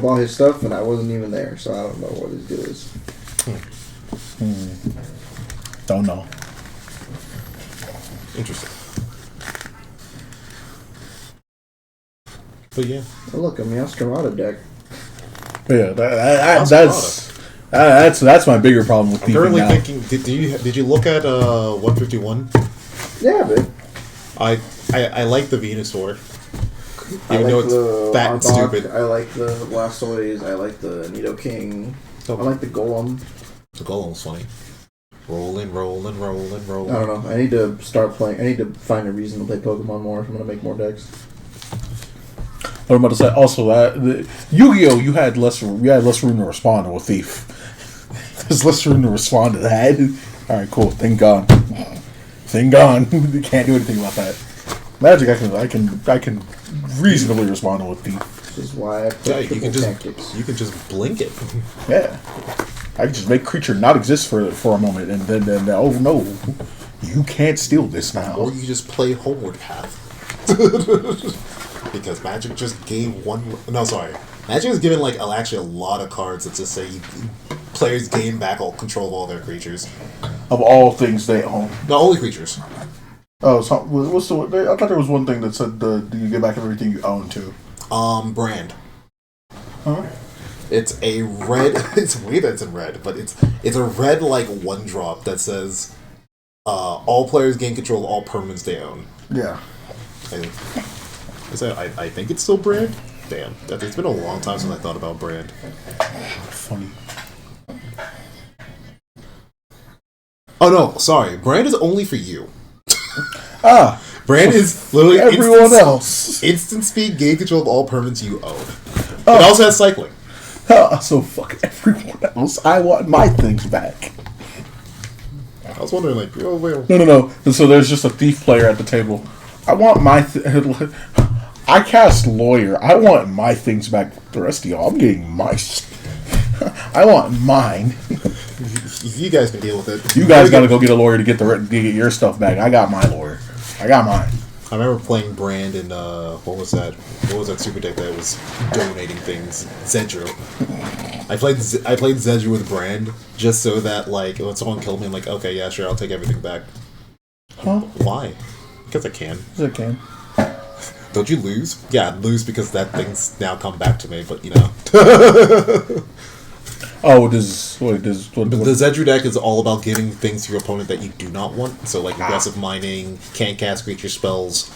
all his stuff, and I wasn't even there, so I don't know what his deal is. Don't know. Interesting. But yeah. Oh, look, a Meowscarada deck. Yeah, that's my bigger problem with I'm Thief currently now. thinking. Did you look at 151? Yeah, but I like the Venusaur. I Even like though it's fat and Arbok, stupid. I like the Blastoise. I like the Nidoking. I like the Golem. The Golem's funny. Rolling. I don't know. I need to start playing. I need to find a reason to play Pokemon more if I'm gonna make more decks. What I'm about to say, also Yu-Gi-Oh! You had less room to respond to a Thief. There's less room to respond to that. All right, cool. Thing gone. You can't do anything about that. Magic, I can reasonably respond to a Thief. This is why I play triple tactics. You can just blink it. Yeah, I can just make creature not exist for a moment, and then oh no, you can't steal this now. Or you just play Homeward Path. Because Magic just gave one. No, sorry. Magic has given actually a lot of cards that just say players gain back all control of all their creatures. Of all things they own. Not only creatures. Oh, so what's the? I thought there was one thing that said do you get back everything you own too? Brand. Huh? It's a red. It's weird that it's in red, but it's a red 1-drop that says all players gain control of all permanents they own. Yeah. And I think it's still Brand. Damn, it's been a long time since I thought about Brand. Funny. Oh no, sorry. Brand is only for you. Brand so is literally everyone else. Instant speed, gain control of all permanents you own. Oh. It also has cycling. So fuck everyone else. I want my things back. I was wondering, oh wait. No. And so there's just a Thief player at the table. I want my. I cast Lawyer. I want my things back. The rest of y'all, I'm getting my. I want mine. You guys can deal with it. You guys got to go get a lawyer to get your stuff back. I got my lawyer. I got mine. I remember playing Brand in what was that? What was that super deck that was donating things? Zedro. I played Zedro with Brand just so that when someone killed me, I'm like, okay, yeah, sure, I'll take everything back. Huh? Why? Because I can. Yes, I can. Don't you lose? Yeah, I'd lose because that thing's now come back to me. But you know. Oh, But the Zedru deck is all about giving things to your opponent that you do not want. So, aggressive mining, can't cast creature spells.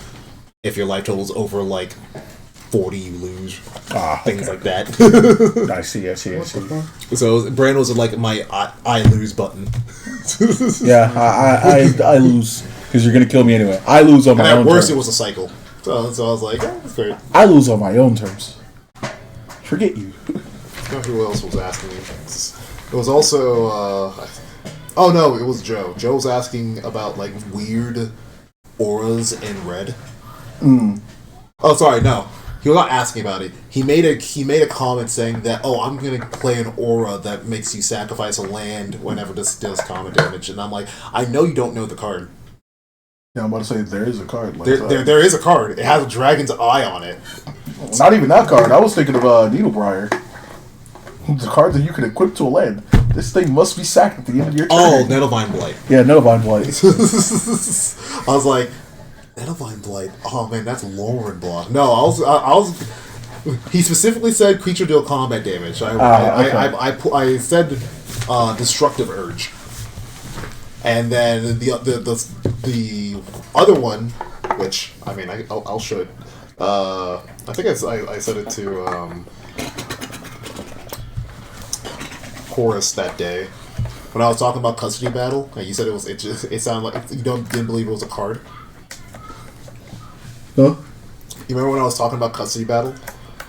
If your life total is over, 40, you lose. Things like that. I see. So, Brand was my I lose button. Yeah, I lose. Because you're going to kill me anyway. I lose on my own terms. And at worst, it was a cycle. So I was like, that's great. I lose on my own terms. Forget you. Who else was asking me? It was also, oh no, it was Joe. Joe was asking about, weird auras in red. Oh, sorry, no. He was not asking about it. He made a comment saying that, oh, I'm going to play an aura that makes you sacrifice a land whenever this deals common damage. And I'm like, I know you don't know the card. Yeah, I'm about to say there is a card. There is a card. It has a dragon's eye on it. Not even that card. I was thinking of Needlebriar. The card that you can equip to a land. This thing must be sacked at the end of your turn. Oh, Nettlevine Blight. Yeah, Nettlevine Blight. I was like, Nettlevine Blight. Oh man, that's Lauren block. No, I was. He specifically said creature deal combat damage. I said destructive urge, and then the other one, which I'll show it. I think I said it to Chorus that day when I was talking about custody battle, and you said it sounded like you didn't believe it was a card. Huh? You remember when I was talking about custody battle?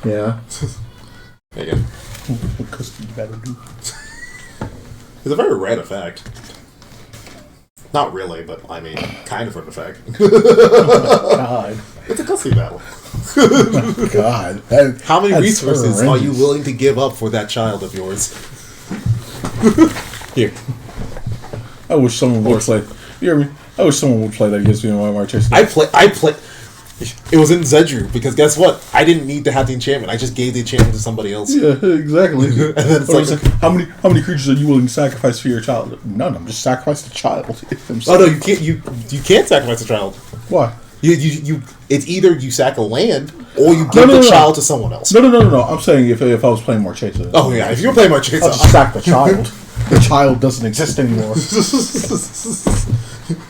Yeah. There you go. What custody battle do? It's a very red effect. Not really, but kind of an effect. God. It's a custody battle. God. How many resources are you horrendous. willing to give up for that child of yours? Here. I wish someone would play. You hear me? I wish someone would play that against me in my chase. I play. It was in Zedru, because guess what? I didn't need to have the enchantment. I just gave the enchantment to somebody else. Yeah, exactly. And then it's like, how many creatures are you willing to sacrifice for your child? None. I'm just sacrifice the child. oh no, you can't. You can't sacrifice a child. Why? You. It's either you sack a land or you give the child to someone else. No. I'm saying if I was playing Marchesa. Oh yeah, if you're playing Marchesa, I'll just sack the child. The child doesn't exist anymore.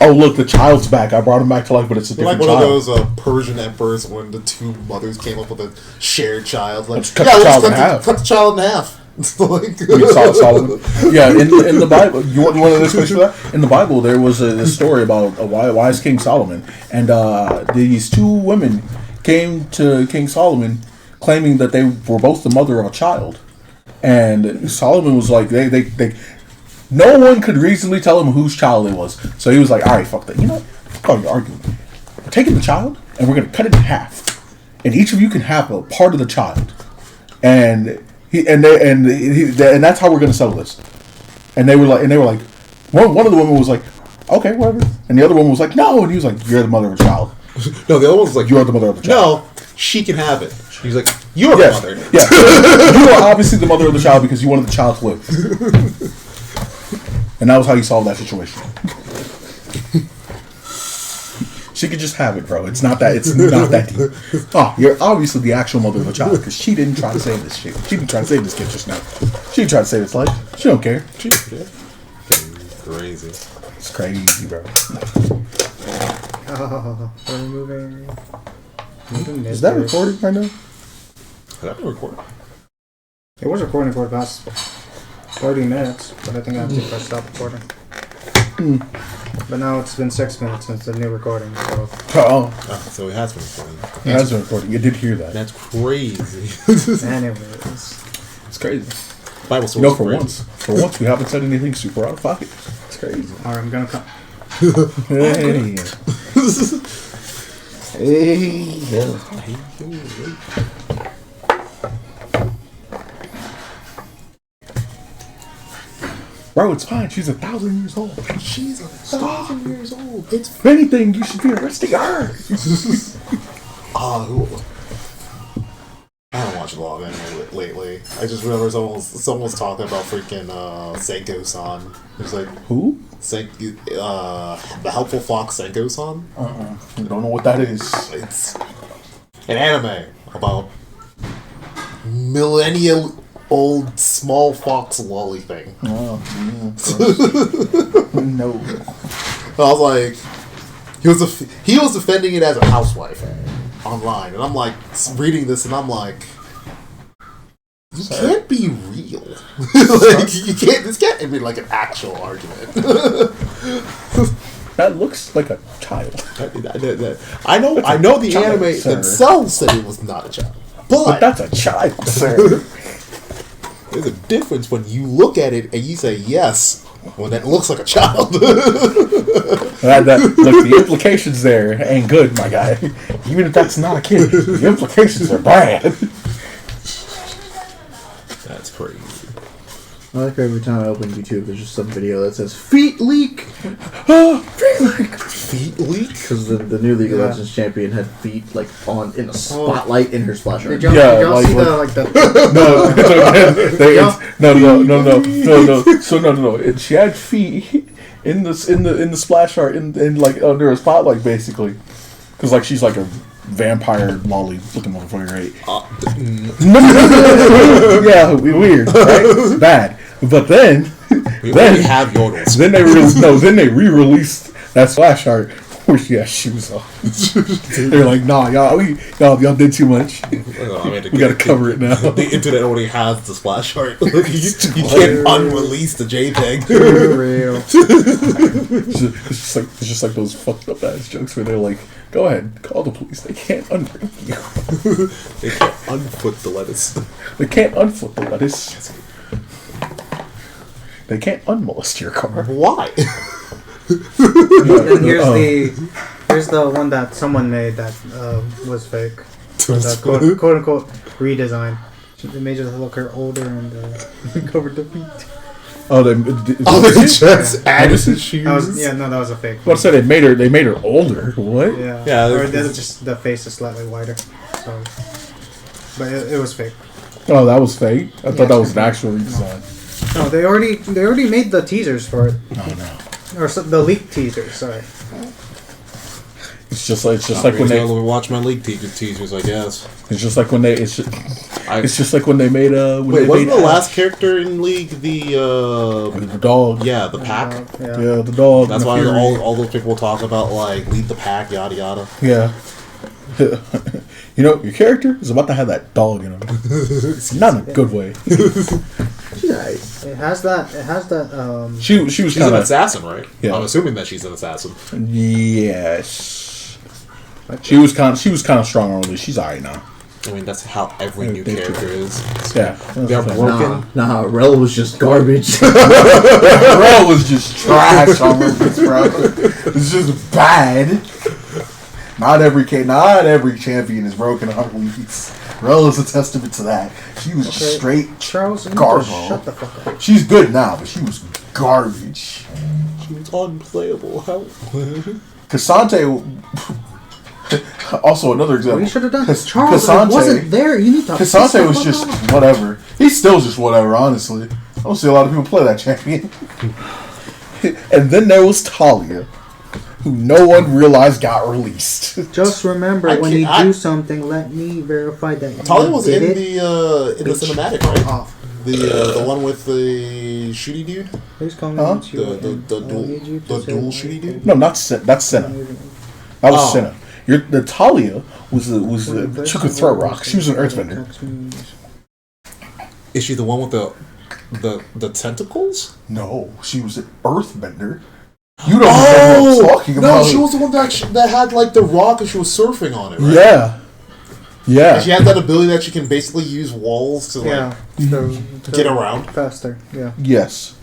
Oh look, the child's back. I brought him back to life, but it's a different like one child. of those Persian emperors when the two mothers came up with a shared child. Like, cut the child in half. Cut the child in half. Like, Solomon. Yeah, in the Bible, you want an explanation for that? In the Bible, there was a story about a wise King Solomon, and these two women came to King Solomon claiming that they were both the mother of a child, and Solomon was like, they no one could reasonably tell him whose child it was, so he was like, all right, fuck that, you know, fuck all your arguing. We're taking the child and we're gonna cut it in half, and each of you can have a part of the child, and that's how we're gonna settle this. And they were like, one of the women was like, okay, whatever, and the other one was like, no, and he was like, you're the mother of a child. No, the other one was like, you are the mother of the child. No, she can have it. He's like, you're the mother. Yeah, you are obviously the mother of the child because you wanted the child to live. And that was how you solved that situation. She could just have it, bro. It's not that deep. Oh, you're obviously the actual mother of the child because she didn't try to save this shit. She didn't try to save this kid just now. She didn't try to save its life. She don't care. She crazy. It's crazy, bro. Oh, we're moving. Is that recording right now? Has that been recorded? It was recording for the past 30 minutes, but I think I have to press stop recording. But now it's been 6 minutes since the new recording, so... So it has been recording. It has been recording. You did hear that. That's crazy. Anyways. It's crazy. Bible stories. No, for once, we haven't said anything super out of pocket. It's crazy. Alright, I'm gonna come. Hey. Bro, it's fine. She's 1,000 years old. She's 1,000 years old. If anything, you should be arresting her. I haven't watched a lot of anime lately. I just remember someone was talking about freaking Senko-san. It's like, who? The helpful fox Senko-san. I don't know what that is. It's an anime about millennia-old small fox lolly thing. Oh, no. I was like, he was defending it as a housewife online, and I'm like reading this, and I'm like, you can't be real. Like you can't. This can't be like an actual argument. That looks like a child. I know the child, anime sir. themselves said it was not a child, but that's a child, sir. There's a difference when you look at it and you say yes when that looks like a child. Look, the implications there ain't good, my guy. Even if that's not a kid, the implications are bad. That's crazy. I like every time I open YouTube, there's just some video that says feet leak. Feet leak? Because the new League of Legends champion had feet like in the spotlight in her splash art. Did y'all see No. She had feet in the splash art in like under a spotlight basically, because like she's like a vampire lolly looking motherfucker, right? Yeah, weird, right? It's bad. But then have yodels. Then they re-released that splash art where she has shoes on. They're like, nah, y'all did too much. We gotta cover it now. The internet already has the splash art. You can't unrelease the JPEG. real. It's just like those fucked up ass jokes where they're like, go ahead, call the police. They can't unbreak you. They can't unfoot the lettuce. They can't unfoot the lettuce. They can't unmolest your car. Why? And here's the one that someone made that was fake. The quote unquote redesign. They made it look her older and covered the feet. Oh, they just added the shoes. That was a fake. What I said, they made her older. What? Yeah. Or just the face is slightly wider. So, but it was fake. Oh, that was fake. I thought that was an actual redesign. No, they already made the teasers for it. Oh no. Or the leaked teasers. Sorry. It's just like when they watch my league teasers, I guess. It's just like when they it's just like when they made Wait, wasn't the last character in League the dog? Yeah, the pack. Yeah, the dog. That's why all those people talk about like lead the pack, yada yada. Yeah. You know, your character is about to have that dog in him. Not in a good way. It has that. She's an assassin, right? Yeah. I'm assuming that she's an assassin. Yes. She was kind of strong early. She's alright now. I mean, that's how every new character is. Yeah. They're broken. Nah, Rel was just garbage. Rel was just trash on purpose, bro. It's just bad. Not every champion is broken on leads. Rel is a testament to that. She was straight Charles, garbage. Shut the fuck up. She's good now, but she was garbage. She was unplayable. How? Cassante. Also, another example. What you should have done. Charles wasn't there. You need to. Cassante was just whatever. He's still just whatever. Honestly, I don't see a lot of people play that champion. And then there was Talia, who no one realized got released. Just remember, when you do something, let me verify that. Talia was in the cinematic, right? Oh. The one with the shooty dude. Who's calling the dual shooty dude. No, that's Senna. That was Senna. The Talia was took a throat rock. She was an earthbender. Is she the one with the tentacles? No, she was an earthbender. You don't know what I'm talking about. No, she was the one that had like the rock and she was surfing on it, right? Yeah. And she had that ability that she can basically use walls to get around faster. Yeah. Yes.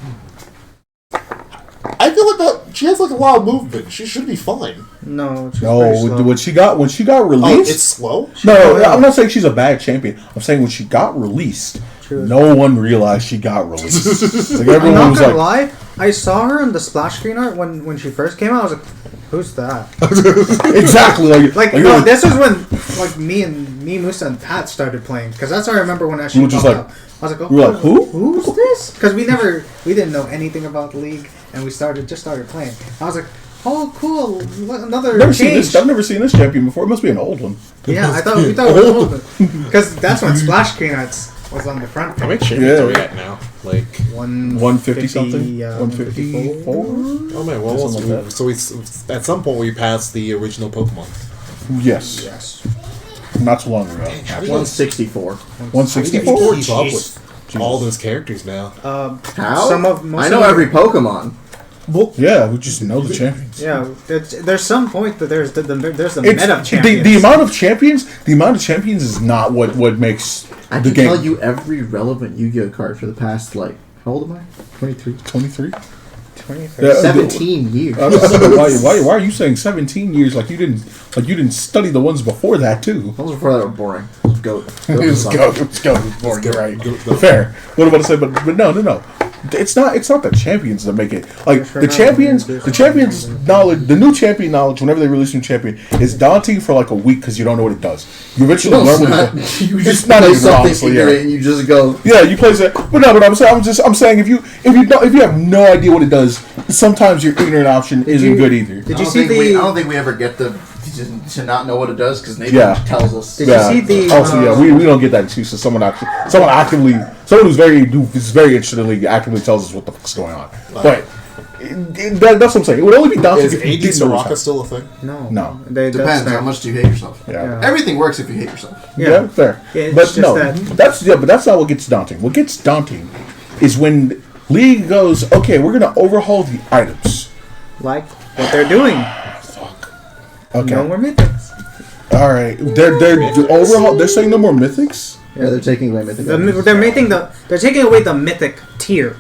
I feel like that she has like a lot of movement. She should be fine. No, when she got released, it's slow. No, I'm not saying she's a bad champion. I'm saying when she got released, no one realized she got released. Like everyone I'm not was gonna lie. I saw her in the splash screen art when she first came out. I was like, "Who's that?" Exactly. This was when me, Musa, and Pat started playing because that's how I remember when she popped up. I was like, "Oh, who's this?" Because we didn't know anything about the league, and we just started playing. I was like, "Oh, cool! Another change." I've never seen this champion before. It must be an old one. Yeah, we thought it was an old one because that's when splash screen arts was on the front page. How many champions are we at now? Like 150 something? 154? Oh man, so we at some point we passed the original Pokemon. Yes. Not too long ago. 164. 164? Keep up with all those characters now. How? I know every Pokemon. Well, yeah, we just know the champions. Yeah, there's some point that there's the meta champions. The amount of champions is not what makes I the can game. tell you every relevant Yu-Gi-Oh card for the past how old am I? 23. 23. 17 years. Why are you saying 17 years? Like you didn't study the ones before that too. Those before that were boring. Go. Let's go. Boring. You're right. Fair. What about to say? But no. It's not the champions that make it. Like the champions knowledge, the new champion knowledge. Whenever they release a new champion, is daunting for like a week because you don't know what it does. You eventually learn what it does. You just play something ignorant and you just go. Yeah, you play that. But I'm saying if you have no idea what it does, sometimes your ignorant option isn't good either. Did you see I don't think we ever get to not know what it does because nobody tells us. Did you see the? Also, we don't get that excuse. So someone who's very interested in league actively tells us what the fuck's going on. But that's what I'm saying. It would only be daunting. Is AD Soraka still a thing? No. Depends. How much do you hate yourself? Yeah. Everything works if you hate yourself. Yeah, fair. Yeah, but that's not what gets daunting. What gets daunting is when league goes, okay, we're gonna overhaul the items. Like what they're doing. Okay. No more mythics. All right. They're overhaul. They're saying no more mythics. Yeah, they're taking away mythic. They're taking away the mythic tier.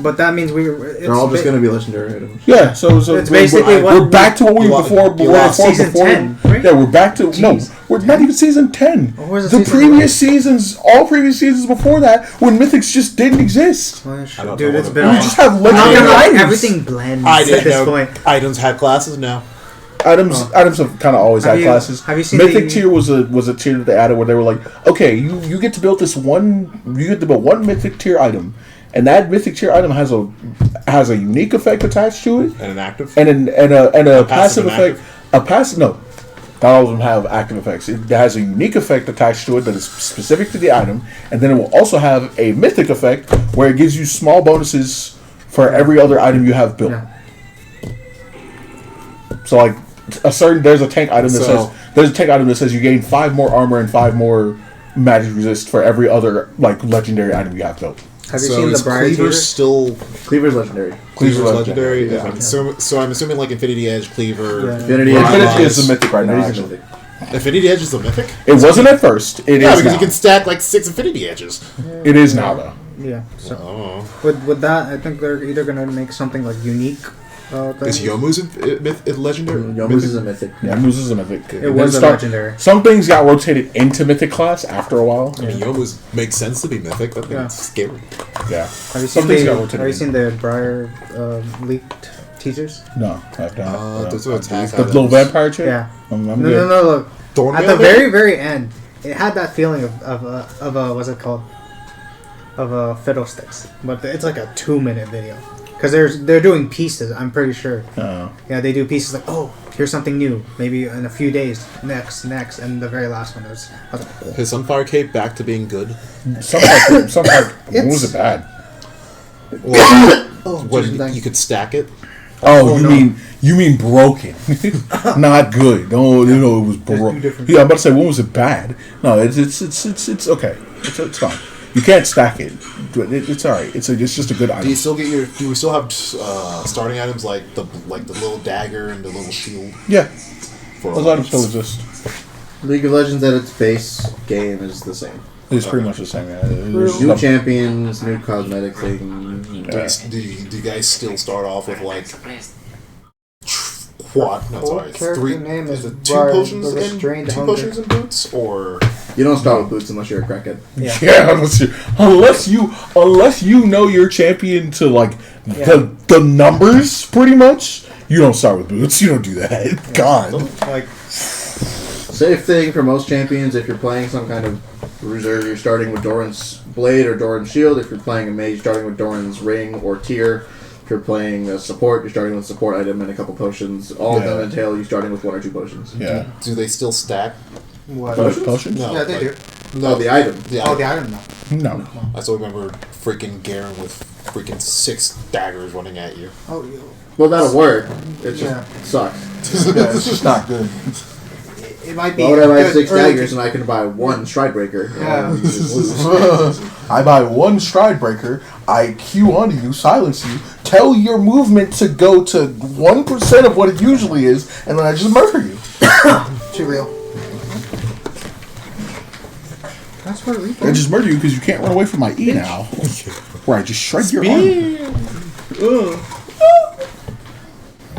But that means they're all just going to be legendary items. Yeah, so it's basically we're back to what we were before. Season 10, right? Yeah, we're back to we're not even season 10. The previous seasons, all previous seasons before that, when mythics just didn't exist. Dude, it's been. We just have legendary items. Everything blends I at didn't this know point. items had classes now. Items have kind of always had classes. Have you seen Mythic tier was a tier that they added where they were like, okay, you get to build one mythic tier item, and that mythic tier item has a unique effect attached to it, And an active. and a passive effect. Active? No, not all of them have active effects. It has a unique effect attached to it that is specific to the item, and then it will also have a mythic effect where it gives you small bonuses for every other item you have built. Yeah. So like there's a tank item that says you gain 5 more armor and 5 more magic resist for every other like legendary item you have built. Have you seen the Briar Cleaver Teeter? still? Cleaver's legendary. Cleaver's legendary. Yeah. So I'm assuming like Infinity Edge, Cleaver. Yeah. Infinity Infinity is a mythic right now. Infinity is a Actually. mythic. Infinity Edge is a mythic. It wasn't at first. It is because now. you can stack like 6 Infinity Edges. It is now though. Yeah. So Oh. with that, I think they're either gonna make something like unique. Is Yomu's legendary? Yomu's is a mythic. Yeah, Moose is a mythic. It was a legendary. Some things got rotated into mythic class after a while. I mean, Yomu's makes sense to be mythic. That thing's scary. Yeah. Have you Some seen things got the rotated. Have you seen the Briar leaked teasers? No, I've not. Those are attack The little vampire chick. Yeah. I'm No, good. no, no. Look. Thornmail At the maybe? very end, it had that feeling of a what's it called? Of a fiddlesticks, but it's like a 2-minute video because they're doing pieces. I'm pretty sure. Oh. Yeah, they do pieces like, oh, here's something new. Maybe in a few days. Next, and the very last one was. I was like, Is Sunfire Cape back to being good? Some part was it bad? Well, what, just you could stack it. Oh, no. you mean broken, not good. No, it was two broken. different- Yeah, I'm about to say when was it bad? No, it's okay. It's fine. You can't stack it. It's alright. It's just a good Do item. you still get your? Do we still have starting items like the little dagger and the little shield? Yeah, For those items still exist. League of Legends at its base game is the same. It's pretty much the same. Yeah. There's New some- champions, new cosmetic things. Do you guys still start off with like quad? No, sorry, character three. name Is is it 2 Brian, potions the and Restrained 2 Hunger. potions and boots, or You don't start with boots unless you're a crackhead. Yeah. Yeah, unless you know your champion to like the numbers pretty much. You don't start with boots. You don't do that. God. like, Safe thing for most champions, if you're playing some kind of reserve, you're starting with Doran's Blade or Doran's Shield. If you're playing a mage, you're starting with Doran's Ring or Tier. If you're playing a support, you're starting with a support item and a couple potions. All of them entail you starting with 1 or 2 potions. Yeah. do they still stack? what? Potions? No, Yeah, they like- do. No, The item. Yeah, Oh, the item now. No. I still remember freaking Garen with freaking 6 daggers running at you. Oh, Well, that'll work. It just Yeah. sucks. Yeah, it's just not good. it might be. Why would I buy good 6 early- daggers and I can buy 1 Stridebreaker? Yeah. You just lose. I buy 1 stride breaker, I Q onto you, silence you, tell your movement to go to 1% of what it usually is, and then I just murder you. Too real. That's what we. I just murder you because you can't run away from my E now. Where I just shred your arm.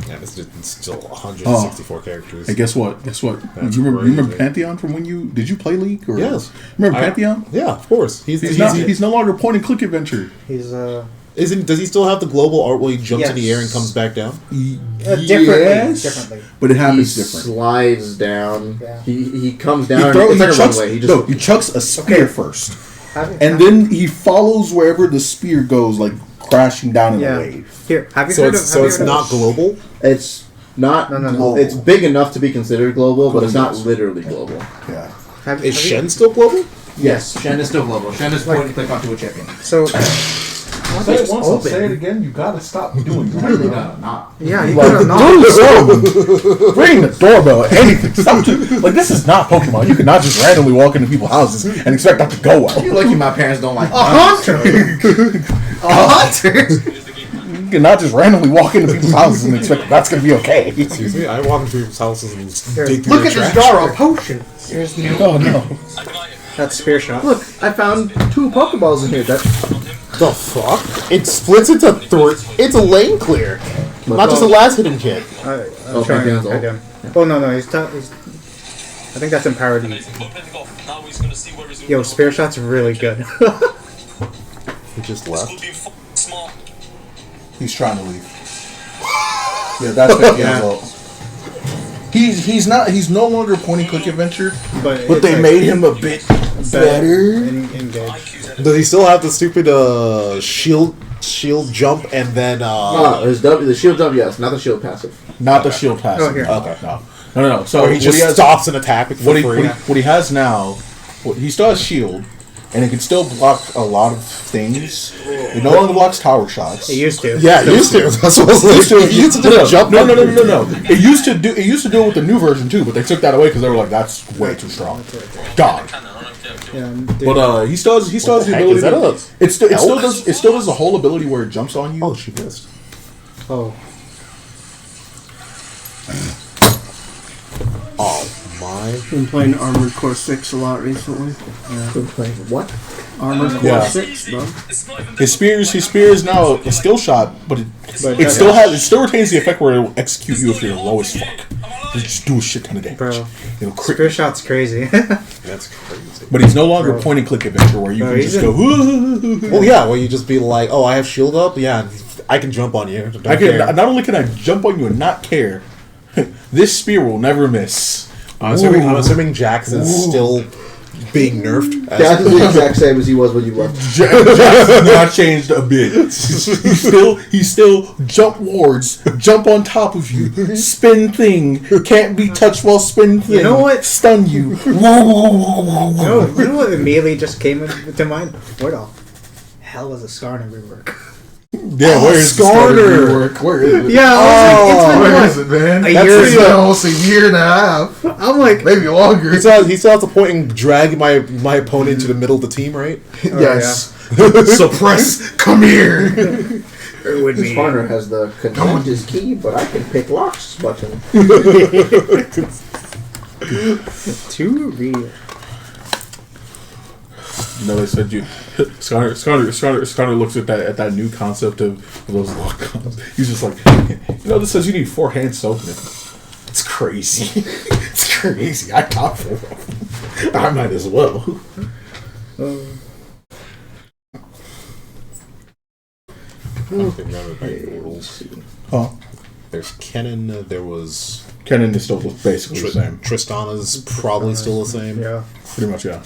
Yeah, it's still 164 characters. Hey, guess what? That's You remember crazy. Pantheon from when you did you play League? Or, Yes. Remember Pantheon? Yeah, of course. He's no longer point and click adventure. He's Does he still have the global art where he jumps in the Yes. air and comes back down? differently. But it He happens different. slides down. Yeah. He comes He, down. throw, It's he, like a chucks, runway. He just he chucks a spear first, Have you- and then he follows wherever the spear goes, like crashing down in yeah. a wave. Here, have you So heard it's of? so it's not global. It's not. No. It's big enough to be considered global, but it's not literally global. Yeah. Is Shen still global? Yes, Shen is still global. Shen is point and click onto a champion. So. Say it once, I'll say it again. You gotta stop doing that. Not. Yeah, you Like, could have not. do something. Ring the doorbell, anything. Stop like this is not Pokemon. You cannot just randomly walk into people's houses and expect that to go well. You're lucky my parents don't like A hunter. A hunter. You cannot just randomly walk into people's houses and expect that's gonna be okay. Excuse me. I walk into people's houses and Here, dig through look their at this trash. jar of potion. Here's new. Oh no. That's spear shot. Look, I found 2 Pokeballs in here. The fuck? It splits into 3. It's a lane clear. Not just the last hidden kit. I'm trying. Again. Oh, no. He's I think that's in parody. Yo, Spear Shot's really good. He just left. He's trying to leave. Yeah, that's the result. He's no longer point and click adventure, but they like, made him a bit better. Does he still have the stupid shield jump and then no, the shield jump, yes, not the shield passive. Not the shield passive. Oh, here. Okay. No. So he just stops an attack. What he has now, he still has shield, and it can still block a lot of things. It no longer blocks tower shots. It used to. Yeah, it used to. That's what I was like. It used to do jump. No. It used to do it with the new version too, but they took that away because they were like, that's way too strong. Gone. Yeah, but he still has the ability. It still does the whole ability where it jumps on you. Oh, she missed. Oh my! Been playing Armored Core 6 a lot recently. Yeah. Been playing what? Armored Core 6, bro. His spear is now a skill shot, but it still retains the effect where it will execute you if you're low as fuck. You just do a shit ton of damage. Bro, Spear Shot's crazy. That's crazy. But he's no longer point and click adventure where you can just go. Well, yeah, where you just be like, oh, I have shield up. Yeah, I can jump on you. Not only can I jump on you and not care, this spear will never miss. I'm assuming Jax is still being nerfed. Jax is the exact same as he was when you left. Jax has not changed a bit. He still jump wards, jump on top of you, spin thing, can't be touched while spin thing. You know what? Stun you. You know what immediately just came into mind? Where the hell was the Skarner rework? Yeah, where is Skarner? Where is it? Yeah, where is it, man? That's almost a year and a half. I'm like, maybe longer. He still has to point and drag my opponent into the middle of the team, right? Yes. Yeah. Suppress. Come here. Skarner has the command is key, but I can pick locks button. Too real. No, they said you. Skarner looks at that new concept of those lock guns. He's just like, this says you need 4 hands to open it. It's crazy. It's crazy. I got 4 of them. I might as well. Huh? There's Kennen. There was Kennen is still basically the same. Tristana's probably still the same. Yeah, pretty much. Yeah.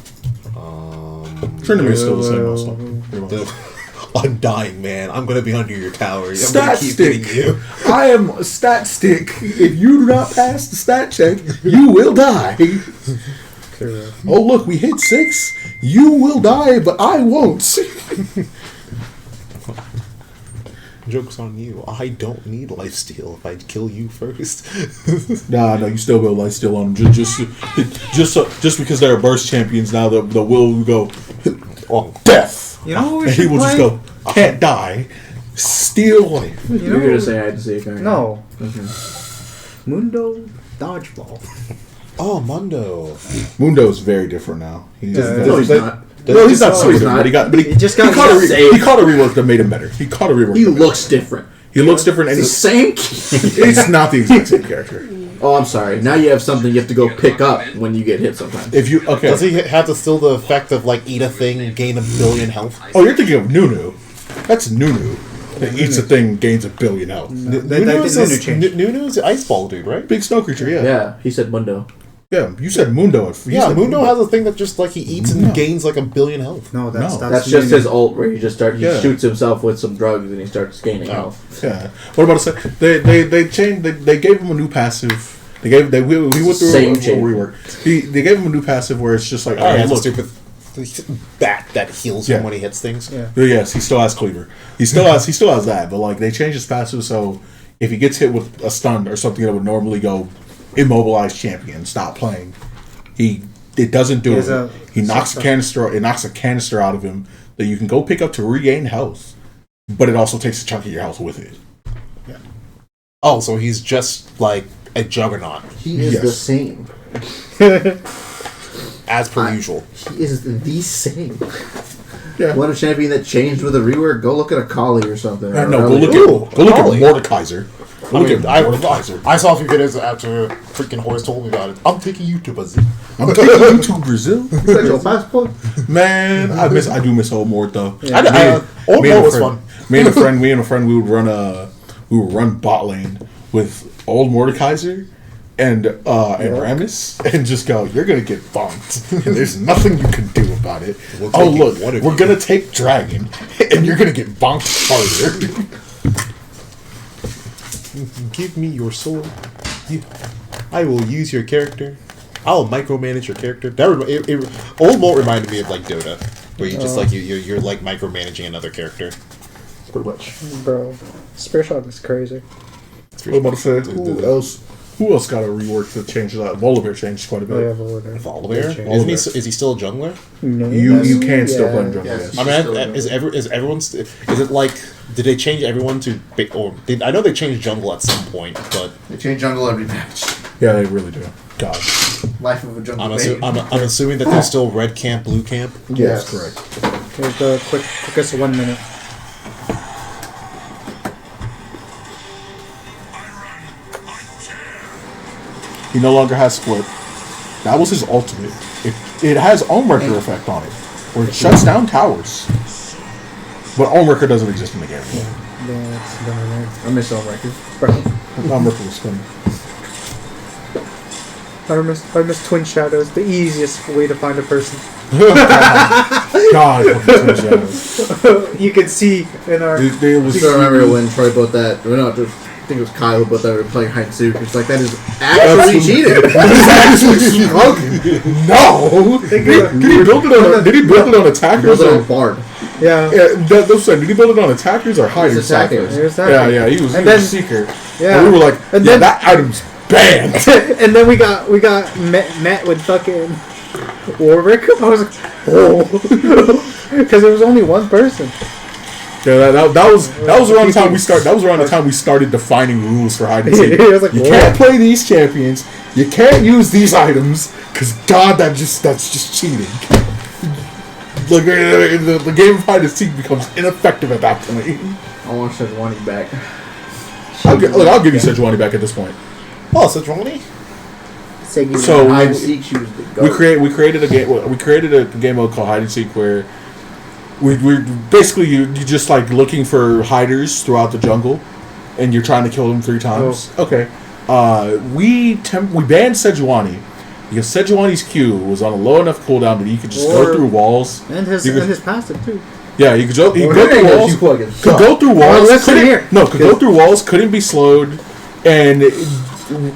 Trinity is still the same also. Undying man, I'm gonna be under your tower. Stat stick. I am a stat stick. If you do not pass the stat check, you will die. Oh look, we hit 6. You will die, but I won't. Joke's on you. I don't need lifesteal if I kill you first. No, you still go lifesteal on them. Just because they're burst champions now, the will go death. You know, and he will just go can't die, steal life. You're gonna say I had to say it. No. Mundo Dodgeball. Oh, Mundo. Mundo's very different now. He's not. No, he's not so different. He caught a rework that made him better. He caught a rework. He looks different. He looks different. It's the same. It's not the exact same character. Oh, I'm sorry. Now you have something you have to go pick up when you get hit sometimes. Does he have to still the effect of like eat a thing, gain 1 billion health? Oh, you're thinking of Nunu. That's Nunu. That eats a thing, gains 1 billion health. Nunu's the ice ball dude, right? Big snow creature. Yeah. Yeah. He said Mundo. Yeah, you said Mundo. Mundo has a thing that just like he eats and gains like 1 billion health. No, that's just his ult where he just shoots himself with some drugs and he starts gaining health. Yeah. What about to say they changed? They gave him a new passive. We went through a rework. They gave him a new passive where it's just like, all right, look, stupid that heals him when he hits things. Yeah. Yes, he still has Cleaver. He still has that, but like they changed his passive so if he gets hit with a stun or something that would normally go immobilize champion, stop playing. It doesn't do it. He knocks a canister. It knocks a canister out of him that you can go pick up to regain health, but it also takes a chunk of your health with it. Yeah. Oh, so he's just like a juggernaut. He is the same. As per usual. He is the same. Yeah. Want a champion that changed with a rework? Go look at Akali or something. No, Or go Ellie. look at Akali. Mordekaiser. Look at Mordekaiser. I saw a few videos after freaking Horace told me about it. I'm taking you to Brazil. I'm taking you to Brazil. Is that your passport? Man, I do miss Old Mort though. Old Mort was fun. Me and a friend, we would run bot lane with old Mordekaiser and Rammus and just go, you're gonna get bonked. And there's nothing you can do about it. We're gonna take Dragon and you're gonna get bonked harder. Give me your sword. I will use your character. I'll micromanage your character. Old Mort reminded me of like Dota, where you just like you're like micromanaging another character. Pretty much. Bro, Spear Shot is crazy. What am I about to say? Who else got a rework to change that? Volibear changed quite a bit. Oh, yeah, Volibear. Volibear? Is he still a jungler? No. You can still play jungle. Yes. Yes. I mean, is everyone? Is it like? Did they change everyone to? I know they changed jungle at some point, but They change jungle every match. Yeah, they really do. God. Life of a jungle. I'm assuming that there's still red camp, blue camp. Yes, correct. Here's the quickest 1 minute. He no longer has split. That was his ultimate. It has Ownbreaker effect on it, where it shuts down towers. But Ownbreaker doesn't exist in the game anymore. That's done. I miss all records. Ownbreaker was fun. I miss Twin Shadows, the easiest way to find a person. God, You can see in our. I still remember when Troy bought that. Well, no, I think it was Kyle who bought that. We were playing hide and seek. It's like that is actually cheating. No! Did he build it on attackers? Build it on Bard. Yeah. That's what I'm saying. Did he build it on attackers or hiding He's attacking. attackers? He was attacking. Yeah, he was a seeker. Yeah. And we were like, And yeah, then- that item's banned. And then we got met with fucking Warwick. I was like, oh, because there was only one person. Yeah, that was around the time we started. That was around the time we started defining rules for hide and seek. It was like, You whoa. can't play these champions. You can't use these items because God, that's just cheating. Like the game of hide and seek becomes ineffective at that point. I want Sejuani back. I'll give you Sejuani back at this point. Oh, Sejuani? So hide and seek, she was the goat. we created a game. We created a game mode called hide and seek where we're basically you're just like looking for hiders throughout the jungle, and you're trying to kill them 3 times. Oh. Okay. We banned Sejuani because Sejuani's Q was on a low enough cooldown that he could just go through walls. And his passive too. Yeah, he could go through walls. Could go through walls. listen here. Could go through walls. Couldn't be slowed, and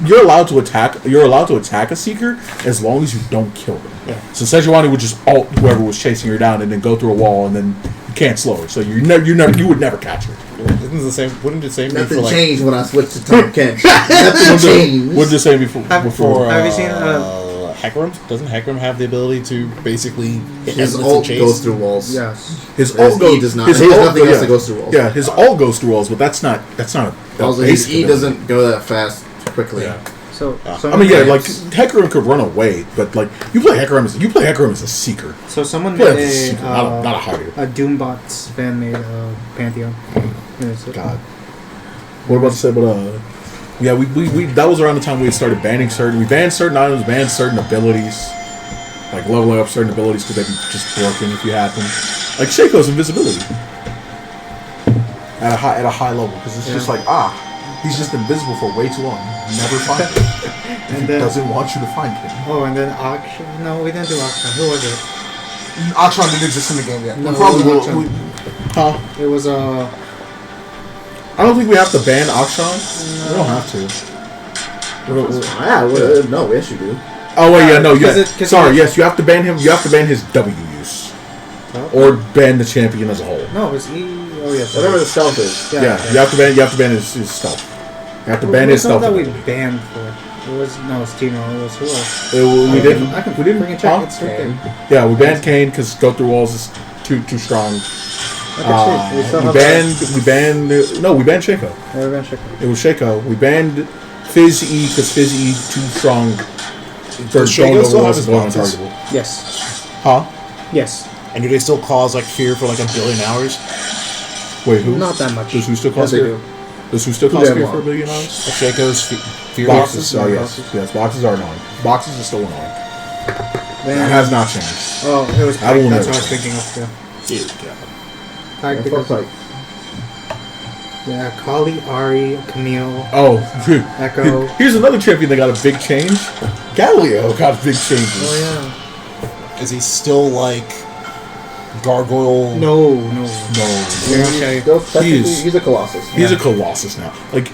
you're allowed to attack. You're allowed to attack a seeker as long as you don't kill them. Yeah. So Sejuani would just ult whoever was chasing her down, and then go through a wall, and then you can't slow her. So you would never catch her. Wouldn't the same be for Nothing like changed when I switched to Tom Kent. Nothing changed. What did you say before? Have you seen Hecarim? Doesn't Hecarim have the ability to basically His endless ult chase? goes through walls. Yes. His His ult goes. E does not. His There's ult nothing else yeah. that goes through walls. Yeah, his ult goes through walls, but that's not. Also, his E doesn't go that fast quickly. Yeah. So I mean, yeah, like Hecarim could run away, but like you play Hecarim as a seeker. So someone Play made as a seeker, not a hider. a Doombots fan made Pantheon. God. What about to say? But yeah, we that was around the time we started banning certain. We banned certain items, banned certain abilities, like leveling up certain abilities because they'd be just broken if you had them. Like Shaco's invisibility at a high level because it's just like he's just invisible for way too long. You never find him. And He then doesn't want you to find him. oh, and then auction. No, we didn't do auction. Who was it? Akshan didn't exist in the game yet. No, We probably it was will. Akshan. It was I don't think we have to ban Akshan. We don't have to. No, yes you do. Oh wait, yeah, no, yeah. Because Yes, you have to ban him. You have to ban his W use, or ban the champion as a whole. no, it was E. Oh yes. Whatever the stealth is. Yeah, you have to ban. You have to ban his stuff. You have to ban his stuff. that we banned for. It was Tino. It was who else? We didn't. I can We didn't. bring a check. Huh? It's right there. Yeah, we banned Kane because go through walls is too strong. We still We have banned. We banned Shaco. Yeah, we banned Shaco. It was Shaco. We banned Fizz E because Fizz E too strong. For Does Shaco going still over have walls his and going boxes? untargetable. Yes. Huh? Yes. And do they still cause like fear for like 1 billion hours? Wait, who? Not that much. Does who still cause they fear? do. Does who still cause they fear have for $1 billion? Shaco's fear. Boxes. Oh yes, yes. Boxes are annoying. Boxes are still annoying. That has not changed. Oh, it was I Pike. will That's never what I was change. thinking of. Yeah. Dude, yeah. Pike Yeah, because, fuck Pike. yeah, Kali, Ari, Camille, Oh, Echo. here's another champion that got a big change. Galio got big changes. Oh yeah. Is he still like Gargoyle? No. No. Still technically, He's- he's a Colossus. He's a Colossus now. Like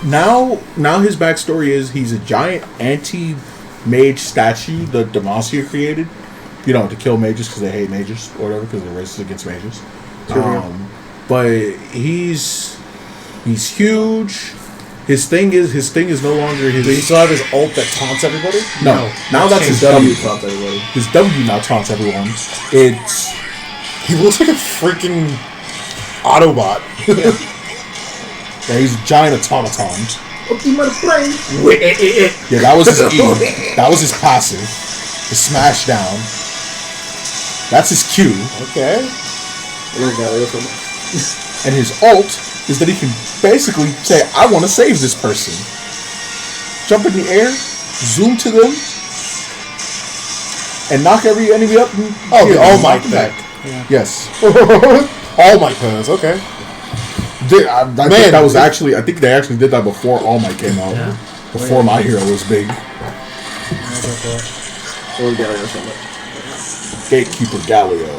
now his backstory is he's a giant anti-mage statue that Demacia created. You know, to kill mages because they hate mages or whatever because they're racist against mages. But he's huge. His thing is no longer his. Does he still have his ult that taunts everybody? No. Now that's his W W. taunts everybody. His W now taunts everyone. It's He looks like a freaking Autobot. yeah, he's a giant automaton. Optimus Prime. Yeah, that was his E. That was his passive. The smash down. That's his Q. Okay. And his ult is that he can basically say, I want to save this person. Jump in the air, zoom to them, and knock every enemy up. And The All knock Might them thing. back. Yes. All Might pose. Okay. I think that was actually, I think they actually did that before All Might came out. Yeah. Before My Hero was big. Or Galio or something. Gatekeeper Galio.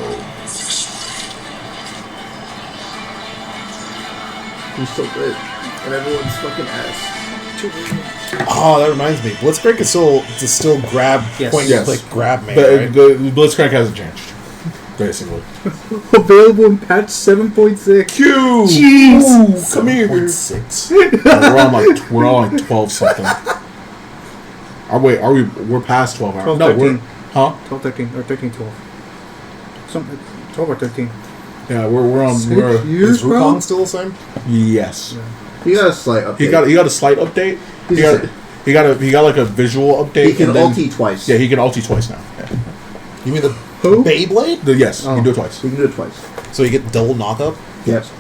He's so good. And everyone's fucking ass. Oh, that reminds me. Blitzcrank is still grab, Yes. point Yes. and click grab man, The right? Blitzcrank hasn't changed. Basically. Available in patch 7.6. Q! Jeez. Ooh, come here. 7.6. We're on like 12 something. We're past 12 hours. 12, No, 13. Huh? 12, 13, or 13, 12. 12 or 13. Yeah, we're on. Six We're, years, Is bro? Wukong still the same? yes. He got a slight update. He got a slight update. He's He got like a visual update. He can and then- ulti twice. Yeah, he can ulti twice now. Yeah. You mean the Who? Beyblade? Yes, you Oh. can do it twice. He can do it twice. So you get double knockup? Yes.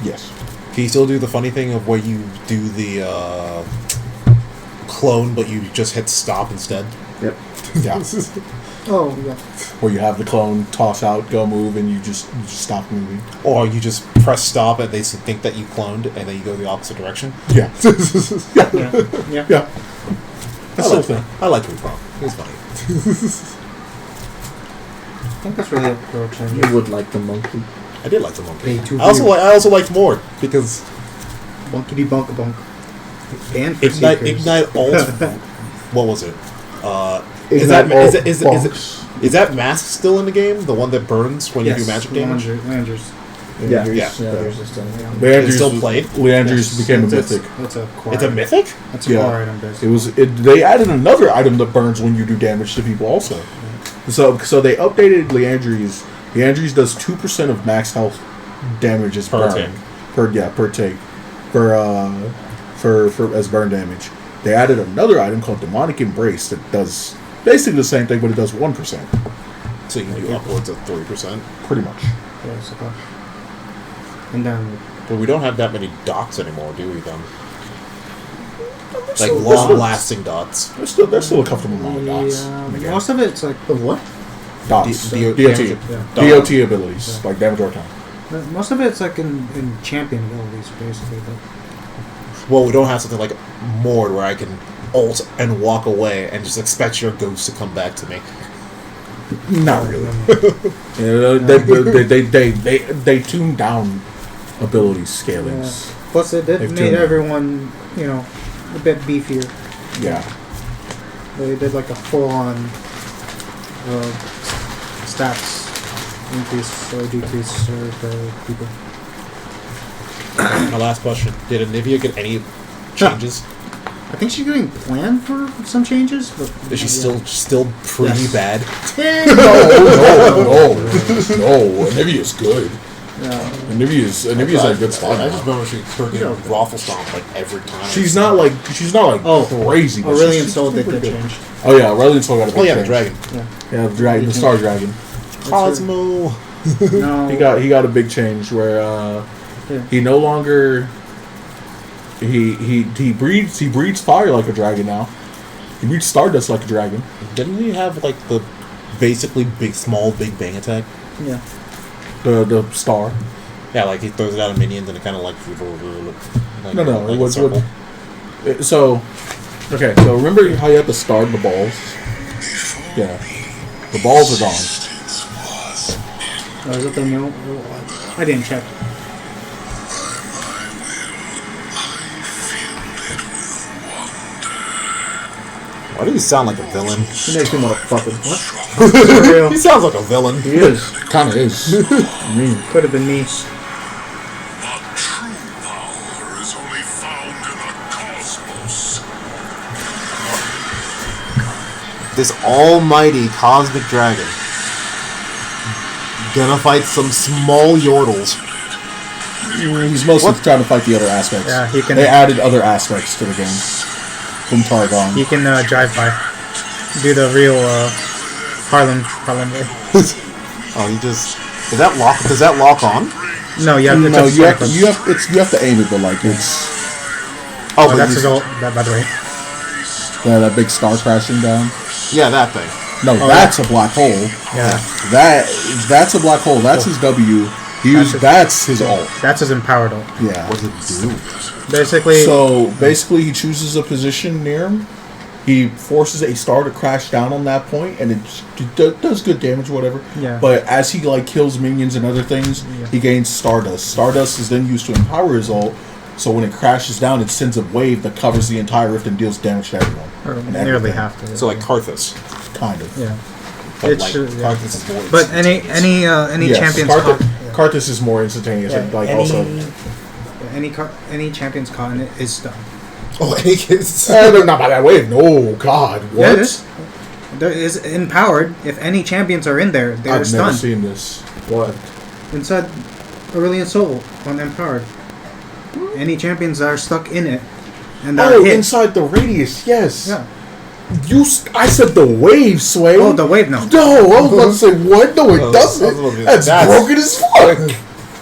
Yes. Can you still do the funny thing of where you do the clone, but you just hit stop instead? Yep. Yeah. Oh, yeah. Where you have the clone toss out, go move, and you just stop moving. Or you just press stop and they think that you cloned, and then you go the opposite direction? Yeah. Yeah. Yeah. That's the whole thing. I like Wukong. It was funny. I think that's really approaching. You would like the monkey. I did like the monkey. Pay 2 I also liked Mord because Bunkity bunk bunk. And for Ignite Seekers. ult. What was it? Is that mask still in the game? The one that burns when you do magic damage? Landers. Yeah. Yeah. There's this thing. It's still played? Leandrius became a mythic. It's a core. It's a mythic? That's a Yeah. core item, basically. They added another item that burns when you do damage to people also. So they updated Leandrius. Leandrius does 2% of max health damage as Per burn. tick. Per take. For as burn damage. They added another item called Demonic Embrace that does basically the same thing, but it does 1%. So you can do upwards of 30%. Pretty much. Yeah, it's a core. And then But we don't have that many dots anymore, do we, then? Like still- long-lasting dots. There's still a comfortable amount of dots. in the game. most of it's like Of what? Dots. D- DOT. yeah. DOT abilities, like damage over time. most of it's like in champion abilities, basically. But Well, we don't have something like Mord where I can ult and walk away and just expect your ghost to come back to me. Not really. They tuned down ability scalings. Plus, it They've made tuned it. everyone, a bit beefier. Yeah. They did like a full-on stats increase or decrease for people. My last question. Did Anivia get any changes? I think she's getting planned for some changes, but Is she still pretty Yes. bad? No. Anivia's good. Yeah. Anivia's in a good spot. I just now. remember she freaking raffle stomp like every time. She's not like crazy. but Aurelian she's Soul did pretty get good. changed. Oh yeah, Aurelian Soul got a big Oh yeah, the change. dragon. Yeah, the dragon, the Star Dragon. Cosmo. No. He got a big change where he no longer he breathes fire like a dragon now. He breathes stardust like a dragon. Didn't he have like the basically big bang attack? Yeah. The star. Yeah, like he throws it out at minions and it kind of like No. like It was circle. so. Okay, so remember how you have to start the balls? Yeah, the balls are gone. Oh, is it the new? I didn't check. Why do you sound like a villain? He makes me want to fucking what? For real. He sounds like a villain. He is. Kind of is. I mean, Could have been me. But true power is only found in the cosmos. This almighty cosmic dragon gonna fight some small yordles. he's mostly trying to fight the other aspects. Yeah, he can- They added other aspects to the game from Targon. You can drive by. Do the real Harlem way. Oh, you just does that lock on? No, you have to No, touch you have circles. you have to aim it, but like it's Oh, Oh, but that's you- his ult, by the way. that big star crashing down. yeah, that thing. No, that's a black hole. Yeah. That's a black hole. That's his W. That's his ult. That's his empowered ult. Yeah. What does it do? Basically, So basically, he chooses a position near him. He forces a star to crash down on that point, and it does good damage, or whatever. Yeah. But as he like kills minions and other things, he gains stardust. Stardust is then used to empower his ult. So when it crashes down, it sends a wave that covers the entire rift and deals damage to everyone. or And nearly everything. half of it. So like Karthus. Kind of. yeah. But It like should- yeah. Karthus is more. But any Yes, champions Karthus is more instantaneous. yeah, And, like any also, any champions caught in it is done. oh, any kids. they're not by that wave. No, God, what? Yeah, it is. There is empowered. If any champions are in there, they're I've never stunned. seen this. What? Inside Aurelion Soul on empowered. Any champions that are stuck in it and that Oh, are hit. inside the radius, yes. Yeah. I said the wave, Sway. Oh, the wave no. No, I was about to say what? No, it I was doesn't. about to be- That's broken as fuck.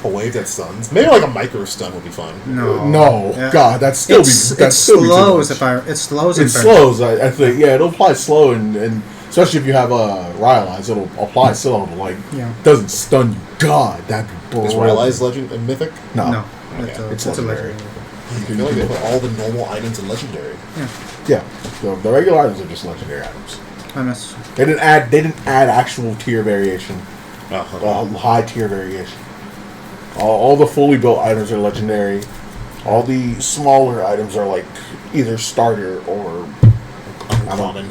A wave that stuns. Maybe like a micro stun would be fun. No. No, Yeah. God, that's still be. It slows if I. It slows. It in burn. slows. I think. Yeah, it'll apply slow, and especially if you have a Rhyalize, it'll apply slow. Like, Yeah. doesn't stun you. God, that'd be Is broken. Rylize legend and mythic? No. No. Okay. It's It's a legendary. legendary. I feel like they put all the normal items in legendary. Yeah, the regular items are just legendary items. I miss. They didn't add actual tier variation. High tier variation. All the fully built items are legendary. All the smaller items are like either starter or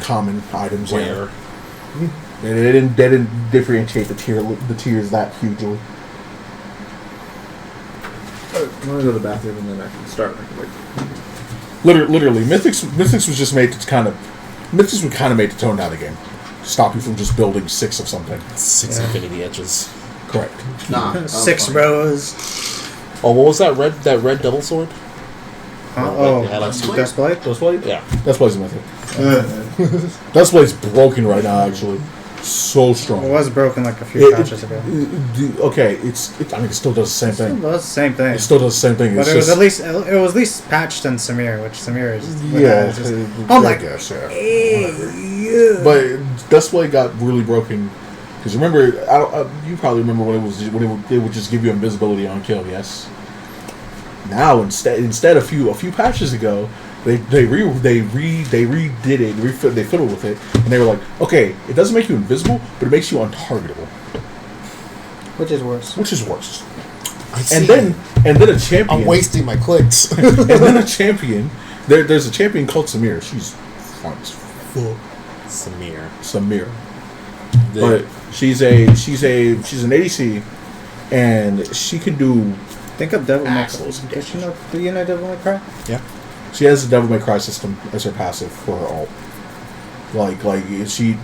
common items. Rare. Yeah. They didn't differentiate the tiers that hugely. I'm gonna go to the bathroom and then I can start. Literally, Mythics was just made to Mythics was kind of made to tone down the game, stop you from just building 6 of something. 6 Infinity Edges. Correct. Nah. 6 rows. Oh, what was that red double sword? Oh, It had like two- Duskblade? Dustblade? Yeah. Dustblade's a Mythic. Dustblade's broken right now, actually. So strong. It was broken like a few patches ago. Okay, I mean, it still does the same It thing. was the same thing. It still does the same thing. But It's it was just, at least patched in Samir, which Samir is. yeah. I'm I like, guess, yeah. yeah. But Dustblade got really broken because remember, you probably remember when it would just give you invisibility on kill. Yes. Now instead a few patches ago, they redid it. They fiddled with it, and they were like, okay, it doesn't make you invisible, but it makes you untargetable, Which is worse. which is worse. I see. And then a champion. I'm wasting my clicks. And then a champion. There's a champion called Samir. She's fun as fuck. Samir. But she's an ADC, and she can do. Think of Devil May Axles. Cry. Do you know Devil May Cry? Yeah. She has the Devil May Cry system as her passive for her ult. Like she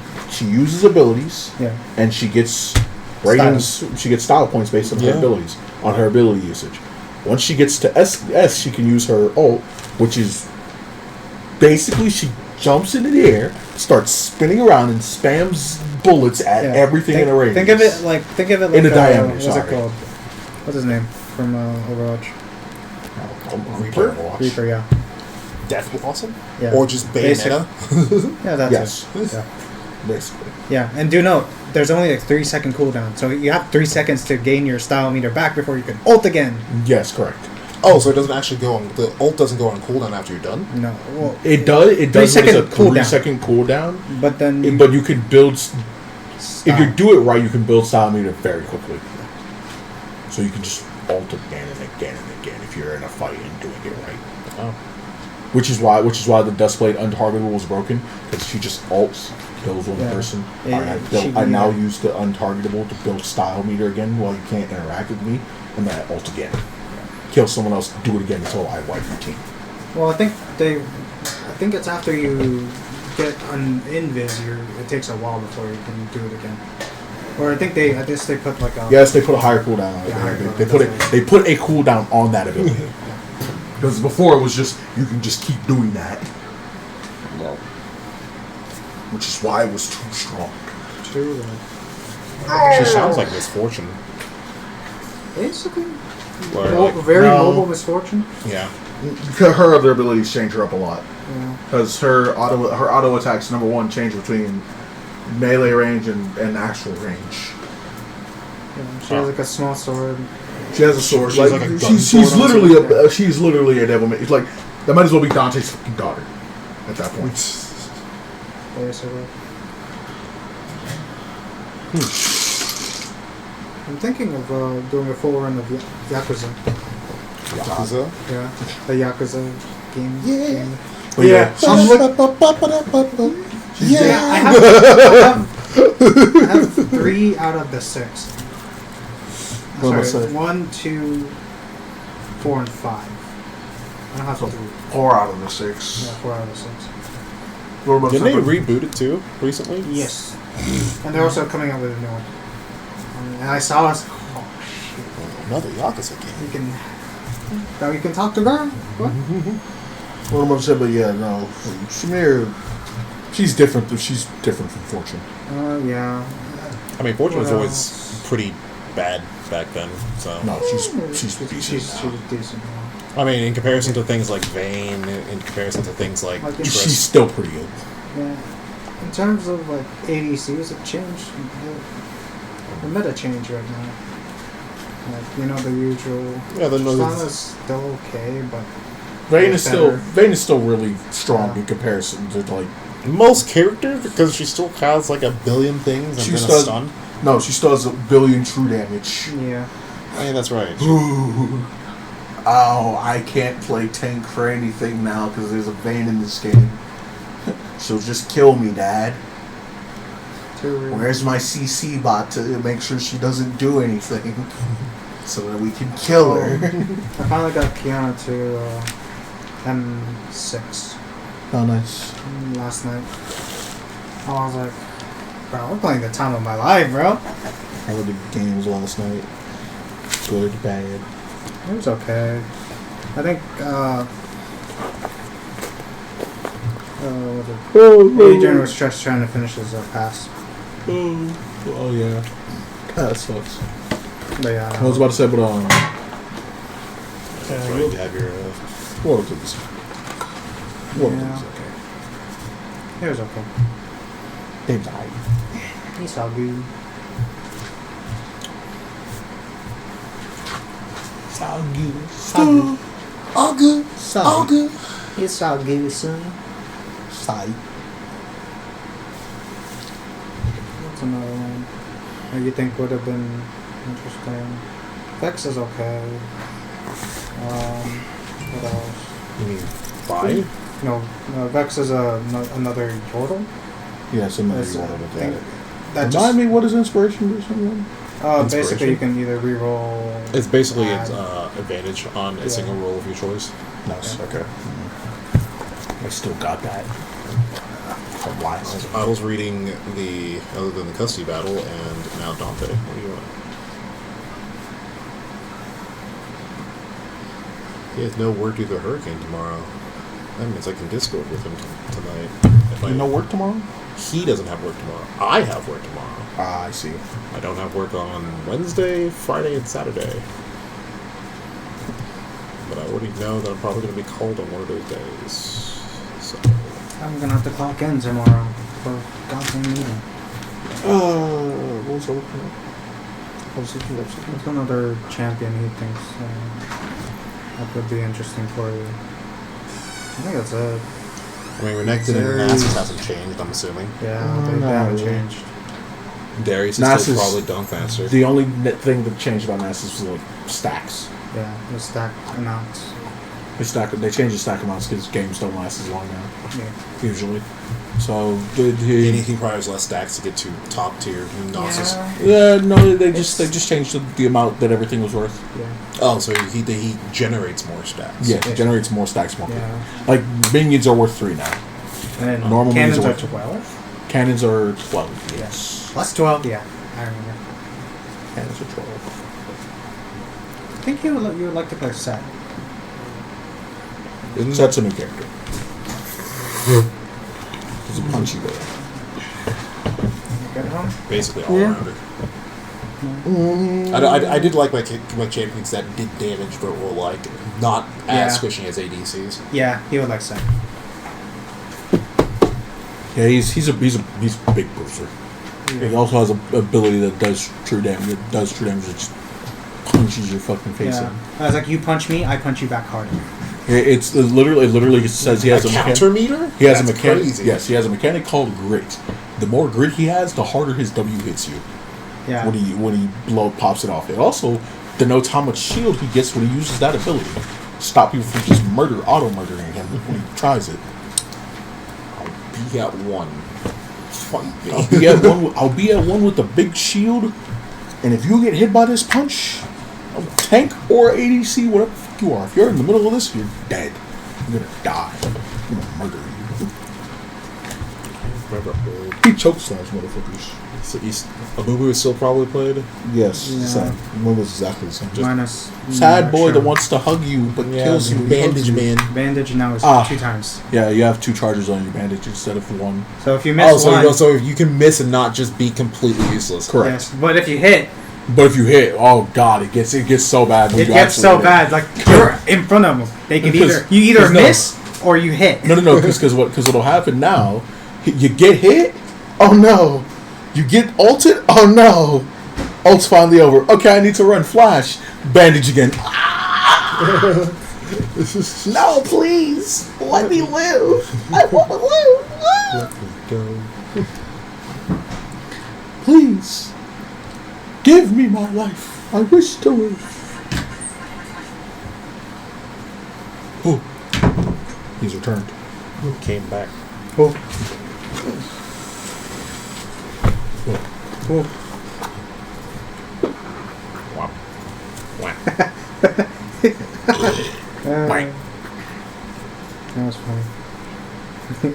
uses abilities, Yeah. and she gets ratings. She gets style points based on her Yeah. abilities, on her ability usage. Once she gets to S, she can use her ult, which is basically she jumps into the air, starts spinning around, and spams bullets at everything in a range. Think of it like in a diameter. What's it called? What's his name from Overwatch? Reaper, yeah. Death Blossom? Yeah. Or just Bayonetta? Yeah, that's it. Yeah. Basically. Yeah, and do note, there's only a 3-second cooldown, so you have 3 seconds to gain your style meter back before you can ult again. Yes, correct. Oh, so it doesn't actually go on. The ult doesn't go on cooldown after you're done? No. Well, It does. It does. 3 It's a second cooldown. 3-second cooldown. But then. But you can build. If you do it right, you can build style meter very quickly. So you can just ult again and again and again if you're in a fight and doing it right. Oh. Which is why the Dustblade Untargetable was broken, because she just ults, kills one person. I now use the Untargetable to build style meter again while you can't interact with me, and then I ult again. Kill someone else, do it again until I wipe your team. Well, I think it's after you get an invis, it takes a while before you can do it again. Or I guess they put like a... Yes, they put a higher cooldown on it. They put a cooldown on that ability. Because before it was just, you can just keep doing that. Well, which is why it was too strong. She sounds like Misfortune. Basically. Like, very mobile Misfortune. Yeah. Her other abilities change her up a lot. Yeah. Because her auto attacks, number one, change between melee range and actual range. Yeah, she has like a small sword. She has a sword. She's like a gun she's literally she's literally a devil. It's like that might as well be Dante's fucking daughter at that point. Basically. I'm thinking of doing a full run of Yakuza. Yakuza? Yeah, the Yakuza game. Yeah. But yeah. I have 3 out of the 6. Sorry, 1, 2, 4, and 5. I don't have 3. 4 out of the 6. Yeah, 4 out of the 6. Didn't they reboot it too recently? Yes. And they're also coming out with a new one. And I saw us. Oh shit! Another Yakuza game. Now you can talk to girl. What? What am I saying? But yeah, no. Samir, she's different. She's different from Fortune. Yeah. I mean, Fortune was always pretty bad back then. So no, she's decent. She's decent. I mean, in comparison to things like Vayne, in comparison to things like she's still pretty good. Yeah. In terms of like ADCs, it changed. The meta change right now. Like, the usual. Yeah, Tristana's still okay, but Vayne is still really strong in comparison to like most characters, because she still has like a billion things and then a stun. No, she still has a billion true damage. Yeah. I mean, that's right. Ooh. Oh, I can't play tank for anything now because there's a Vayne in this game. So just kill me, Dad. Where's my CC bot to make sure she doesn't do anything? So that we can kill her. I finally got Kiana to M6. Oh, nice. Last night. I was like, bro, we're playing the time of my life, bro. How were the games last night? Good, bad? It was okay. I think, Adrian was just trying to finish his pass. Oh yeah. That sucks. But yeah. I was about to say, but That's right, you have your Water Please. Water Yeah. Please, okay. It was okay. They died. He's all good. It's all good. all good. All good. It's all good, son. Sigh. What's another one that you think would have been interesting? Vex is okay. What else? You mean Fi? No, Vex is another Yordle. Yes, another That's, Yordle with that that. just, Remind me, what is inspiration or something? basically you can either reroll. It's basically its advantage on a single roll of your choice. Nice. Okay. I still got that. From last. I was reading other than the custody battle, and now Dante. What do you want? He has no word to the hurricane tomorrow. That means I can Discord with him tonight. You no work tomorrow? He doesn't have work tomorrow. I have work tomorrow. Ah, I see. I don't have work on Wednesday, Friday, and Saturday. But I already know that I'm probably going to be called on one of those days. So. I'm gonna have to clock in tomorrow for goddamn meeting. What was I looking at? It's another champion he thinks that could be interesting for you. I think that's it. I mean, Renekton and Nasus hasn't changed, I'm assuming. Yeah, they haven't changed. Darius is still probably Dunkmaster. The only thing that changed about Nasus was like stacks. Yeah, the stack amounts. They changed the stack amounts because games don't last as long now. Yeah. Usually. So anything requires less stacks to get to top tier Nasus. No, they just changed the amount that everything was worth. Yeah. Oh, so he generates more stacks. Yeah, it generates more stacks more. Yeah. Like minions are worth 3 now. And then normal cannons minions are 12. Cannons are 12. Yes. Plus 12. Yeah, I remember. Cannons are 12. I think you would like to play Set. Set's a new character. He's a punchy boy. Get home? Basically all rounder. I did like my champions that did damage, but were like not as squishy as ADCs. Yeah, he would like Set. Yeah, he's a big bruiser. Yeah. He also has an ability that does true damage. It does true damage. It just punches your fucking face in. I was like, you punch me, I punch you back harder. It literally says he has a counter meter. He has a mechanic. Yes, he has a mechanic called grit. The more grit he has, the harder his W hits you. Yeah. When he pops it off. It also denotes how much shield he gets when he uses that ability. Stop people from just auto murdering him when he tries it. I'll be at 1. Fight me. I'll be at 1 with the big shield, and if you get hit by this punch, tank or ADC, whatever the fuck you are, if you're in the middle of this, you're dead. You're gonna die. I'm gonna murder you. He chokeslams motherfuckers. So Abubu is still probably played? Yes. Yeah. Abubu is exactly the same. Minus sad boy that wants to hug you but kills you. Bandage man. Bandage now is 2 times. Yeah, you have 2 charges on your bandage instead of 1. So if you miss one... so you can miss and not just be completely useless. Correct. Yes, but if you hit... oh god, it gets so bad. It gets so bad. Like, you're in front of them. They can either miss or you hit. No, because what'll happen now, you get hit, oh no. You get ulted, oh no. Ult's finally over. Okay, I need to run flash. Bandage again. No, please. Let me live. I want to live. Let me go. Please. Give me my life. I wish to live. Oh. He's returned. Came back. Oh. Oh. Wow. Wow. That was funny.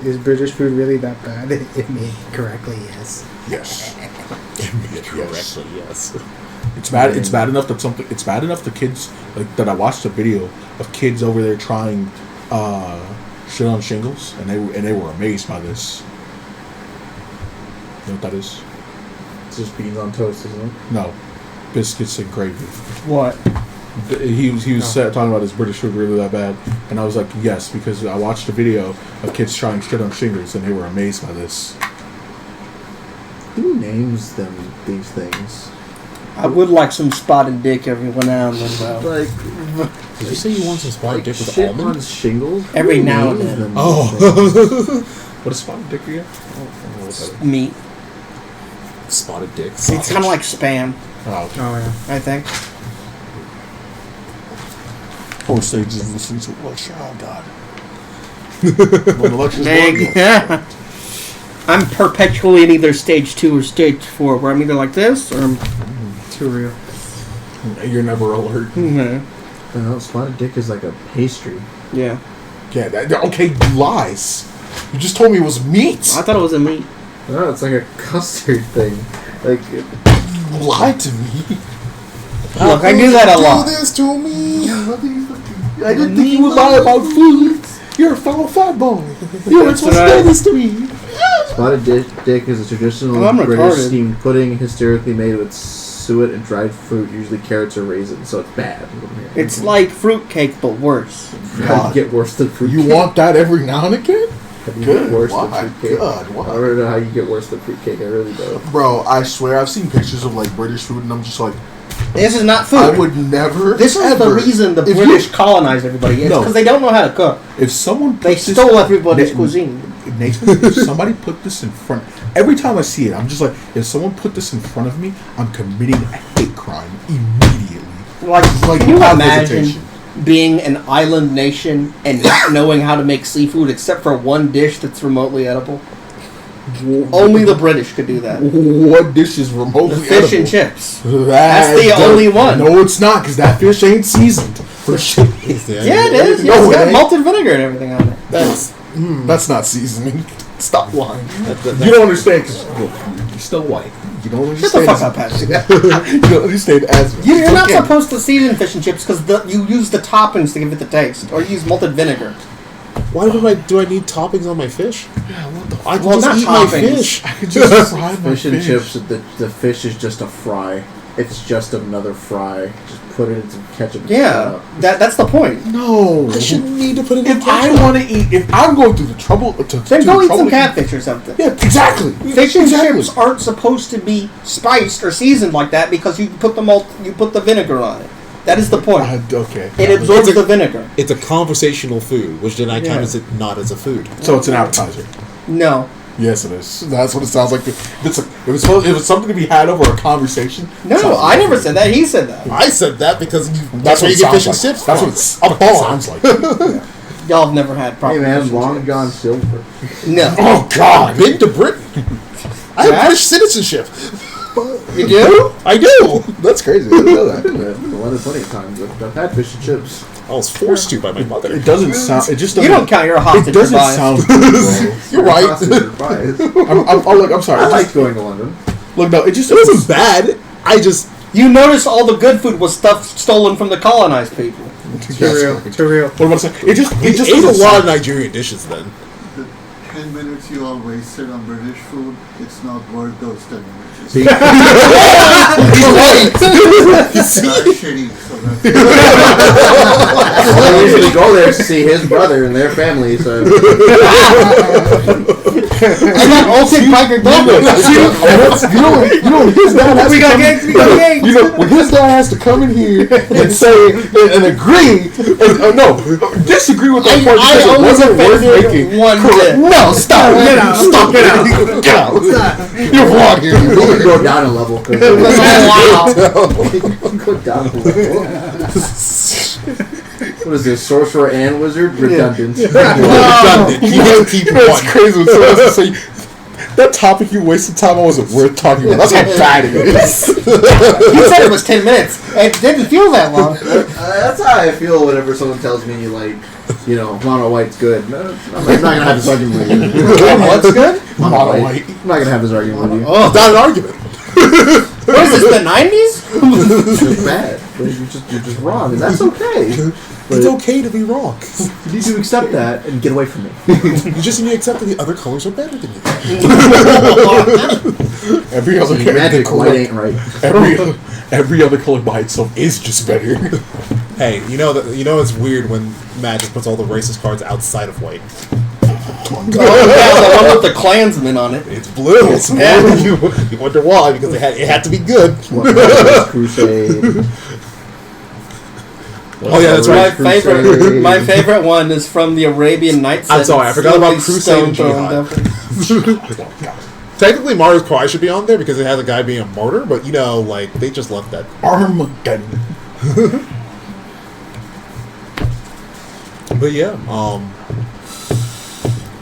Is British food really that bad? If made correctly, yes. Yes. Correctly, yes. It's bad. It's bad enough that It's bad enough the kids that I watched a video of kids over there trying shit on shingles, and they were amazed by this. You know what that is? It's just beans on toast, isn't it? No, biscuits and gravy. What? He was talking about his British food really that bad, and I was like, yes, because I watched a video of kids trying shit on shingles, and they were amazed by this. Who names them these things? I would like some spotted dick every now and then, though. Like, did you say you want some spotted dick with shit almond? on shingles? Every now and then. Oh. What is spotted dick again? Meat. Spotted dick. It's kind of like Spam. Oh, yeah. I think. Poor Sage is listening to Alexa. Oh God. Yeah. I'm perpetually in either stage 2 or stage 4, where I'm either like this or I'm too real. You're never alert. Mm-hmm. Spotted dick is like a pastry. Yeah. Yeah. Okay. Lies. You just told me it was meat. I thought it was a meat. No, it's like a custard thing. Like, you lied to me. Look, I do that a lot. Do this to me. I didn't think you would lie about food. You're a fellow fat boy. You were supposed to do this to me. Spotted dick is a traditional I'm British retarded. steamed pudding, hysterically made with suet and dried fruit, usually carrots or raisins. So it's bad. It's like fruitcake, but worse. How do you get worse than fruit You cake? want that every now and again? How do you Good. get worse Why? than fruit cake? God, why? I don't know how you get worse than fruit cake. I really don't. Bro, I swear I've seen pictures of like British food and I'm just like, This is not food. I would never. This is the ever- reason the if British you- colonized everybody. It's No. because they don't know how to cook. If someone They puts this- stole everybody's Na- cuisine. Nathan, if somebody put this in front, every time I see it, I'm just like, if someone put this in front of me, I'm committing a hate crime immediately. Like, Like, can you without imagine hesitation. being an island nation and not knowing how to make seafood except for one dish that's remotely edible? Only the British could do that. What dish is remotely The fish and edible? chips. That's the only one. No, it's not, because that fish ain't seasoned. For shit. Yeah, it is. No, Yeah, it's it got ain't. malted vinegar and everything on it. That's not seasoning. Stop lying. You don't understand, because you're still white. You don't Shut the understand. fuck up, Patrick. You don't understand as You're not supposed to season fish and chips because you use the toppings to give it the taste, or you use malted vinegar. Why do I need toppings on my fish? I can Well, just not eat toppings. my fish. I could just fry my Fish and fish. chips. The fish is just a fry. It's just another fry. Just put it in some ketchup. and Yeah, that's the point. No. I shouldn't need to put it in If I want to eat, if I'm going through the trouble to Then do go the eat trouble some to catfish or something. Yeah, exactly. Fish and Exactly. chips aren't supposed to be spiced or seasoned like that because you put the vinegar on it. That is the point. Okay. It absorbs the vinegar. It's a conversational food, which then I Yeah. count as it not as a food. So it's an appetizer. No. Yes, it is. That's what it sounds like. If it's something to be had over a conversation. No, sounds I like never food. said that. He said that. I said that because That's what where it you get sounds fish and like. chips That's from. what it's A bar. sounds like. Y'all have never had proper Hey man, fish and Long chips. John Silver. No. Oh God. I've been to Britain. I have What? British citizenship. You do? I do. That's crazy. I didn't know I've that. been to London plenty of times. I've had fish and chips. I was forced to by my mother. It doesn't sound. It just You doesn't. don't count your hostage It doesn't bias. sound. Good, You're right. I'm sorry. I liked going to London. Look, no. It just It wasn't bad. I just You notice all the good food was stuff stolen from the colonized people. Too real. Too real. What am I saying? It just ate doesn't a lot sound- of Nigerian dishes then. The 10 minutes you all wasted on British food, it's not worth those 10 minutes. See? It's not shitty, so that's I usually go there to see his brother and their family. So I got Olsen Biker Dog. You know, when his dad has We to got come gangs, we got gangs. You know, when his dad has to come in here and say and agree, disagree with that part because it only wasn't worth defended making. one Correct. dish. No, stop! Get out. Stop! Get out! Get out! You're wrong here. we can go down a level. 'Cause Oh, wow. we can go down a level. What is this? Sorcerer and wizard? Redundant. Redundant. You get to keep You know, it's one. crazy when someone has to say that topic you wasted time on wasn't worth talking about. That's how bad it is. You said it was 10 minutes. It didn't feel that long. That's how I feel whenever someone tells me, like, you know, mono white's good. No, I'm not gonna have this argument with you. What's good? Mono white. I'm not gonna have this argument with you. It's not an argument. What is this, the 90s? It's just bad. You're just wrong, and that's okay. It's okay to be wrong. You need to accept that and get away from me. You just need to accept that the other colors are better than you. Every other Magic color, white ain't right. every other color by itself is just better. Hey, you know it's weird when Magic puts all the racist cards outside of white. Oh, yeah, the one with the Klansman on it. It's blue. Yeah. You wonder why? Because it had to be good. What Marvel's Crusade? Oh, yeah, that's My right. my favorite one is from the Arabian Nights. I'm sorry, I forgot about Crusade and Jihad. Technically, Mario's Cry should be on there because it has a guy being a martyr, but you know, like they just left that. Armageddon. But yeah,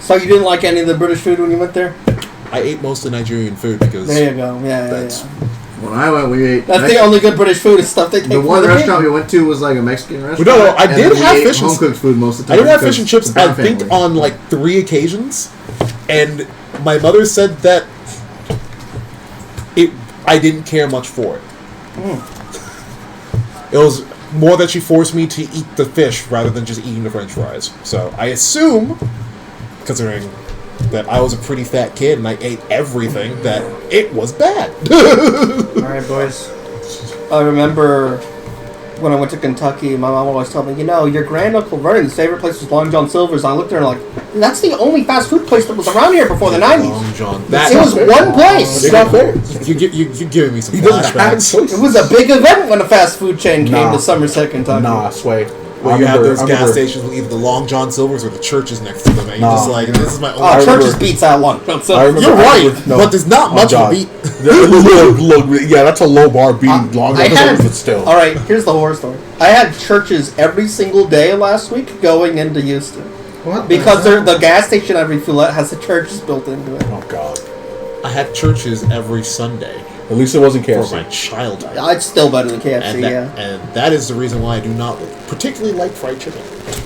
So you didn't like any of the British food when you went there? I ate most of Nigerian food because There you go. Yeah, That's- yeah. When I went, we ate. That's the only good British food is stuff they take The from one the restaurant king. we went to was like a Mexican restaurant. no, I and did then we have ate fish and- home cooked food most of the I time. did have because fish and chips. it's our I think family. on like 3 occasions, and my mother said that I didn't care much for it. It was more that she forced me to eat the fish rather than just eating the French fries. So I assume, considering that I was a pretty fat kid and I ate everything, that it was bad. All right, boys. I remember when I went to Kentucky, my mom always told me, your grand Uncle Vernon's favorite place was Long John Silver's. And I looked at her like, that's the only fast food place that was around here before the 90s. Long John. It was one place. It's not fair. You're giving me some He doesn't have flashbacks. choices. It was a big event when a fast food chain came to Somerset, Kentucky. Nah, Sway. Where you have those gas stations with either the Long John Silver's or the churches next to them, and you're just like, this is my only. Churches beats out Long John Silver's. You're right, but there's not much of a beat. Look, yeah, that's a low bar beating Long John Silver's, but still. All right, here's the horror story. I had churches every single day last week going into Houston. What? Because the gas station I refuel at has the churches built into it. Oh God. I had churches every Sunday At least it wasn't for KFC. my childhood. It's still better than KFC, And that is the reason why I do not particularly like fried chicken.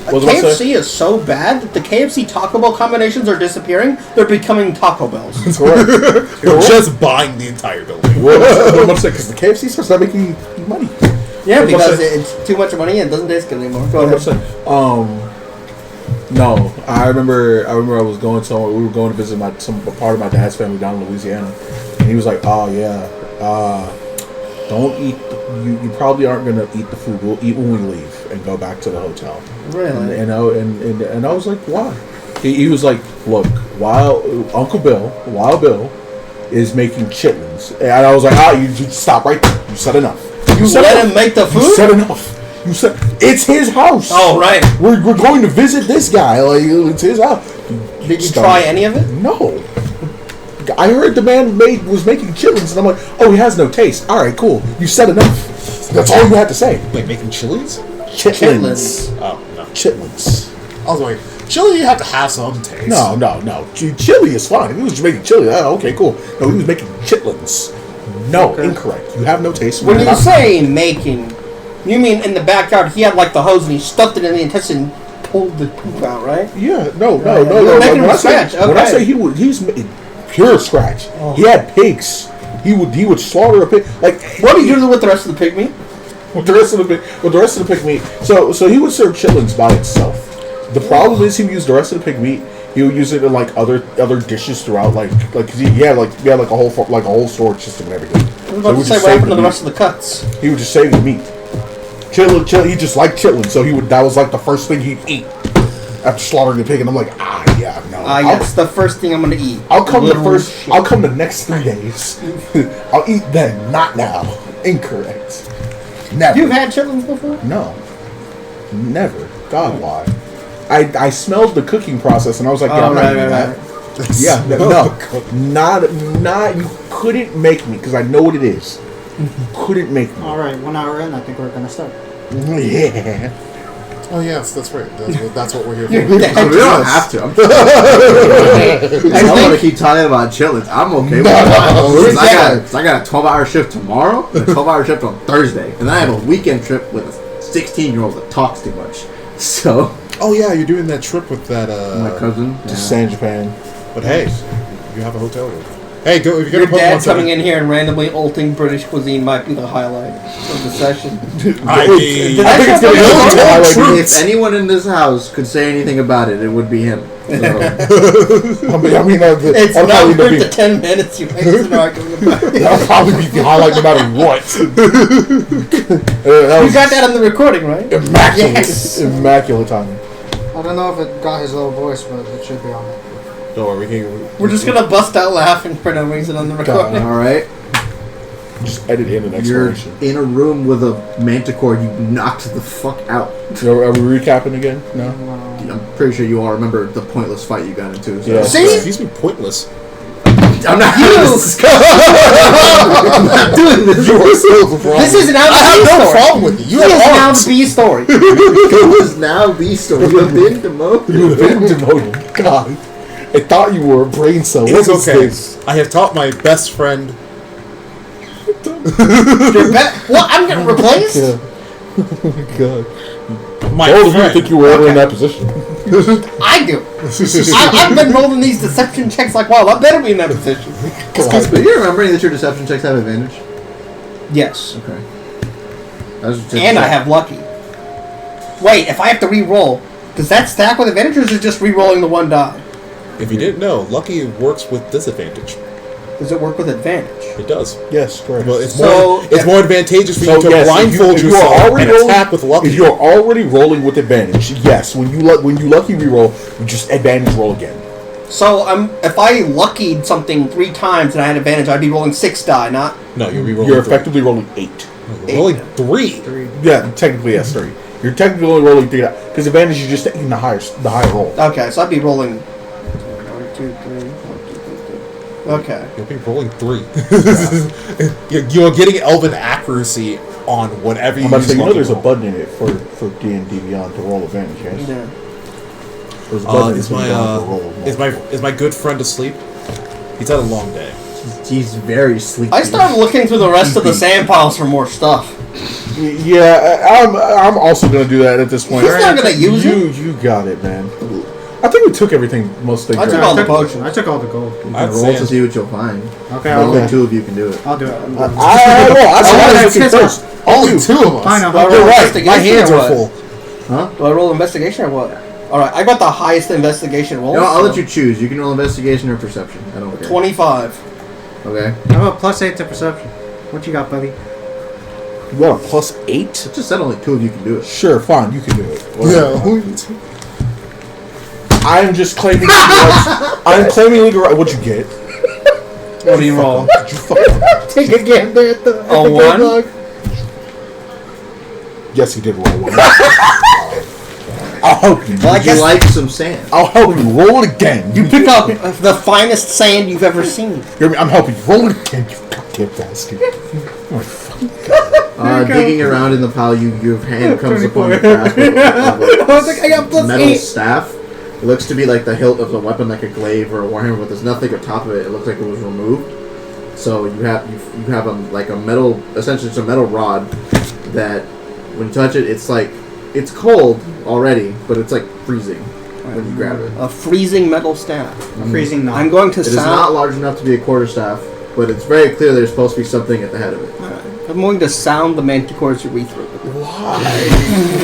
KFC is so bad that the KFC Taco Bell combinations are disappearing. They're becoming Taco Bells. Correct. You're just buying the entire building. What am I saying? Because the KFC starts not making money. Yeah, because it's too much money and it doesn't taste good anymore. Go ahead. No, I remember I was going somewhere. We were going to visit some part of my dad's family down in Louisiana, and he was like, "Oh yeah, don't eat. You probably aren't gonna eat the food. We'll eat when we leave and go back to the hotel." Really? And I was like, "Why?" He was like, "Look, Wild Bill is making chitlins," and I was like, you stop right there. You said enough. You let him make the food? You said enough. You said it's his house. Oh right. We're going to visit this guy. Like it's his house. Did you try any of it? No. I heard the man was making chitlins, and I'm like, oh, he has no taste. All right, cool. You said enough. That's all you had to say. Wait, making chilies? Chitlins. Oh no, chitlins. I was like, chili, you have to have some taste. No. Chili is fine. If he was just making chili, okay, cool. No, he was making chitlins. No, incorrect. You have no taste. When you say making, you mean in the backyard? He had like the hose and he stuffed it in the intestine, and pulled the poop out, right? Yeah, no. Making from scratch. When I say he's pure scratch. Oh. He had pigs. He would slaughter a pig. Like, what do you do with the rest of the pig meat? With the rest of the pig meat. So he would serve chitlins by itself. The problem is he would use the rest of the pig meat. He would use it in like other dishes throughout, like he had like a whole storage system and everything. I was about to say what happened to the rest of the cuts. He would just save the meat. Chitlin, he just liked chitlin, so that was like the first thing he'd eat after slaughtering the pig, and I'm like, yes, the first thing I'm gonna eat. I'll come the next 3 days. I'll eat then, not now. Incorrect. Never. You've had chitlins before? No. Never. God, why? I smelled the cooking process, and I was like, I'm not eating that. Yeah, not. You couldn't make me, because I know what it is. You couldn't make me. All right, 1 hour in, I think we're gonna start. Yeah. Oh yes, that's right. That's what we're here for. We don't have to. I don't want to keep talking about chitlins. I'm okay with that. I got a 12-hour shift tomorrow, and a 12-hour shift on Thursday, and then I have a weekend trip with a 16-year-old that talks too much. So. Oh yeah, you're doing that trip with that my cousin. To San Japan. But hey, you have a hotel room. Hey, go. If you're your dad coming in here and randomly ulting British cuisine might be the highlight of the session. I think it's gonna be the highlight. If anyone in this house could say anything about it, it would be him. So. It's not worth the 10 minutes you wasted arguing about it. That'll probably be the highlight no matter what. You got that on the recording, right? Immaculate. Yes. Immaculate timing. I don't know if it got his little voice, but it should be on it. Don't worry, we're just gonna bust out laughing for no reason on the recording. All right. Just edit in an You're explanation. in a room with a manticore. You knocked the fuck out. So are we recapping again? No. I'm pretty sure you all remember the pointless fight you got into. So. Yeah. See? Excuse me, pointless. I'm not doing this. This is now the B story. problem with you. This is now the B story. It is now B story. You have been demoted. You've been demoted. God. I thought you were a brain cell. It's okay. I have taught my best friend. What? I'm getting replaced? Yeah. Oh my God. My How old do you friend. think you were ever in that position? I do. I've been rolling these deception checks like, wow, I better be in that position. But you're remembering that your deception checks have advantage? Yes. Okay. And I have lucky. Wait, if I have to re-roll, does that stack with advantage, or is it just re-rolling the one die? If you didn't know, lucky works with disadvantage. Does it work with advantage? It does. Yes, correct. Well, it's more advantageous for you to yes, blindfold if you yourself are already and attack with lucky. If you're already rolling with advantage, yes. When you lucky reroll, you just advantage roll again. So if I luckied something 3 times and I had advantage, I'd be rolling 6 die, not. No, you'll be rolling. You're effectively rolling 8. Rolling 3. Yeah, technically yes, 3. You're technically only rolling 3 because advantage you're just taking the higher roll. Okay, so I'd be rolling 1, 2, 3, 4, 5, 6. Okay. You'll be rolling 3. You're getting elven accuracy on whatever you. I'm about to say, you know, there's a button in it for D&D Beyond to roll advantage, yes? Yeah. There's a button to roll. Is my good friend asleep? He's had a long day. He's very sleepy. I started looking through the rest of the sand piles for more stuff. Yeah, I'm also gonna do that at this point. He's not gonna use it. You got it, man. I think we took everything. Most things. I took all the potions. I took all the gold. You can roll to see what you'll find. Okay, only 2 of you can do it. I'll do it. First. Only 2 of us. Fine, I'll Do I roll You're right. investigation My hands or are what? full. Huh? Do I roll investigation or what? Alright, I got the highest investigation roll. No, I'll let you choose. You can roll investigation or perception. I don't care. 25. Okay. How about +8 to perception? What you got, buddy? You got a +8? I just said only 2 of you can do it. Sure, fine, you can do it. Yeah. I'm just claiming. I'm claiming legal right. What'd you get? What do you roll? Take a gander at the. A 1? Yes, he did roll 1. I'll help you. Well, I Would you guess like some sand? I'll help you. Roll it again. you pick up the finest sand you've ever seen. I'm helping you. Roll it again, you goddamn bastard. Digging around in the pile, your hand comes upon the grasp of I was like, I got a metal +8. staff. It looks to be like the hilt of a weapon, like a glaive or a warhammer, but there's nothing on top of it. It looks like it was removed. So you have a metal, essentially it's a metal rod that when you touch it, it's cold already, but it's like freezing when you grab it. A freezing metal staff. Freezing knot. I'm going to It is not large enough to be a quarterstaff, but it's very clear there's supposed to be something at the head of it. I'm going to sound the manticore's urethra. Why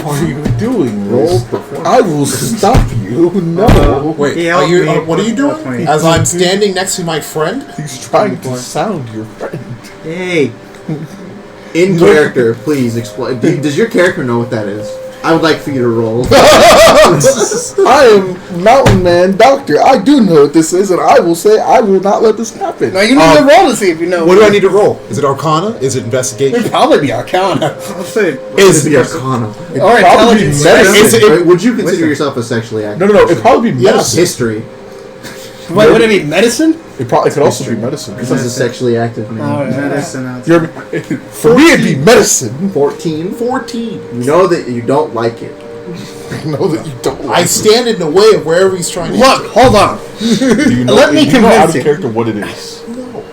are you doing Roll this? performance. I will stop you. No. Wait, He helped me. what are you doing? 20. As I'm standing next to my friend? He's trying to sound your friend. Hey. In character, please explain. Does your character know what that is? I would like for you to roll. I am Mountain Man Doctor. I do know what this is, and I will say I will not let this happen. Now you need to roll to see if you know. What do I need to roll? Is it Arcana? Is it investigation? It'd probably be Arcana. I'll say. Is the Arcana? Or intelligence. Would you consider yourself a sexually active? No. It'd probably be medicine. History. Wait, would it be medicine? It could also be medicine. Because he's a sexually active man. Oh, yeah. Medicine. For me, it'd be medicine. 14. 14. You know that you don't like it. I know that you don't. I stand in the way of wherever he's trying to Look, hold on. Do you know, let me do you know out convince of you. character what it is. No.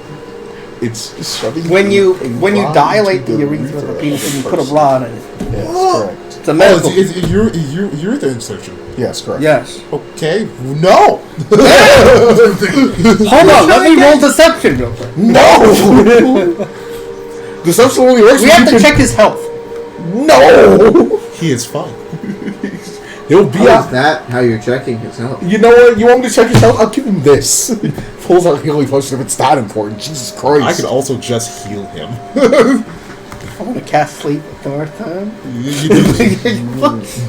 It's shoving When you a rod dilate into the urethra of the penis and you put a rod in it, Yes, correct. it's a medical. you're the insertion. Yes, correct. Yes. Okay. No. Hold on, let me roll deception real quick. No! Deception only works We when have you to can- check his health. No! He is fine. He'll be How is out. that how you're checking his health? You know what? You want me to check his health? I'll give him this. Pulls out healing potion if it's that important. Jesus Christ. I could also just heal him. I want to cast sleep one more time.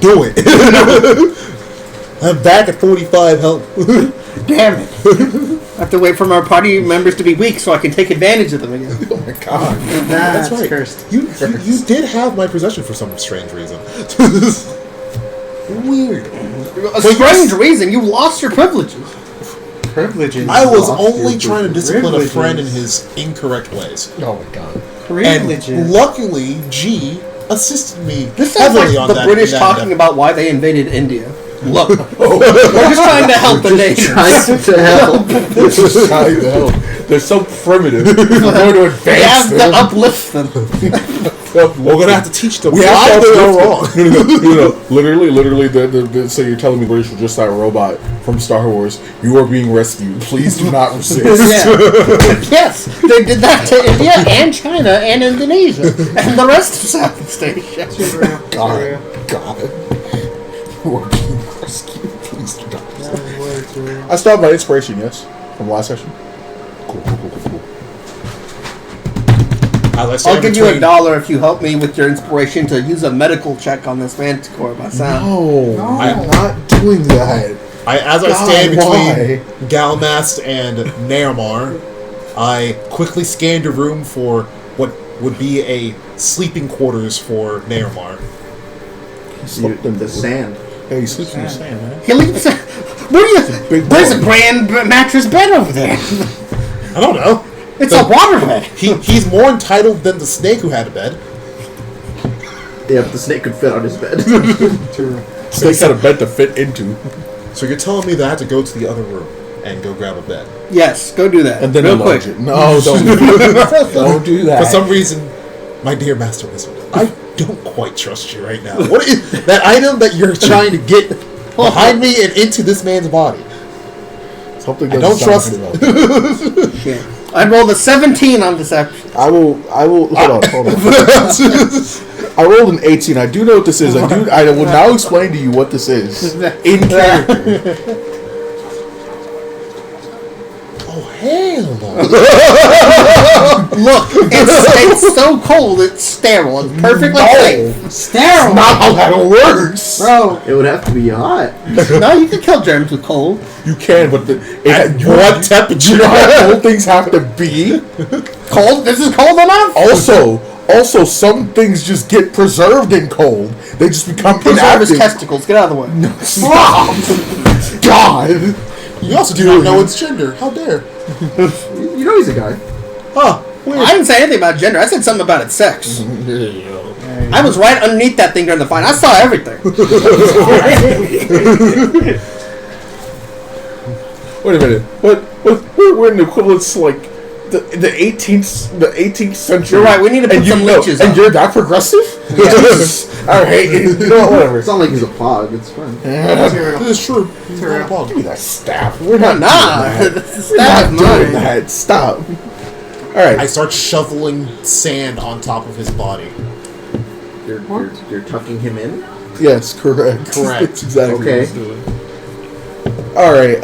Do it. I'm back at 45 health. Damn it. I have to wait for my party members to be weak so I can take advantage of them again. Oh my god. That's right. cursed. You did have my possession for some strange reason. Weird. A strange reason, you lost your privileges. Privileges. I was only trying to discipline a friend in his incorrect ways. Oh my god. Privileges. And luckily, G assisted me This sounds heavily like on the that. British that talking about why they invaded India. Look, we're just trying to help the nation. Trying to help. Just trying to help. They're so primitive. We're going to We advance have to them. uplift them. We're gonna have to teach them We have why to they are uplift wrong. them. No. Literally, so you're telling me British was just that robot from Star Wars. You are being rescued. Please do not resist. Yes, they did that to India and China and Indonesia and the rest of Southeast Asia. God. We're being rescued. Please do not resist. I still have my inspiration, yes, from last session. Cool. I'll give you $1 if you help me with your inspiration to use a medical check on this Manticore by sound. No, I'm not doing that. As I stand between Galmast and Neramar, I quickly scanned your room for what would be a sleeping quarters for Neramar. The sand. Hey, he sleeps in the sand, man. He leaves. There's a grand mattress bed over there. I don't know. It's a waterbed. He's more entitled than the snake who had a bed. Yeah, but the snake could fit on his bed. Snake had a bed to fit into. So you're telling me that I have to go to the other room and go grab a bed? Yes, go do that. And then real enlarge quick. it. No, don't. Don't do that. For some reason, my dear Master Wizard, I don't quite trust you right now. What is that item that you're trying to get behind me and into this man's body? Something I don't trust it. Yeah. I rolled a 17 on deception. I will. Hold on. I rolled an 18. I do know what this is. I will now explain to you what this is in character. Oh hell no! Look, it's so cold. It's sterile. It's perfectly safe. Sterile. Not how that works, Bro. It would have to be hot. No, you can kill germs with cold. You can, but At what temperature? You know how cold things have to be. Cold? This is cold enough? Also, some things just get preserved in cold. They just become Preserve his inactive. testicles. Get out of the way. Stop! God! You also do not know its gender. How dare? You know he's a guy. Huh? I didn't say anything about gender. I said something about its sex. I was right underneath that thing during the fight. I saw everything. Wait a minute. We're in the equivalence to like the 18th century. You're right. We need to put some leeches and on. you're that progressive? Yes. All right. You know, whatever. It's not like he's a pog. It's fine. This is true. He's not a bug. Give me that staff. We're not Nah. doing that. We're not doing that. Stop. All right. I start shoveling sand on top of his body. You're tucking him in? Yes, correct. Correct. That's exactly Okay. what he's doing. All right.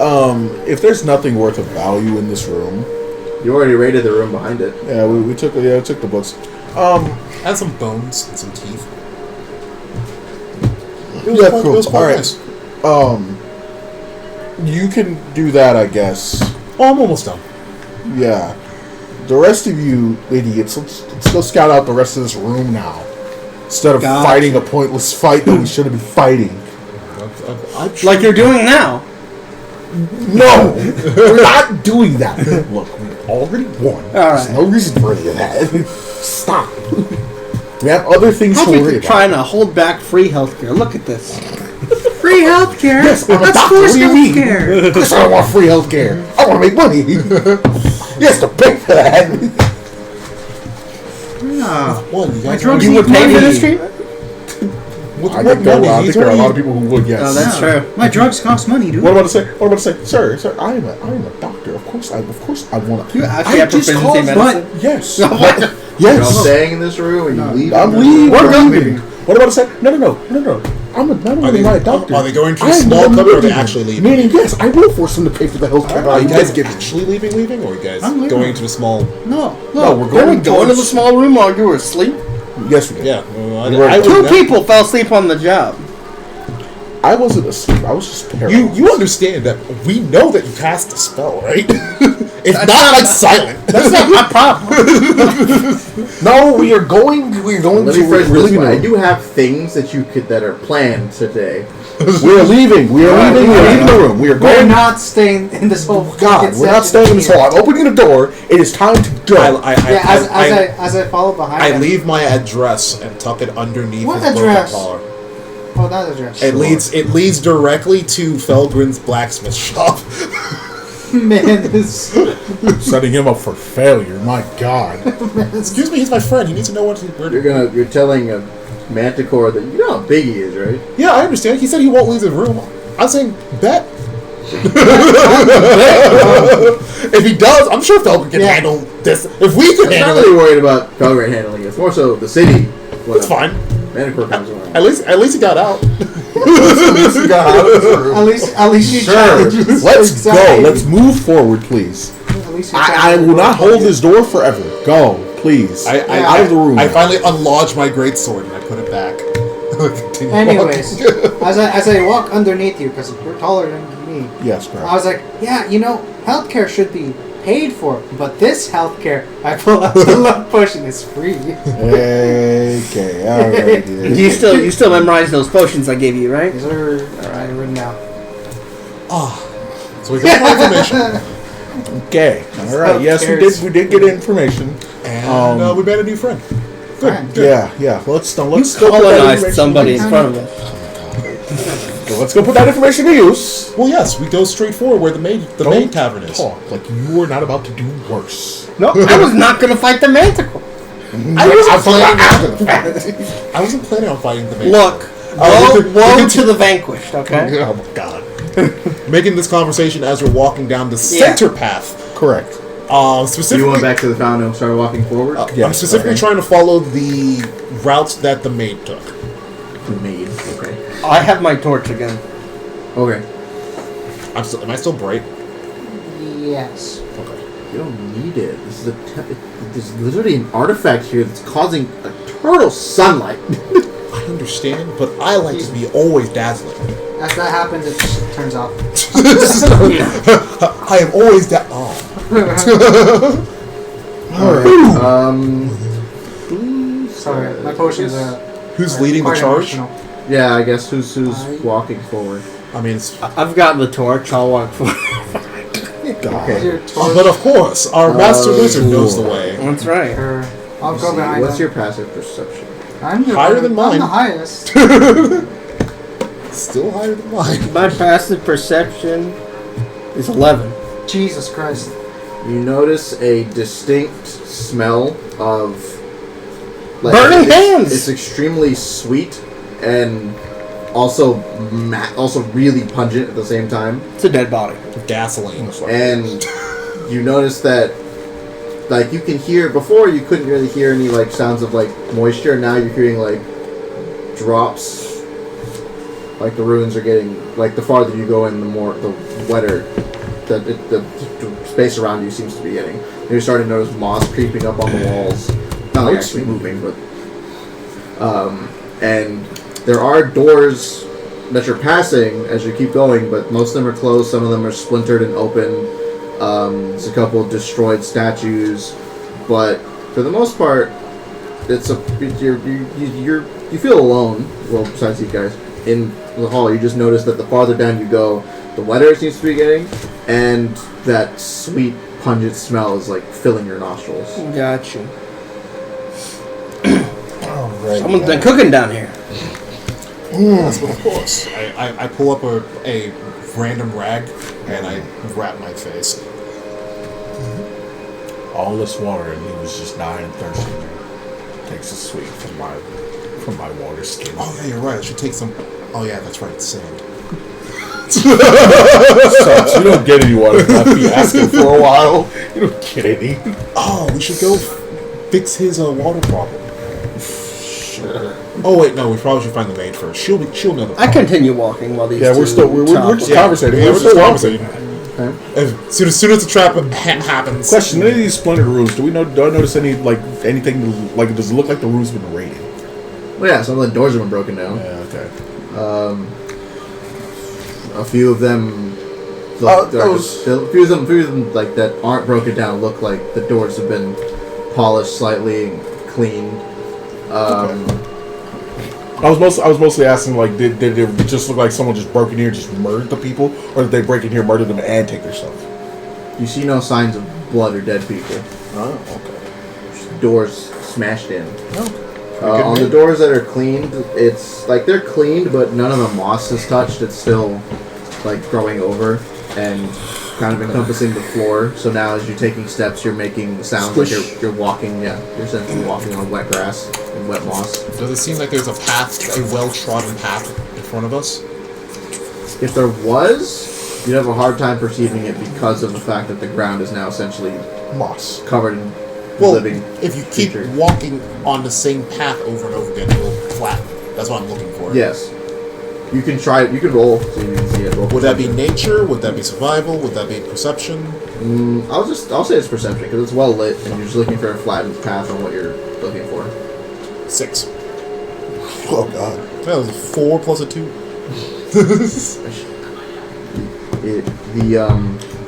If there's nothing worth of value in this room, You already raided the room behind it. yeah, we took the books. Had some bones and some teeth. Yeah, cool. It was quite All right. nice. You can do that, I guess. Oh, I'm almost done. Yeah. The rest of you idiots, let's go scout out the rest of this room now. Instead of Gotcha. fighting a pointless fight that we shouldn't be fighting. Like you're doing now. No! We're not doing that. Look, we already won. There's right. no reason for any of that. Stop. We have other things How to people worry about. trying to hold back free healthcare? Look at this. Free healthcare? Yes, I'm a That's doctor. What forced do you mean? healthcare. Of course I don't want free healthcare. I want to make money. He has to pay for that. No. One, you guys drugs You would pay for this treatment? I think there are a lot of people who would, yes. Oh, that's true. My drugs cost money, dude. What am I to say? What am I to say? Sir, I am a doctor. Of course I want to. You actually have proficiency in medicine? Yes. You're all Yes. staying in this room and you leave. I'm leaving. We're I'm leaving. What am I to say? No. I'm not only a doctor. Are they going to a I'm small not company or are they leaving. actually leaving? Meaning, yes, I will force them to pay for the healthcare. Are you guys get actually leaving, or are you guys I'm leaving. going to a small... No. No, we're Didn't we going go into the small room while you were asleep? Yes, we did. Yeah. Right. Two people fell asleep on the job. I wasn't asleep. I was just paralyzed. You understand that we know that you cast a spell, right? It's That's not not- like silent. That's not my problem. No, we are going Let to. me We're phrase it this leaving. way. I do have things that are planned today. We are leaving. We are leaving. We are leaving the room. We are We're going. not staying in this whole. God, we're not staying in this hall. I'm opening the door. It is time to go. Yeah, as I follow behind. I him. leave my address and tuck it underneath What his address? collar. Oh, that address. It leads directly to Felgren's blacksmith shop. Man, this. Setting him up for failure. My God. Excuse me, he's my friend. He needs to know what You're telling a Manticore that you know how big he is, right? Yeah, I understand. He said he won't leave the room. I'm saying bet. If he does, I'm sure Felgren can handle this. If we can I'm handle not really it, worried about Felgren handling it. It's more so the city. it's fine. Manticore comes around. At least he got out. At least you Sure. challenge. Let's go. Let's move forward, please. At least you I challenge will the not world. hold this door forever. Go, please. Out of the room. I finally unlodged my greatsword and I put it back. Continue Anyways, walking. as I walk underneath you, because you're taller than me, Yes, I correct. was like, yeah, healthcare should be paid for, but this healthcare, I pull out the love potion, is free. Okay, alright. You still memorize those potions I gave you, right? These are alright written down. So we got more information. Okay, alright. Yes, we did get information. And we made a new friend. Good. Yeah. Let's go. Colonized somebody in front of us. Let's go put that information to use. Well, yes, we go straight forward where the main tavern is. Talk like you are not about to do worse. No, I was not going to fight the Manticore. I wasn't planning on fighting the main. Look, woe to the vanquished, okay? Oh my god. Making this conversation as we're walking down the center path. Correct. Specifically, You went back to the fountain and started walking forward? I'm specifically trying to follow the routes that the maid took. The maid. Okay. I have my torch again. Okay. Am I still bright? Yes. Okay. You don't need it. This is there's literally an artifact here that's causing eternal sunlight. I understand, but I like to be always dazzling. As that happens, it just turns off. I am always Sorry, my potions are. Who's leading the quite charge? emotional. Yeah, I guess who's walking forward. I mean, it's. I've got the torch. I'll walk forward. Okay. Your torch, But of course, our master wizard knows the way. That's right. or I'll go behind What's them. your passive perception? I'm Higher than mine. I'm the highest. Still higher than mine. My passive perception is 11. Jesus Christ. You notice a distinct smell of Burning hands! It's extremely sweet and also really pungent at the same time. It's a dead body. Gasoline. And you notice that, like, you can hear, before you couldn't really hear any, like, sounds of, like, moisture. Now you're hearing, like, drops. Like, the ruins are getting, like, the farther you go in, the wetter the space around you seems to be getting. And you're starting to notice moss creeping up on the walls. Not like actually moving, but... and there are doors that you're passing as you keep going, but most of them are closed. Some of them are splintered and open. There's a couple of destroyed statues, but for the most part, you feel alone. Well, besides you guys in the hall, you just notice that the farther down you go, the wetter it seems to be getting, and that sweet, pungent smell is like filling your nostrils. Gotcha. Alright. Someone's been cooking down here. Yes, but of course. I pull up a random rag and I wrap my face. All this water and he was just dying and thirsty. Takes a sweet from my water skin. Oh yeah, you're right. I should take some. Oh yeah, that's right. Sand. Sucks. You don't get any water after you asking for a while. You don't get any. Oh, we should go fix his water problem. Sure. Oh wait, no. We probably should find the maid first. She'll know the problem. I continue walking while these Yeah, we're two still we're just talk. conversating. Yeah, We're we're still just walking. conversating. As soon as the trap happens. Question: any of these splintered rooms? Do I notice anything like? Does it look like the room's been raided? Well, yeah, some of the doors have been broken down. Yeah. Okay. A few of them, a few of them like that aren't broken down look like the doors have been polished slightly and cleaned. I was mostly asking, like, did it just look like someone just broke in here and just murdered the people, or did they break in here, murder them, and take their stuff? You see no signs of blood or dead people. Oh, okay. Just doors smashed in. Okay. On the doors that are cleaned, it's like they're cleaned, but none of the moss is touched. It's still like growing over, and kind of encompassing the floor. So now, as you're taking steps, you're making sounds like you're walking. Yeah, you're essentially walking on wet grass and wet moss. Does it seem like there's a path, a well-trodden path in front of us? If there was, you'd have a hard time perceiving it because of the fact that the ground is now essentially Moss. covered in living. If you keep creature. walking on the same path over and over again, it will flatten. That's what I'm looking for. Yes. You can try it. You can roll so you can see it. Roll Would that be perception. nature? Would that be survival? Would that be perception? I'll say it's perception because it's well lit and you're just looking for a flattened path on what you're looking for. 6. Oh god. That was a 4 plus a 2.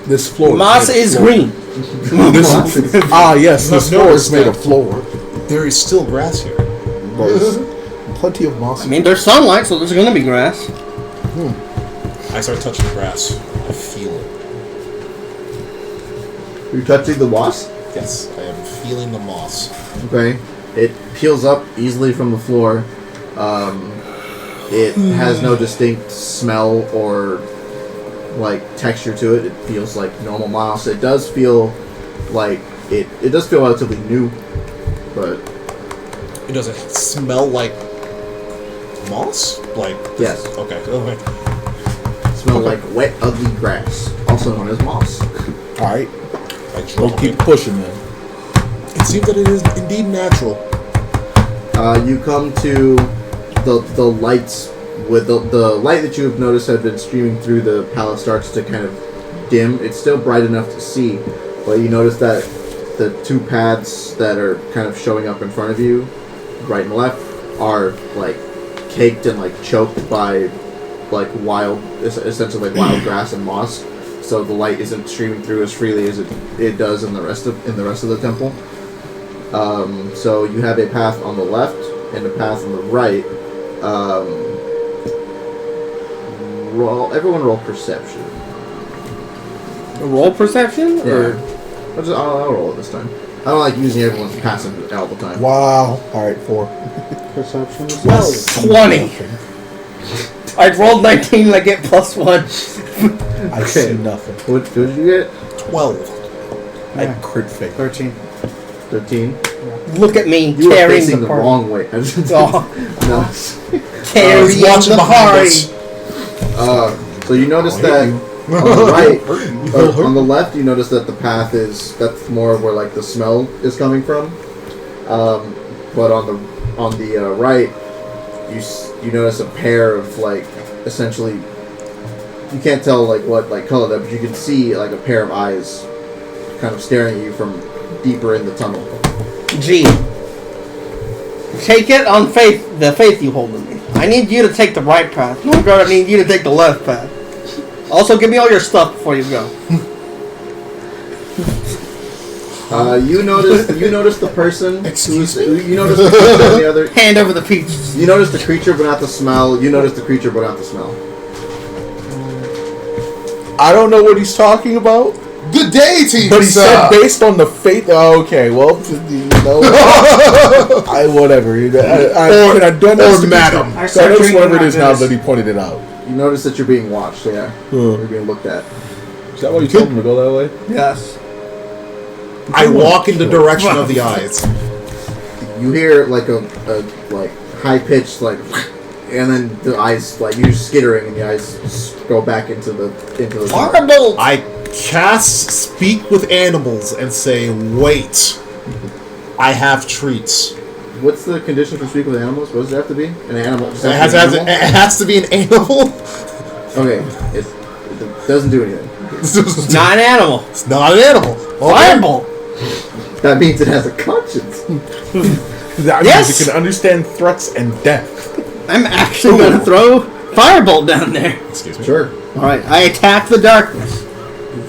This floor. Moss is green. Yes, this No, floor it's is made not. of floor. There is still grass here. There's plenty of moss. I mean, there's sunlight, so there's gonna be grass. I start touching the grass. I feel it. You're touching the moss. Yes, I am feeling the moss. Okay. It peels up easily from the floor. It has no distinct smell or like texture to it. It feels like normal moss. It does feel like it does feel relatively new, but It doesn't smell like moss? Like yes, okay. Okay. it smells like wet, ugly grass, also known as moss. Alright. I We'll drop keep it. pushing then. It seems that it is indeed natural. You come to the lights with the light that you have noticed had been streaming through the palace starts to kind of dim. It's still bright enough to see, but you notice that the two paths that are kind of showing up in front of you, right and left, are like caked and like choked by like essentially like wild grass and moss. So the light isn't streaming through as freely as it does in the rest of the temple. So you have a path on the left and a path on the right. Everyone roll perception. Roll perception? Or I'll roll it this time. I don't like using everyone's passive all the time. Wow. Alright, 4. Perception is Plus 20. I rolled 19 and I get plus 1. I see nothing. What did you get? 12. I crit fake. 13. 13. Look at me You were carrying facing the party. wrong way. Oh, No. carrying watching the behind party. us. So you notice that on the right, on the left, you notice that the path that's more where like the smell is coming from. But on the right, you notice a pair of like essentially, you can't tell like what like color that, but you can see like a pair of eyes, kind of staring at you from deeper in the tunnel. G. Take it on faith, the faith you hold in me. I need you to take the right path. No, God, I need you to take the left path. Also, give me all your stuff before you go. You notice the person. Excuse me? You notice the creature on the other. Hand over the peaches. You notice the creature, but not the smell. You notice the creature, but not the smell. I don't know what he's talking about. Good day to you, But he sir. said based on the faith. Oh, okay, well, you know, whatever. I don't know. or madam. I So start that's drinking whatever it my is now Guinness. that he pointed it out. You notice that you're being watched. Yeah, you're being looked at. Is that why you told him to go that way? Yes. I walk in the direction of the eyes. You hear like a like high pitched like, and then the eyes like you skittering, and the eyes go back into the Horrible. I cast Speak with Animals and say, wait. I have treats. What's the condition for speak with animals? What does it have to be? An animal. Does It have to be an animal? has to be an animal. Okay, it doesn't do anything. It's not an animal. It's not an animal. Fireball. That means it has a conscience. That Yes! means it can understand threats and death. I'm actually going to throw Firebolt down there. Excuse me. Sure. Alright, I attack the darkness.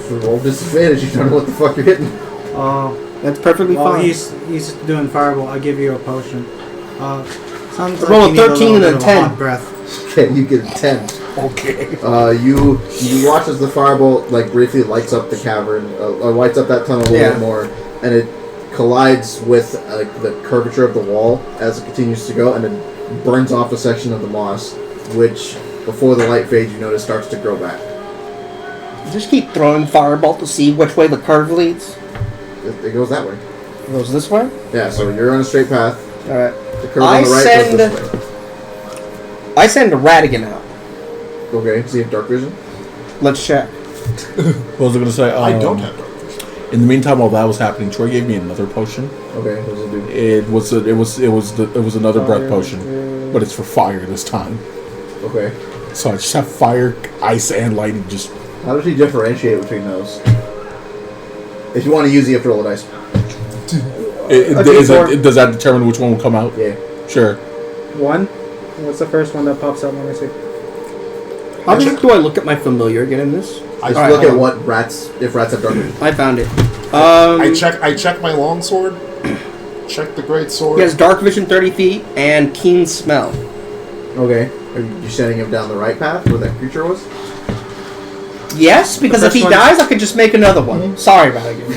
Roll disadvantage. You don't know what the fuck you're hitting. That's perfectly While fine. he's doing fireball, I'll give you a potion. Sounds like Roll a you need 13 little and a bit of 10. hot breath. Okay, you get a 10. Okay. You watch as the firebolt like briefly lights up the cavern, lights up that tunnel a little bit more, and it collides with the curvature of the wall as it continues to go, and it burns off a section of the moss, which before the light fades, you notice starts to grow back. Just keep throwing fireball to see which way the curve leads. It goes that way. It goes this way? Yeah, so you're on a straight path. Alright. The curve on the right goes this way. I send Radigan out. Okay, see if dark vision. Let's check. What was I going to say? I don't have dark vision. In the meantime, while that was happening, Troy gave me another potion. Okay, what does it do? It was another breath potion, but it's for fire this time. Okay. So I just have fire, ice, and lightning. Just How does he differentiate between those? If you want to use it, you have to roll a dice. does that determine which one will come out? Yeah. Sure. 1. What's the first one that pops up? Let me see. How do I look at my familiar again in this? I just look at what rats, if rats have dark vision. I found it. I check my longsword. Check the great sword. He has dark vision 30 feet and keen smell. Okay. Are you sending him down the right path where that creature was? Yes, because if he dies, I could just make another one. Sorry, Radigan.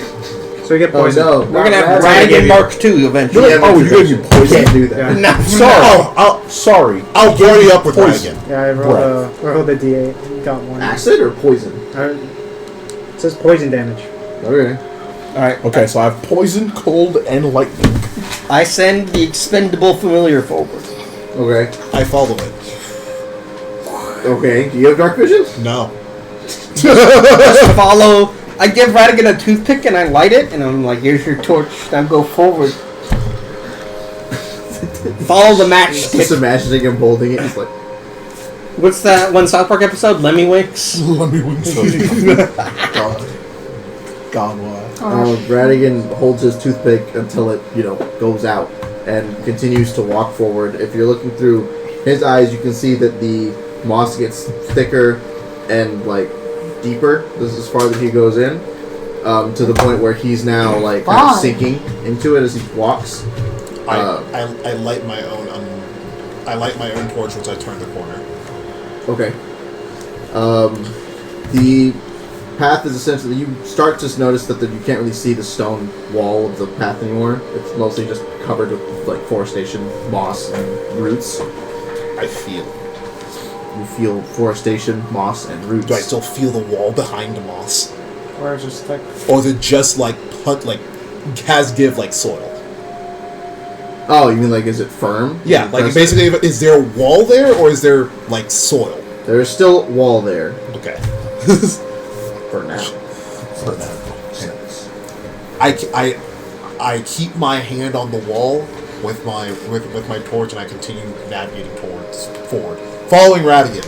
So we get poisoned. Oh, no. We're gonna have Radigan Mark II eventually. Yeah, Oh, you're going to poison? Can't do that. Yeah. No, Sorry. I'll blow you up with Poison. Radigan. Yeah, I rolled a D8. Got 1. Acid or poison? It says poison damage. Okay. Alright. Okay, so I have poison, cold, and lightning. I send the expendable familiar forward. Okay. I follow it. Okay. Do you have dark vision? No. Just follow. I give Radigan a toothpick and I light it, and I'm like, here's your torch. Now go forward. Follow the Just matchstick. imagining him holding it. He's like, What's that one South Park episode? Lemmywinks? Let me win. God, why? Radigan holds his toothpick until it, goes out and continues to walk forward. If you're looking through his eyes, you can see that the moss gets thicker and deeper. This is as far that he goes in, to the point where he's now kind of sinking into it as he walks. I light my own. I light my own torch once I turn the corner. Okay. The path is essentially, you start to notice that you can't really see the stone wall of the path anymore. It's mostly just covered with forestation, moss, and roots. I feel. You feel forestation, moss, and roots. Do I still feel the wall behind the moss? Or it's just like... Or is it just has give soil? Oh, you mean is it firm? Yeah, Press basically, is there a wall there or is there soil? There is still wall there. Okay. For now. I keep my hand on the wall with my torch and I continue navigating forward, following Radigan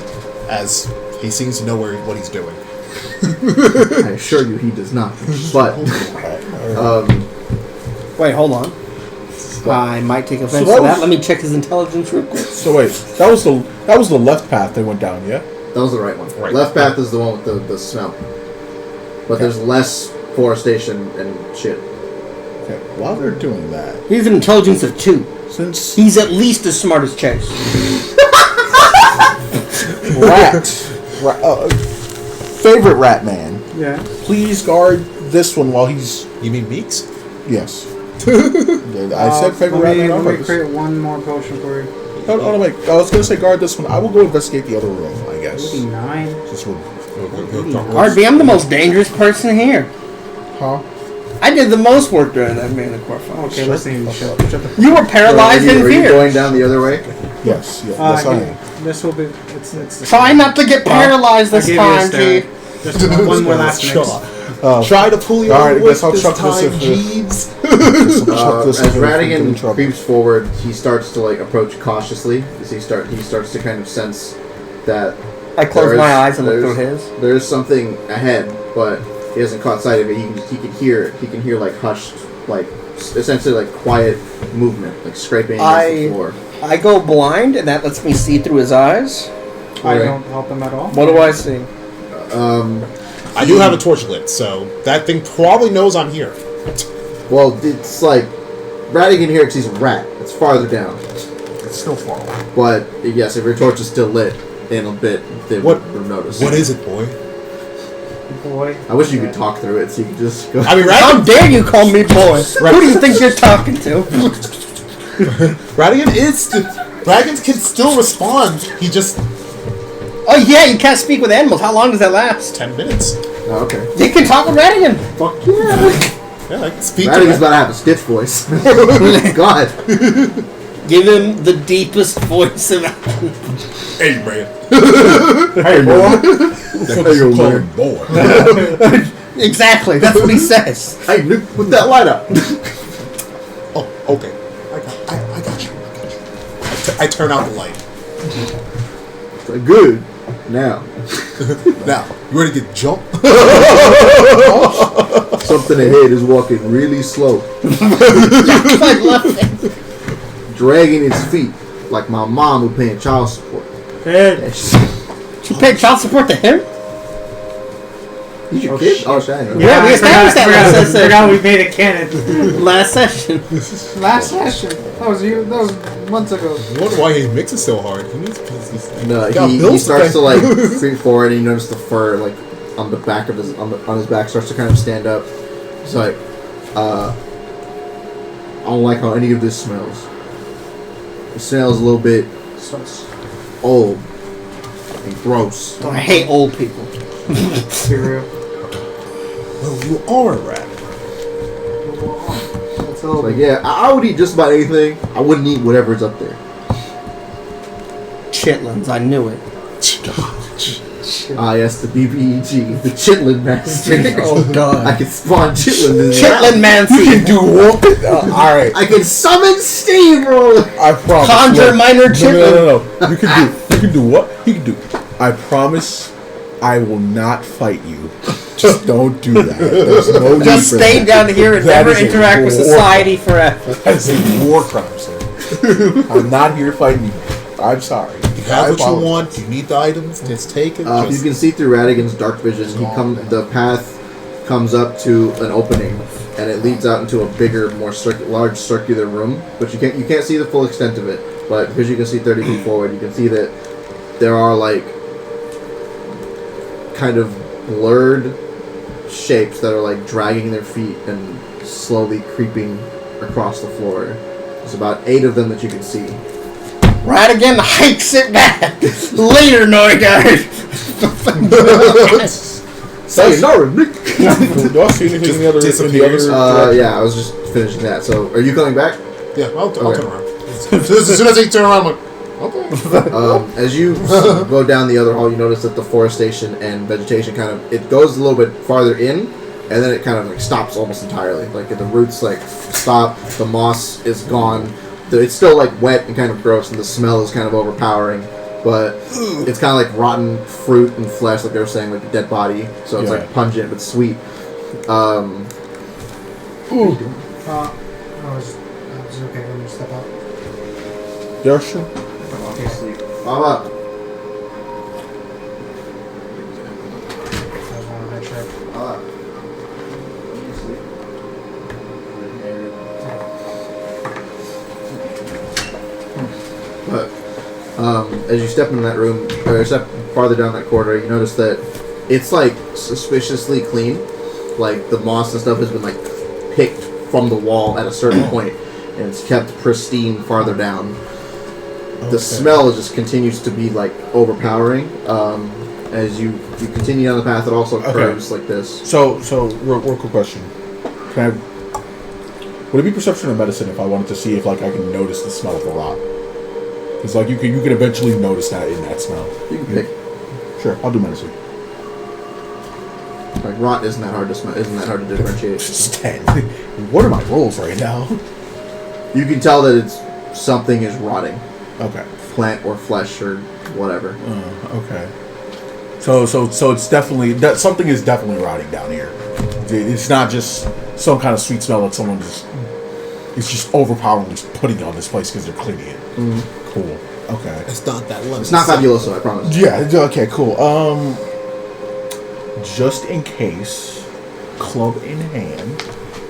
as he seems to know what he's doing. I assure you, he does not. But Wait, hold on. I might take offense to that. Let me check his intelligence real quick. So wait, that was the left path they went down, yeah? that was the right one. Right. Left path is the one with the smell. But there's less forestation and shit. Okay, while they're doing that, He's an intelligence of 2. since He's at least as smart as Chase. favorite rat man, Yeah. please guard this one while he's You mean Meeks? yes. I said favorite rat man on Let me purpose. create one more potion for you. Oh, wait, I was gonna say guard this one. I will go investigate the other room, I guess. Maybe 9. This would, RB, I'm the most dangerous person here. huh? I did the most work during that Manticore fight. Okay, listen. Shut the... You were paralyzed in Are you fear. going down the other way? Yes, yes, I am. This will be... It's the Try not to get paralyzed I this gave you a time, stab. G. Just one more last mix. Try to pull you Alright, I over guess I'll this chuck this time, if- Jeeves. As Radigan creeps forward, he starts to approach cautiously. As he starts to kind of sense that I closed There's- my eyes and looked through there's- his. there's something ahead, but he hasn't caught sight of it. He can hear it. He can hear hushed, essentially quiet movement, scraping against the floor. I go blind, and that lets me see through his eyes. I Okay. don't help him at all. What do I see? I do have a torch lit, so that thing probably knows I'm here. Well, it's Radigan here because he's a rat. It's farther down. It's still far away. But yes, if your torch is still lit in a bit, they would notice. What is it, boy? Boy. I wish you could talk through it so you could just go. I mean, How Radigan, dare you call me boy? Who do you think you're talking to? Radigan can still respond. He just Oh yeah, you can't speak with animals. How long does that last? 10 minutes. Oh, okay. You can talk with Radigan. Fuck yeah. Yeah, I can speak Radigan's to about to have a Stitch voice. God. Give him the deepest voice of Hey, man. Hey, boy. Hey, man. Boy. Exactly. That's what he says. Hey, Luke, put that light up. Oh, okay. I got you. I turn out the light. It's like, good. Now. Now, you ready to get jumped? Something ahead is walking really slow. I love it. Dragging its feet like my mom who paying child support. Hey. You paid child support to him? He's your kid? Oh, shit. Yeah, we established that last I session. forgot we made a canon. Last session. Last session. That was months ago. I wonder why he mixes so hard. He needs No, got he bills starts to pay. like creep forward, and you notice the fur like on the back of his on his back starts to kind of stand up. It's like, I don't like how any of this smells. It smells a little bit old and gross. I hate old people. Be real. Well, you are a rat. That's all. Like, yeah, I would eat just about anything. I wouldn't eat whatever's up there. Chitlins, I knew it. Ah, yes, the BBEG, the Chitlin Master. Oh, God. I can spawn Chitlin in Chitlin You Mancy. can do what? Alright. I can summon Steamroller. I promise. Conjure Look, minor chitlin. No. You can do what? You can do. I promise I will not fight you. Just don't do that. There's no need Just for stay that. down here and That never is a interact with war society forever. That is a war crime, sir. I'm not here fighting you. I'm sorry. You have what you want. You need the items. Just take it. You can see through Radigan's dark vision. The path comes up to an opening, and it leads out into a bigger, more large circular room. But you can't see the full extent of it. But because you can see 30 feet forward, you can see that there are like kind of blurred shapes that are like dragging their feet and slowly creeping across the floor. There's about 8 of them that you can see. Right again, hikes it back. Later, Norgard. Sayonara, Nick. Do I see anything in the other? Disappears. Yeah, I was just finishing that. So, are you coming back? Yeah, I'll Okay. turn around. As soon as they turn around, I'm like, okay. As you go down the other hall, you notice that the forestation and vegetation it goes a little bit farther in, and then it kind of like stops almost entirely. Like the roots like stop, the moss is gone. It's still like wet and kind of gross, and the smell is kind of overpowering. But it's kind of like rotten fruit and flesh, like they were saying, like a dead body. So it's like pungent but sweet. I was okay. Let me step out. Yeah, sure. Bob up. But as you step into that room, or step farther down that corridor, you notice that it's like suspiciously clean. Like the moss and stuff has been like picked from the wall at a certain point, and it's kept pristine farther down. The smell just continues to be like overpowering. As you continue down the path, it also curves like this. So real quick question. Can I? Would it be perception or medicine if I wanted to see if like I can notice the smell of the rot? Because like you can eventually notice that in that smell. You can pick. Sure, I'll do medicine. Like rot isn't that hard to smell. Isn't that hard to differentiate? Just 10. What are my rolls right now? You can tell that it's something is rotting, Okay. plant or flesh or whatever. Okay. So it's definitely that something is definitely rotting down here. It's not just some kind of sweet smell that someone just. It's just overpowering just putting on this place because they're cleaning it. Cool. Okay. It's not that lemon. It's not fabuloso, I promise. Yeah. Okay. Cool. Just in case, club in hand,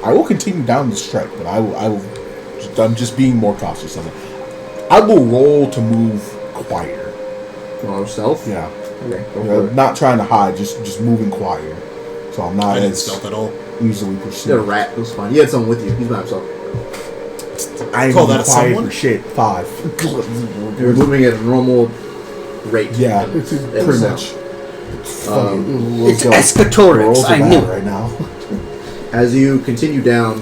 I will continue down the strike, but I will. I'm just being more cautious of it. I will roll to move quieter. Oh, stealth? Yeah. Okay, go for it. Not trying to hide, just moving quieter. So I'm not I didn't as stealth at all. easily You had a perceived. rat. It was fine. You had someone with you. He's by himself. I ain't Call moving that a quiet someone? for shit. 5. You're moving at a normal rate. Yeah, And pretty much. It's Eschatorix. I knew it. Right now. As you continue down,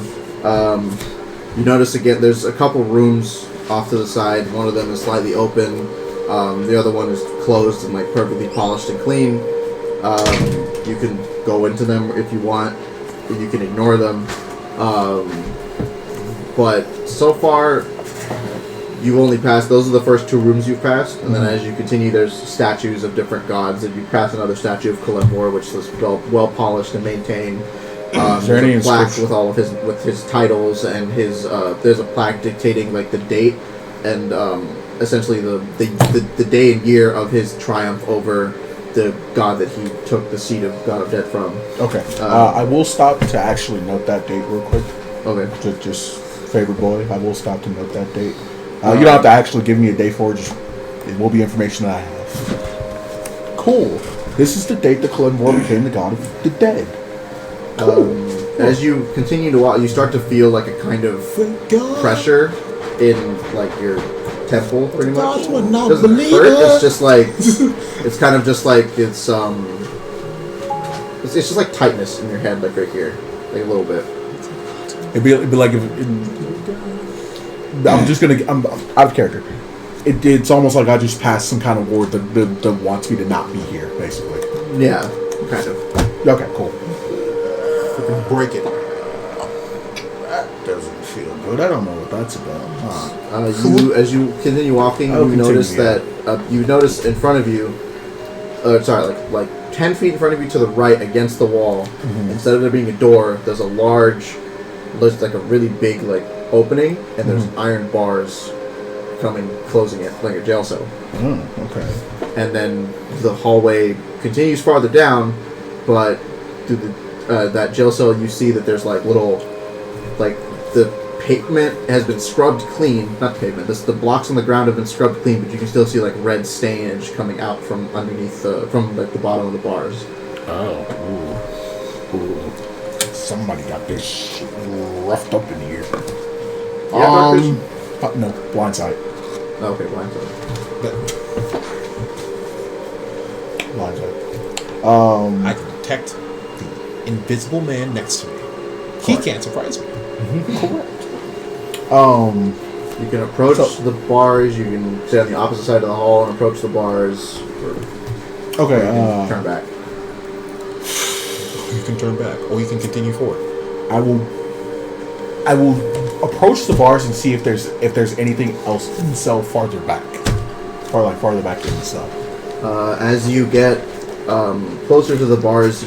you notice again there's a couple rooms off to the side. One of them is slightly open. The other one is closed and like perfectly polished and clean. You can go into them if you want, and you can ignore them. But so far, you've only passed. Those are the first two rooms you've passed, and then as you continue, there's statues of different gods. And you pass another statue of Kalimdor, which is well polished and maintained. Is there any a plaque inscription? with all of his titles and his there's a plaque dictating like the date and essentially the day and year of his triumph over the god that he took the seat of God of Death from. Okay. I will stop to actually note that date real quick. Okay. Just favorite boy. I will stop to note that date. You don't have to actually give me a date for it. Just it will be information that I have. Cool. This is the date that Kalimdor became the god of the dead. As you continue to walk, you start to feel like a kind of pressure in like your temple, pretty much. Gods would not Doesn't believe hurt. it. It's just like it's kind of just like it's just like tightness in your head, like right here, like a little bit. It'd be like if I'm out of character. It's almost like I just passed some kind of ward that wants me to not be here, basically. Yeah, kind of. Okay, cool. Break it. That doesn't feel good. I don't know what that's about. As you continue walking, I'll you notice continue, that you notice in front of you, like 10 feet in front of you to the right against the wall. Instead of there being a door, there's a large, looks like a really big like opening, and there's iron bars closing it like a jail cell. Okay. And then the hallway continues farther down, but through that jail cell, you see that there's like little, like the pavement has been scrubbed clean. Not the pavement. The blocks on the ground have been scrubbed clean, but you can still see like red stainage coming out from underneath from like the bottom of the bars. Oh. Ooh. Somebody got this shit roughed up in here. No, blindside. Oh, okay, blindside. Blindside. I can detect the invisible man next to me. He can't surprise me. Correct. You can approach the bars. You can stay on the opposite side of the hall and approach the bars. Okay. Turn back. You can turn back, or you can continue forward. I will approach the bars and see if there's anything else in the cell farther back, farther back in the cell. As you get closer to the bars,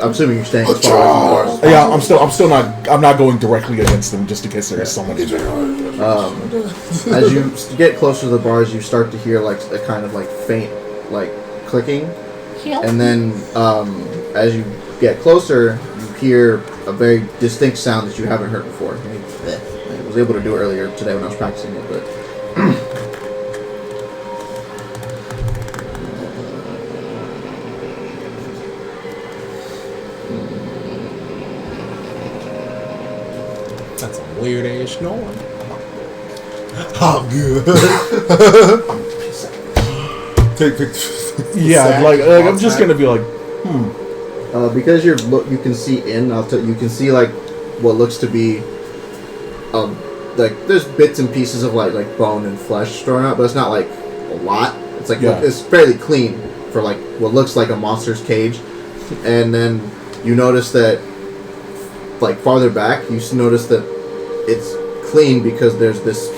I'm assuming you're staying as far away from the bars. Yeah, I'm not going directly against them just in case there is someone in there. As you get closer to the bars, you start to hear like a kind of like faint like clicking, and then as you get closer, you hear a very distinct sound that you haven't heard before. I was able to do it earlier today when I was practicing it, but. That's a weird ass snoring. I'm good. Take pictures. Yeah, like I'm just gonna be like, Because you can see in. You can see like what looks to be, like there's bits and pieces of like bone and flesh thrown out, but it's not like a lot. It's like it's fairly clean for like what looks like a monster's cage, and then you notice that like farther back, you notice that it's clean because there's this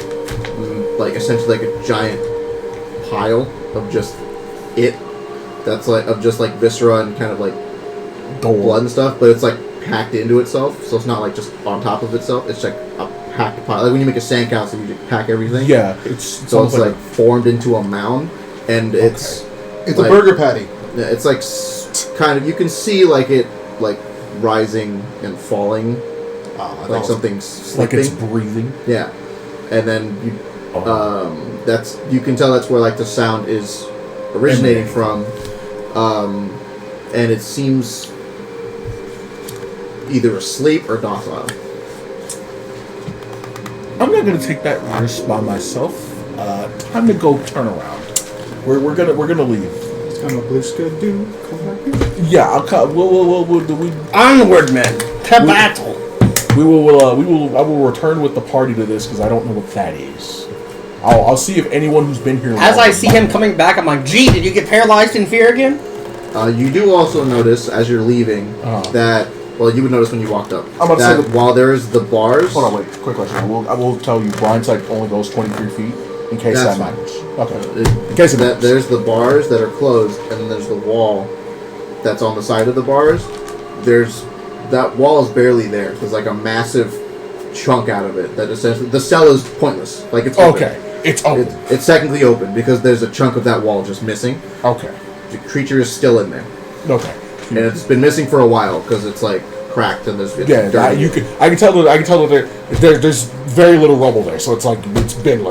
like essentially like a giant pile of just that's like of just like viscera and kind of like blood and stuff, but it's like packed into itself, so it's not like just on top of itself. It's like a packed pile, like when you make a sandcastle, you just pack everything. yeah, It's like formed into a mound, and it's It's like, a burger patty. Yeah, it's like kind of you can see like it like rising and falling, like something's slipping. like it's breathing. Yeah, and then you you can tell that's where like the sound is originating from, and it seems either asleep or docile. I'm not gonna take that risk by myself. Time to go turn around. We're gonna leave. I'm a blue stud dude. Come back here. Yeah, I'll cut. We Onward, men, to battle. I will return with the party to this because I don't know what that is. I'll see if anyone who's been here. As I see him coming back, I'm like, gee, did you get paralyzed in fear again? You do also notice as you're leaving that. Well, you would notice when you walked up I'm about to say while there's the bars. Hold on, wait. Quick question. I will tell you, blindside only goes 23 feet in case that matters. Okay. In case it matters. There's the bars that are closed, and then there's the wall that's on the side of the bars. That wall is barely there. There's like a massive chunk out of it that essentially the cell is pointless. Like it's open. Okay. It's open. It's technically open because there's a chunk of that wall just missing. Okay. The creature is still in there. Okay. And it's been missing for a while because it's like cracked and there's dirty. I can tell that there's very little rubble there, so it's like it's been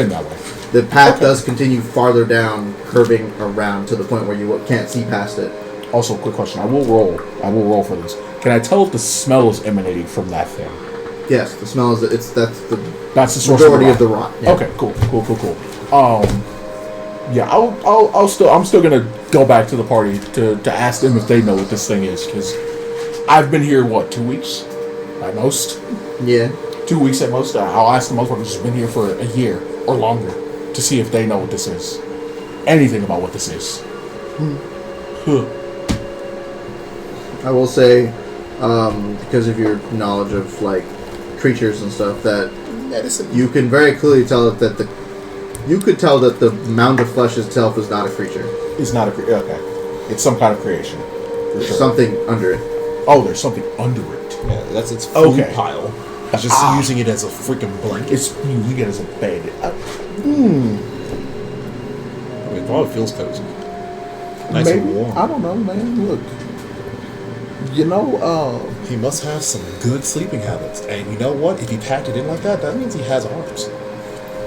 that way. The path does continue farther down, curving around to the point where you can't see past it. Also, quick question. I will roll for this. Can I tell if the smell is emanating from that thing? Yes, the smell is that's the source majority of the rot. Yeah. Okay, cool. Yeah, I'm still gonna go back to the party to ask them if they know what this thing is, because I've been here 2 weeks at most. Yeah, 2 weeks at most. I'll ask the motherfuckers who's been here for a year or longer to see if they know what this is, anything about what this is. I will say, because of your knowledge of like creatures and stuff, that you can very clearly tell that the mound of flesh itself is not a creature. It's not a creature. Okay, it's some kind of creation. There's something under it. Oh, there's something under it. Yeah, that's its food pile. It's just using it as a freaking blanket. It's using it as a bed. I mean, it probably feels cozy. Nice and warm. I don't know, man. Look. He must have some good sleeping habits. And you know what? If he packed it in like that, that means he has arms.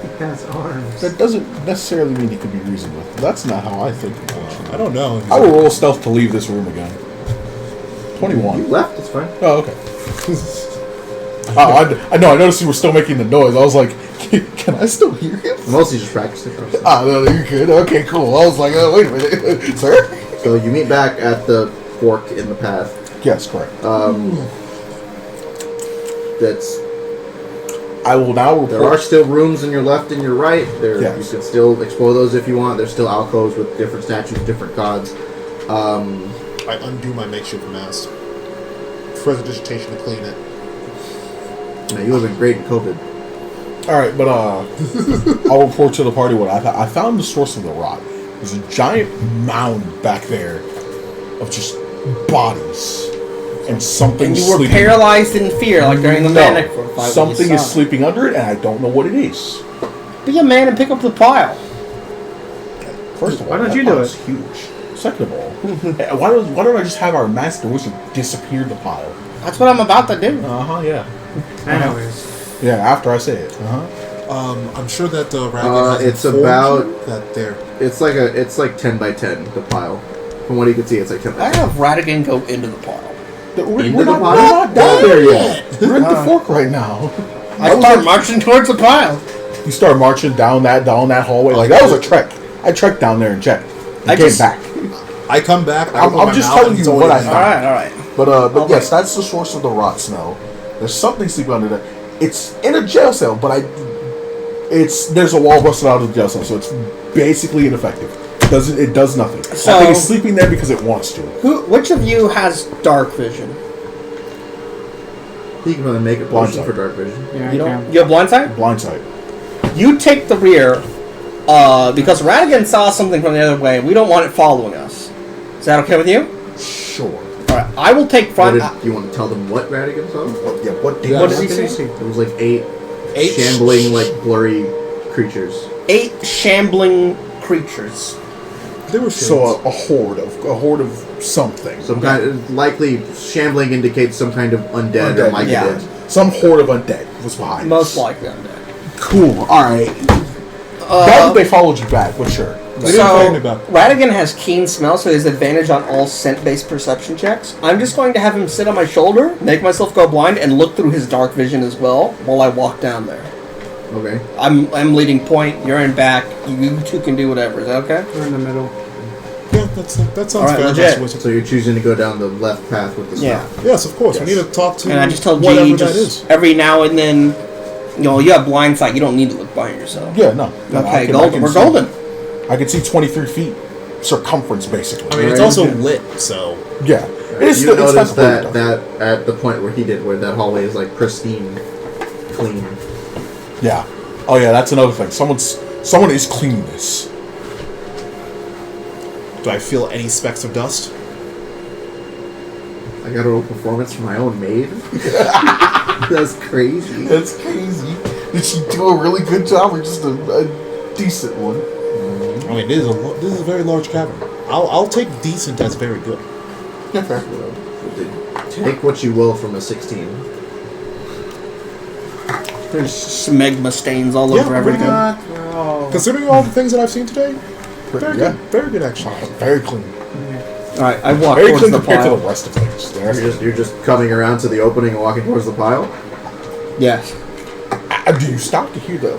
He has arms. That doesn't necessarily mean he could be reasoned with. That's not how I think of it. I don't know. I will roll stealth to leave this room again. 21. You left, it's fine. Oh, okay. I know, I noticed you were still making the noise. I was like, can I still hear him? Mostly just practicing. No, you're good. Okay, cool. I was like, wait a minute. Sir? So you meet back at the fork in the path. Yes, correct. That's. I will now report. There are still rooms in your left and your right. Yes. You can still explore those if you want. There's still alcoves with different statues, different gods. I undo my makeshift mask. Prestidigitation to clean it. Now, you would have been great in COVID. Alright, but I'll report to the party what I found the source of the rot. There's a giant mound back there of just bodies. And something And you were paralyzed in fear, like during the manic. Something is sleeping under it, and I don't know what it is. Be a man and pick up the pile. First of all, why don't that you do pile it? is huge. Second of all, why don't I just have our master wizard disappear the pile? That's what I'm about to do. Yeah. Anyways. Yeah, after I say it. I'm sure that Radigan has it's informed about you that there. It's like 10 by 10 the pile. From what you can see, it's like 10 by I 10. have Radigan go into the pile. We're not down there yet. We're at the fork right now. I start marching towards the pile. You start marching down that hallway. Like, that was a trek. I trekked down there and checked. I came back. I come back. I'm just telling you what I found. Alright. But yes, that's the source of the rot smell. There's something sleeping under there. It's in a jail cell, but there's a wall busted out of the jail cell, so it's basically ineffective. It does nothing. So, I think it's sleeping there because it wants to. Which of you has dark vision? You can probably make a potion for dark vision. Yeah, You I don't. can. You have blindsight? Blindside. You take the rear, because Radigan saw something from the other way. We don't want it following us. Is that okay with you? Sure. Alright, I will take front. You want to tell them what Radigan saw? What did he say? It was like eight shambling, like blurry creatures. 8 shambling creatures. There were So a horde of something. Some kind of, likely shambling indicates some kind of undead or like yeah. dead. Some horde of undead was behind. Most likely undead. Cool. All right. That they followed you back, but sure. So, Radigan has keen smell, so he has advantage on all scent-based perception checks. I'm just going to have him sit on my shoulder, make myself go blind, and look through his dark vision as well while I walk down there. Okay. I'm leading point, you're in back, you two can do whatever. Is that okay? We're in the middle. Yeah, that sounds Alright, fair. legit. So you're choosing to go down the left path with the Yeah. snow. Yes, of course. Yes. We need to talk to And I just told whatever G that just is. every now and then, you have blind sight. You don't need to look behind yourself. Yeah, no. Okay, golden. We're golden. I can see 23 feet circumference, basically. I mean, it's also lit, so Yeah. It's You notice not that the at the point where he did, where that hallway is like pristine, clean. Yeah. Oh yeah, that's another thing. Someone is cleaning this. do I feel any specks of dust? I got a little performance from my own maid. That's crazy. That's crazy. Did she do a really good job or just a decent one? I mean, this is a very large cavern. I'll take decent as very good. Yeah, fair. Take what you will from a 16. There's smegma stains all Yeah, over pretty everything. good. Considering all the things that I've seen today, very good. Very good, actually. Very clean. All right, I walk Very towards clean the compared to pile. the rest of things. You're just coming around to the opening and walking towards the pile. Yes. Do you stop to hear the?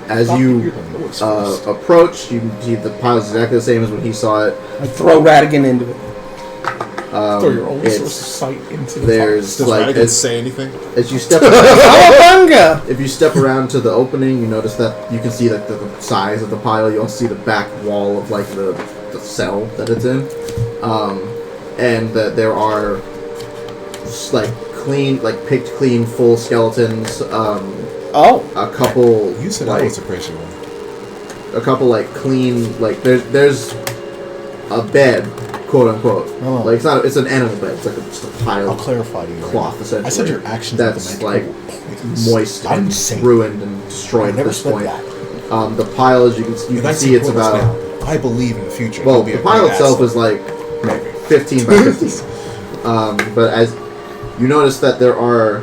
As stop to you hear the noise first? approach, you see the pile's exactly the same as when he saw it. I throw Radigan into it. Throw your only it's- source of sight into the There's Does like Radigan say anything? as you step around, Cowabunga! if you step around to the opening, you notice that you can see like the size of the pile. You also see the back wall of like the cell that it's in, and that there are just, like clean, like picked clean, full skeletons. Oh. A couple. You said like, that was a crazy one. a couple like clean, like there's a bed, quote unquote. No. Like it's an animal bed. It's like just a pile I'll of clarify to you. cloth essentially. I said your actions that's like points. moist I'm and saying. ruined and destroyed I at never this said point. that. The pile, as you can If I see, it's support us about. now, I believe in the future. Well, you'll be the a pile great itself asset. is like 15 by 15. But as you notice that there are,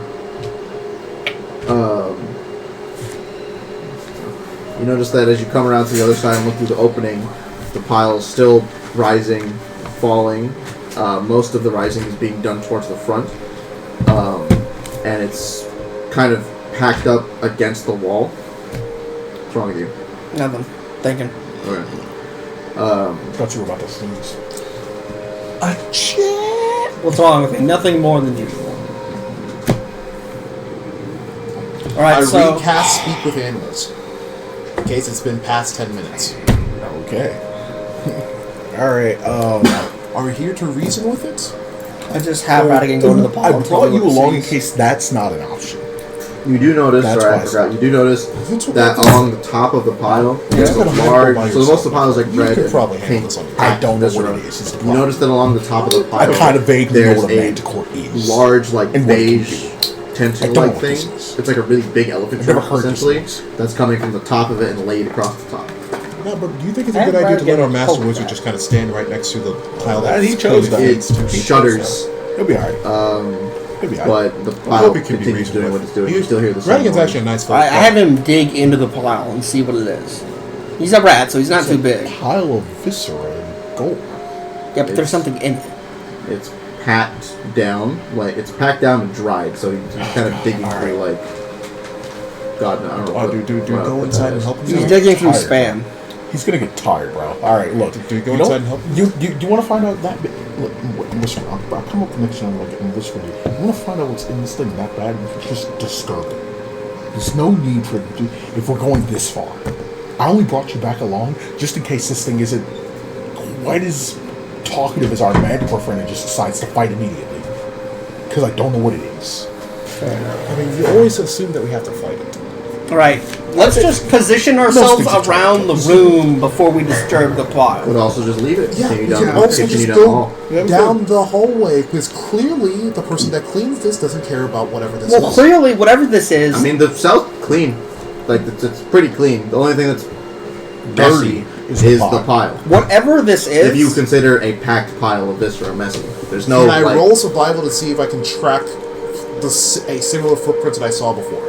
you notice that as you come around to the other side and look through the opening, the pile is still rising, falling. Most of the rising is being done towards the front, and it's kind of packed up against the wall. What's wrong with you? Nothing. Thinking. Okay. Thought you were about to sneeze. A chat. What's wrong with me? Nothing more than usual. All right, I so recast Speak with Animals. In case it's been past 10 minutes. Okay. All right. Are we here to reason with it? I just have Radigan go to the pile. I and tell brought me you what it along in sees. case that's not an option. You do notice, That's sorry, why I I forgot. You do notice That's what that we're along the top of the pile, there's You a could handle large. by So most of the yourself. pile is like You red could and probably handle pink. this on your own. I don't know what Viscera. it is. It's the You problem. notice that along the top of the pile, I kind of vaguely know there's what a a manticore is. large, like And what it can beige do. I tentacle-like don't know what thing. this is. It's like a really big elephant I've never trunk, heard this essentially. noise. That's coming from the top of it and laid across the top. No, but do you think it's a And good idea to let our Radigan master poke wizard that. just kind of stand right next to the pile That that's he chose that. It He shudders, He'll be alright. He'll be alright. but the I pile hope it can be continues doing reasoned what with. it's doing. You still hear the same Radigan's noise. actually a nice I fellow. have him dig into the pile and see what it is. He's a rat, so he's not too big. Pile of viscera and gold. Yeah, but there's something in it. It's packed down, like it's packed down and dried, so he's kind of digging through like. God, no, I don't know. Oh, do go inside and help him? He's out? digging through tired. spam. He's gonna get tired, bro. All right, look. Do we go you know inside what? and help him? You want to find out that bit? Look, listen, I'll come up next time like in this video. You want to find out what's in this thing that bad? It's just disturbing. There's no need for if we're going this far. I only brought you back along just in case this thing isn't quite as talkative as our manticore friend and just decides to fight immediately. Because I don't know what it is. I mean, you always assume that we have to fight it. All right, let's just position ourselves things are around the room before we disturb the Would pile. also just leave it. Continue down, Also continue just down the go hall. down the hallway, because clearly the person that cleans this doesn't care about whatever this Well, is. clearly, whatever this is, I mean, the cell's clean. Like it's pretty clean. The only thing that's messy is is the the pile. whatever this is, If you consider a packed pile of viscera messy, there's no. Can I like, roll survival to see if I can track a similar footprints that I saw before?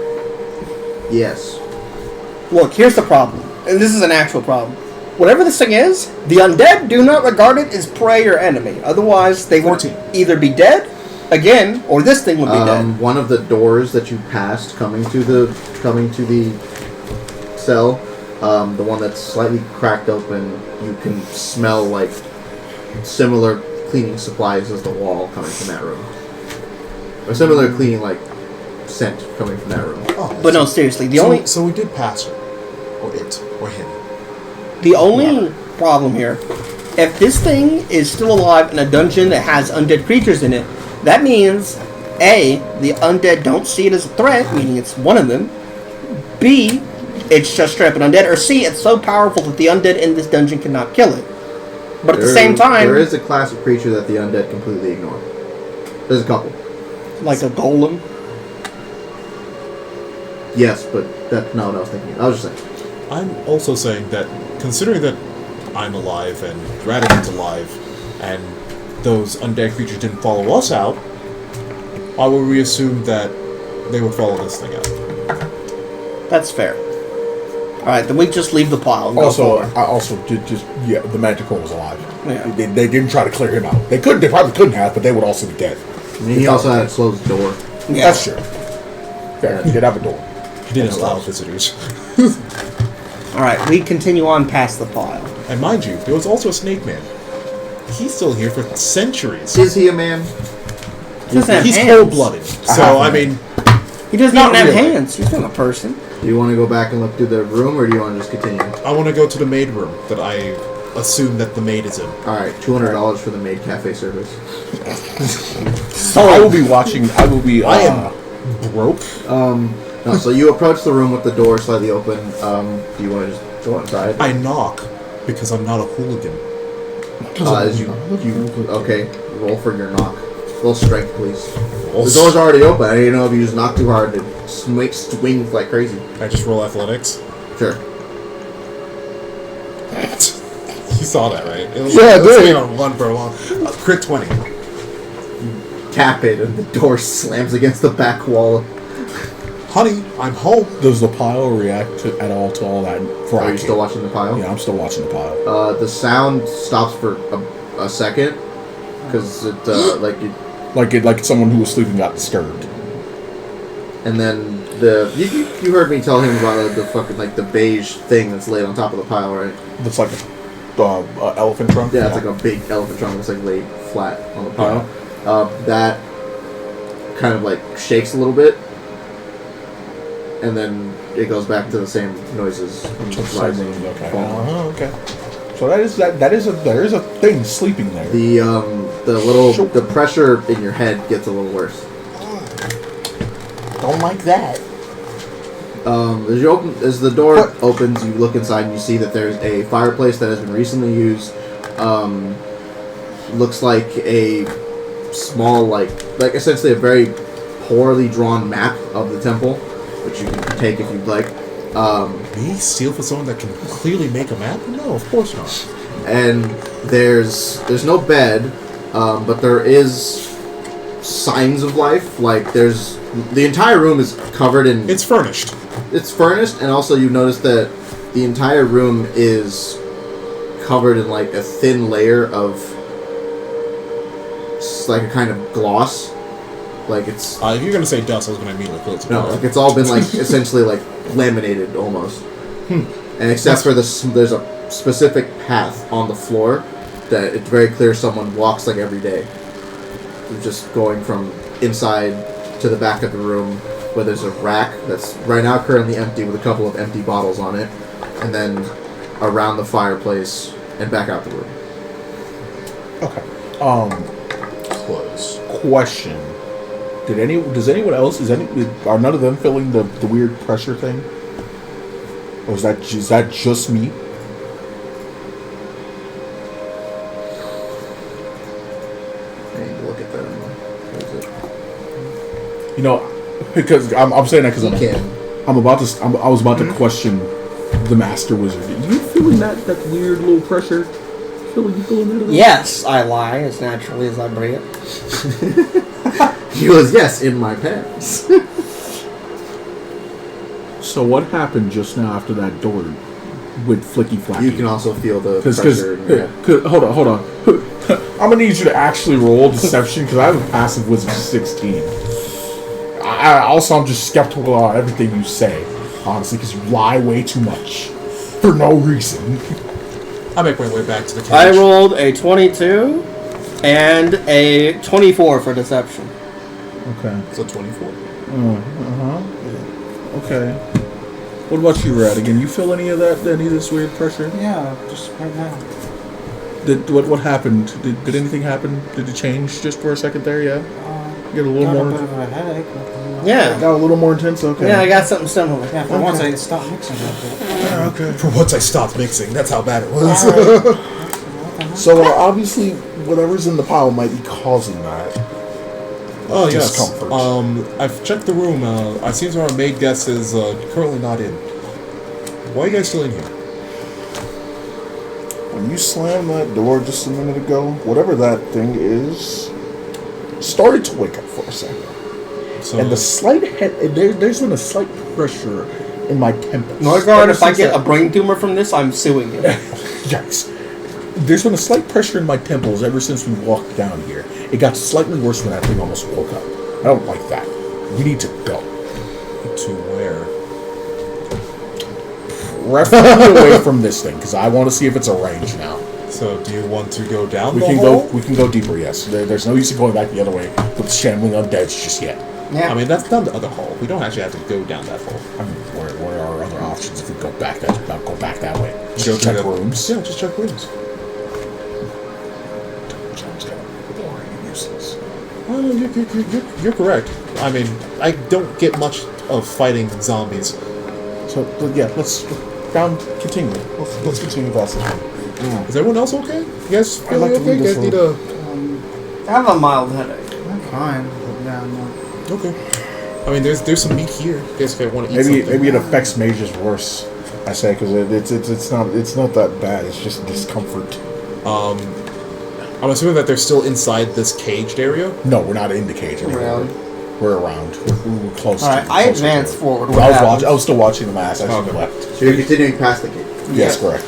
Yes. look, here's the problem, and this is an actual problem. Whatever this thing is, the undead do not regard it as prey or enemy. Otherwise, they would 14. either be dead again, or this thing would be dead. One of the doors that you passed coming to the cell The one that's slightly cracked open, you can smell like similar cleaning supplies as the wall coming from that room. Or similar cleaning like scent coming from that room. Oh, But no, seriously, So we did pass her. Or it. Or him. the only problem here, if this thing is still alive in a dungeon that has undead creatures in it, that means A, the undead don't see it as a threat, meaning it's one of them. B, it's just straight up an undead. Or C, it's so powerful that the undead in this dungeon cannot kill it. But at the same time, there is a class of creature that the undead completely ignore. There's a couple. like a golem. Yes, but that's not what I was thinking. I was just saying. I'm also saying that, considering that I'm alive and Radigan's alive, and those undead creatures didn't follow us out, why would we assume that they would follow this thing out? That's fair. Alright, then we just leave the pile and go Also, forward. the Manticore was alive. Yeah. They didn't try to clear him out. They probably couldn't have, but they would also be dead. I mean, he also had a closed door. Yeah. That's true. Fair. He did have a door. He didn't allow visitors. Alright, we continue on past the pile. And mind you, there was also a snake man. He's still here for centuries. Is he a man? He doesn't have He's hands. cold-blooded. So, I mean, He doesn't Not even have really. hands. He's not a person. Do you want to go back and look through the room, or do you want to just continue? I want to go to the maid room that I assume that the maid is in. All right, $200 for the maid cafe service. So I will be watching. I will be. I am broke. No, so you approach the room with the door slightly open. Do you want to just go inside? I knock because I'm not a hooligan. As you okay, roll for your knock. Roll strength, please. The door's already open. I didn't know if you just knock too hard, it swings like crazy. I just roll athletics. Sure. You saw that, right? It was, Yeah, I it was did. on 1 for 1. Crit 20. Tap it, and the door slams against the back wall. Honey, I'm home. Does the pile react at all to all that? Are you still watching the pile? Yeah, I'm still watching the pile. The sound stops for a second because it Like someone who was sleeping got disturbed. and then you heard me tell him about the fucking like the beige thing that's laid on top of the pile, right? Looks like a elephant trunk. Yeah, it's like a big elephant trunk that's like laid flat on the pile. That kind of like shakes a little bit, and then it goes back to the same noises. Rising, Okay. falling. Okay. So there is a thing sleeping there. The pressure in your head gets a little worse. Don't like that. As the door opens, you look inside and you see that there's a fireplace that has been recently used. Looks like a small, like essentially a very poorly drawn map of the temple, which you can take if you'd like. Me steal for someone that can clearly make a map? No, of course not. And there's no bed, but there is signs of life. Like the entire room is covered in. It's furnished. It's furnished, and also you notice that the entire room is covered in like a thin layer of like a kind of gloss. Like it's. If you're gonna say dust, I was gonna immediately close the No, door. like it's all been like essentially like laminated almost. And except for this, there's a specific path on the floor that it's very clear someone walks like every day. Just going from inside to the back of the room where there's a rack that's right now currently empty with a couple of empty bottles on it, and then around the fireplace and back out the room. Okay. Close. Question. Does anyone else? Are none of them feeling the weird pressure thing? Or is that just me? I need to look at that. Where is it? You know, because I'm saying that because You can. I was about to question the master wizard. Are you feeling that weird little pressure? You feeling that? Yes, I lie as naturally as I bring it. He was in my pants. So what happened just now after that door went flicky flacky? You can also feel the pressure in your head. Hold on. I'm gonna need you to actually roll deception because I have a passive wisdom 16. I'm just skeptical on everything you say, honestly, because you lie way too much. for no reason. I make my way back to the cage. I rolled a 22 and a 24 for deception. Okay. So 24. Okay. What about you, Radigan? You feel any of that? Any of this weird pressure? Yeah, just right now. What happened? Did anything happen? Did it change just for a second there? Yeah. Get a little Got more. a bit of a headache. But, Yeah. Got a little more intense. Okay. Yeah, I got something similar. yeah, for once I stopped mixing that bit. Yeah, okay. For once I stopped mixing. That's how bad it was. So obviously, whatever's in the pile might be causing that. Oh, yes. Discomfort. I've checked the room. It seems our maid guest is currently not in. Why are you guys still in here? When you slammed that door just a minute ago, whatever that thing is, started to wake up for a second. So, And the slight there's been a slight pressure in my temples. Norgard, if I get a brain tumor from this, I'm suing you. Yikes. There's been a slight pressure in my temples ever since we walked down here. It got slightly worse when that thing almost woke up. I don't like that. We need to go. to where? Preferably away from this thing, because I want to see if it's a range now. So, do you want to go down We the can hole? go deeper, yes. There's no use in going back the other way with shambling undeads just yet. Yeah. I mean, that's down the other hole. We don't actually have to go down that hole. I mean, what are our other options if we go back that way? Go Just through check the- rooms. Yeah, just check rooms. Sounds kind of boring and useless. You're correct. I mean, I don't get much of fighting zombies. So yeah, let's continue. Let's continue past this one. Is everyone else okay? You guys I'd feeling like to okay? leave You this guys need room. a... I have a mild headache. I'm fine. But yeah, no. Okay. I mean, there's some meat here. You guys want to eat something? Maybe it affects mages worse. I say because it's not that bad. It's just discomfort. I'm assuming that they're still inside this caged area. No, we're not in the cage anymore. Around. We're around. We're close. All right, to I closer to advanced it. forward. I What was happens? I was still watching the mass as you left. So you're continuing past the gate. Yes, correct.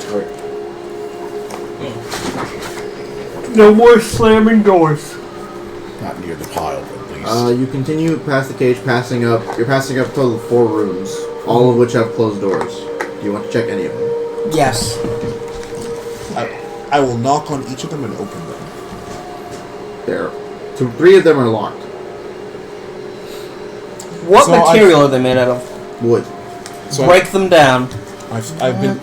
No more slamming doors. Not near the pile, at least. You continue past the cage, You're passing up a total of 4 rooms, all of which have closed doors. Do you want to check any of them? Yes. I will knock on each of them and open them. There. 3 of them are locked. What So material are they made out of? Wood. So Break them down. I've been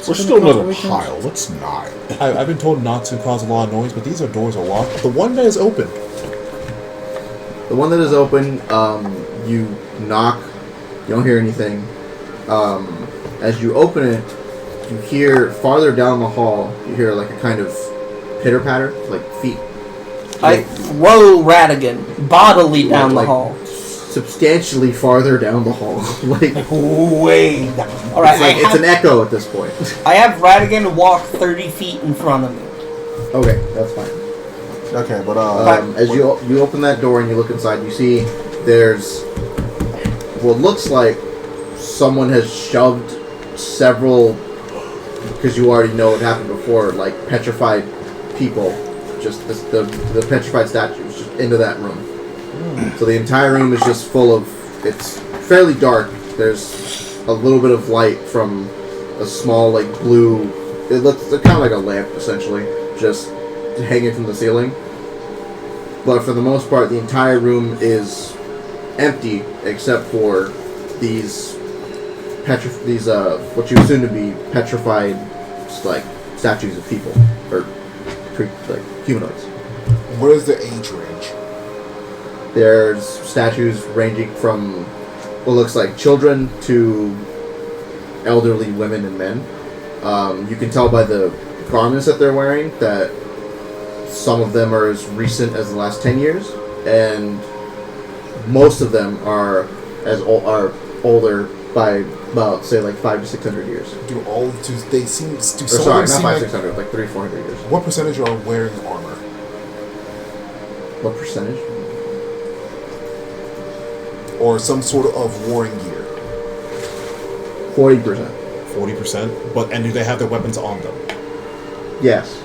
We're still another pile. Let's not. I've been told not to cause a lot of noise, but these doors are locked. The one that is open. The one that is open, you knock, you don't hear anything. As you open it, you hear farther down the hall, you hear like a kind of pitter patter, like feet. I throw Radigan bodily down the like, hall. Substantially farther down the hall. like Way down. All right, it's an echo at this point. I have Radigan walk 30 feet in front of me. Okay, that's fine. Okay, but As you open that door and you look inside, you see there's what looks like someone has shoved several, because you already know what happened before, like petrified people, just the petrified statues, just into that room. So the entire room is just full of. It's fairly dark. There's a little bit of light from a small like blue. It looks kind of like a lamp essentially, just hanging from the ceiling. But for the most part, the entire room is empty except for these what you assume to be petrified, like statues of people or like humanoids. What is the age range? There's statues ranging from what looks like children to elderly women and men. You can tell by the garments that they're wearing that some of them are as recent as the last 10 years, and most of them are older by about say like 500 to 600 years. Do they seem? Do some Sorry, of not them 500, seem 600, like 300, 400 years. What percentage are wearing armor? What percentage? Or some sort of warring gear? 40%. 40%? And do they have their weapons on them? Yes.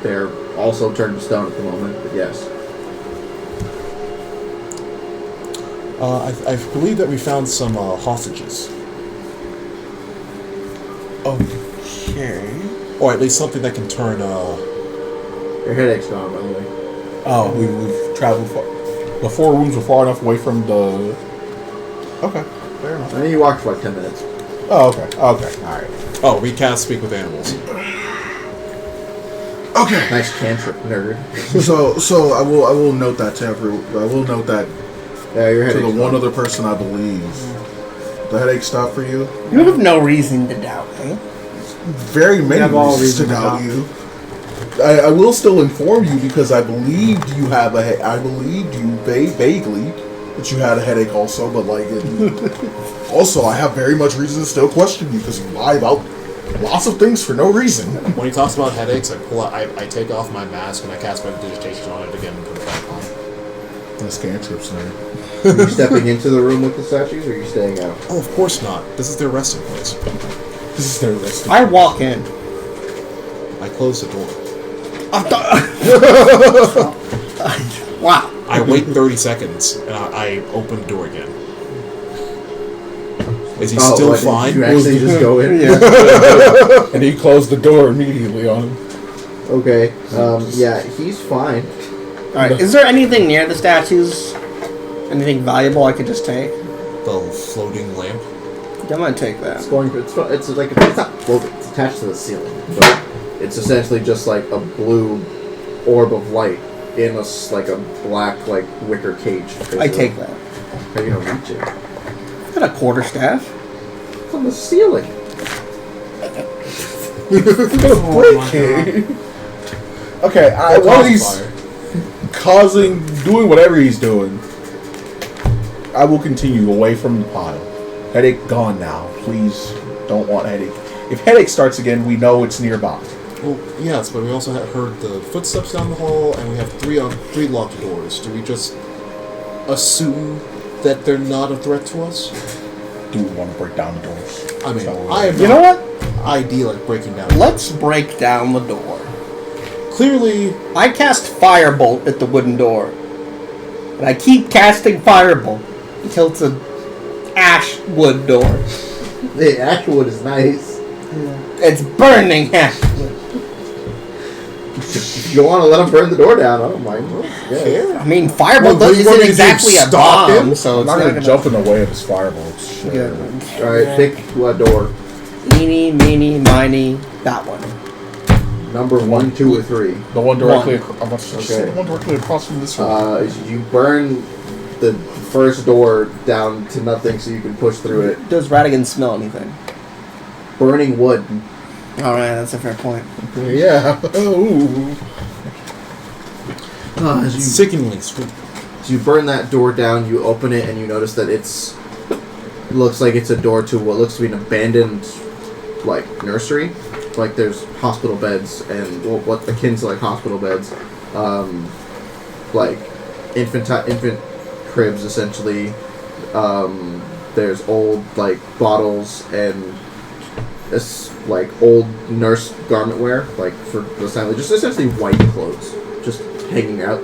They're also turned to stone at the moment, but yes. I believe that we found some hostages. oh, Okay. Or at least something that can turn. Your headache's gone, by the way. Oh, we've traveled far. The 4 rooms were far enough away from the. Okay, fair enough. I think you walked for like 10 minutes. Oh, okay. Okay, all right. Oh, recast speak with animals. Okay. Nice cantrip, nerd. So I will note that to everyone. I will note that Yeah, your to headache's the one other person I believe. The headache stopped for you. You have no reason to doubt me. Very many have all reasons to reason to doubt doubt. you. I will still inform you because I believed you have a. I believed you vaguely that you had a headache also, but like, also I have very much reason to still question you because you lie about lots of things for no reason. When he talks about headaches, I take off my mask and I cast meditation on it again and put it back on. That's cantrips, man. Are you stepping into the room with the statues, or are you staying out? Oh, of course not. This is their resting place. This is their resting. I walk in. I close the door. Wow. I wait 30 seconds and I open the door again. Is he still what, fine? You actually just go in? And he closed the door immediately on him. Okay. Yeah, he's fine. Alright, is there anything near the statues? Anything valuable I could just take? The floating lamp. I'm gonna take that. It's going. It's like it's not floating. It's attached to the ceiling, but it's essentially just like a blue orb of light in like a black like wicker cage. I take that. How are you gonna reach it? Got a quarterstaff. It's on the ceiling. Okay, while he's doing whatever he's doing, I will continue away from the pile. Headache gone now. Please don't want headache. If headache starts again, we know it's nearby. Well, yes, but we also have heard the footsteps down the hall, and we have three locked doors. Do we just assume that they're not a threat to us? Do we want to break down the doors? I mean, So, I am You know not what? ideal at breaking down. Let's break down the door. Clearly, I cast Firebolt at the wooden door. And I keep casting Firebolt until it's an ash wood door. The ashwood is nice. It's burning ash wood. If you want to let him burn the door down, I don't mind. Yeah. I mean, Firebolt Well, you want isn't me to exactly a stop bomb, him? so I'm it's not not going to gonna... jump in the way of his firebolts. Sure. Yeah. Alright, pick a door. Eeny, meeny, miny, that one. Number 1, 2, or 3. The one directly, One. the one directly across from this one. You burn the first door down to nothing so you can push through it. Does Radigan smell anything? Burning wood. Alright, that's a fair point. Yeah. Ooh. As sickeningly sweet. you burn that door down, you open it, and you notice that it looks like it's a door to what looks to be an abandoned, like, nursery. Like, there's hospital beds and what akin to, like, hospital beds. Like, infant cribs, essentially. There's old, like, bottles and this, like, old nurse garment wear, like, for the family. Just essentially white clothes. Just hanging out.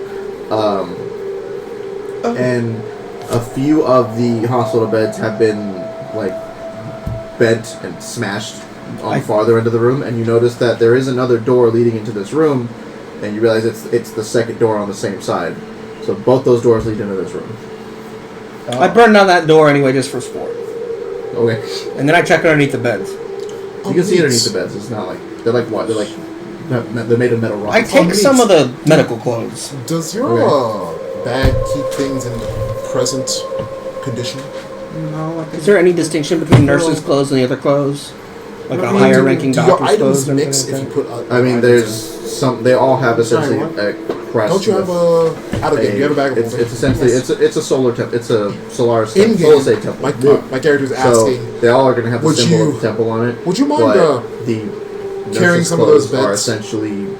And a few of the hospital beds have been, like, bent and smashed on the farther end of the room, and you notice that there is another door leading into this room, and you realize it's the second door on the same side. So both those doors lead into this room. I burned down that door anyway just for sport. Okay. And then I check underneath the beds. You can see underneath the beds. It's not like... They're like what? They're like... They're made of metal rods. I take some of the medical clothes. Does your bag keep things in present condition? No, Is there any distinction between nurses' clothes and the other clothes? Like a higher ranking do your doctor's items clothes? or mix anything if you like put? I mean, there's some... They all have essentially Sorry, a crest. Don't you have with out of game? Do you have a bag of? It's essentially... It's a solar temple. It's a Solaris in temple. game. Solar State temple. My character's So asking. they all are going to have the Would symbol you- of the temple on it. Would you mind but the carrying nurses' some of those clothes are beds? essentially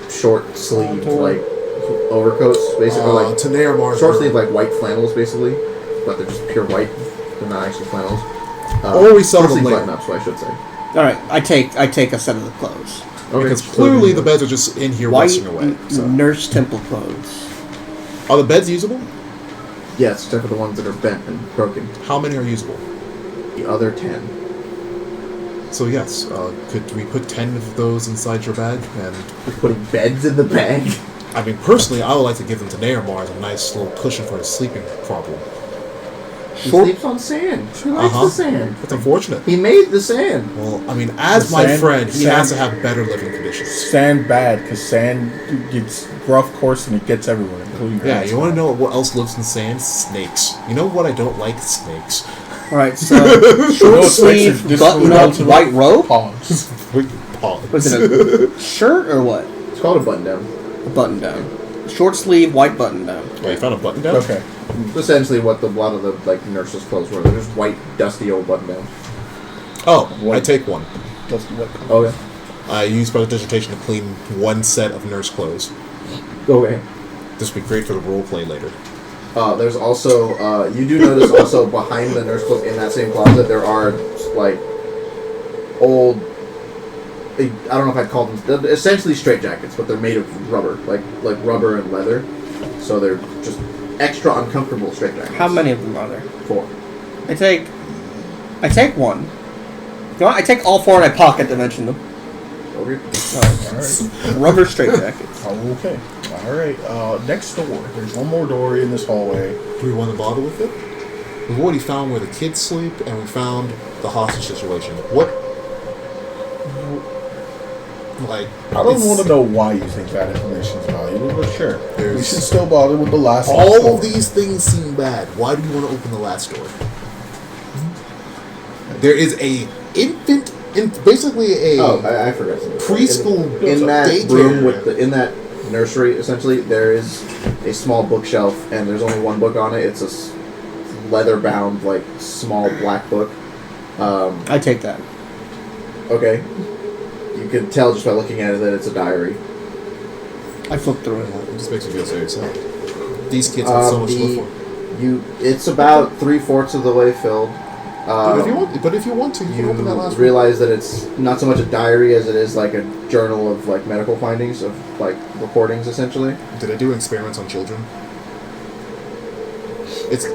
short sleeved like overcoats, basically like Tanea or Mars. short sleeved like white flannels, basically, but they're just pure white. They're not actually flannels. Or we sell short them sleeve later. button-ups, I should say. Alright, I take a set of the clothes. Okay. Because clearly the beds are just in here White rusting away. So. nurse temple clothes. Are the beds usable? Yes, except for the ones that are bent and broken. How many are usable? The other 10. So yes, could we put 10 of those inside your bag? And We're putting beds in the bag. I mean, personally, I would like to give them to Neymar as a nice little cushion for his sleeping problem. He sleeps on sand. He likes the sand. It's unfortunate. He made the sand. Well, I mean, as my friend, he has to have better living conditions. Sand bad, because sand gets rough, coarse, and it gets everywhere, including your Yeah, hands. you want to know what else lives in sand? Snakes. You know what I don't like? Snakes. Alright, so short sleeve, button up, white robe? Pause. Was it a shirt or what? It's called a button down. A button down. Short sleeve, white button down. Wait, you found a button down? Okay. Essentially, what a lot of the nurses' clothes were. They're just white, dusty old button downs. Oh, I take one. Okay. I use prestidigitation to clean one set of nurse clothes. Okay. This would be great for the role play later. There's also you do notice also behind the nurse clothes in that same closet there are like old. I don't know if I'd call them they're essentially straight jackets, but they're made of rubber, like rubber and leather. So they're just extra uncomfortable straight jackets. How many of them are there? 4. I take one. You know what? I take all 4 and I pocket to mention them. Okay. Alright. Rubber straight jackets. Okay. Alright. Next door. There's one more door in this hallway. Do we want to bother with it? We've already found where the kids sleep, and we found the hostage situation. What? Like, I don't want to know why you think that information is valuable, but sure. We There's- should still bother with the last all door. of these things seem bad. Why do you want to open the last door? There is a infant, basically a Oh, I forgot something. preschool in that daycare room area. in that nursery. Essentially, there is a small bookshelf, and there's only one book on it. It's a leather-bound, like small black book. I take that. Okay. You can tell just by looking at it that it's a diary. I flip through it. It just makes me feel so sad. These kids have so much to live for. It's about 3/4 of the way filled. But if you want to, you can open that last one. realize that it's not so much a diary as it is like a journal of like medical findings of like recordings essentially. Did I do experiments on children? It's So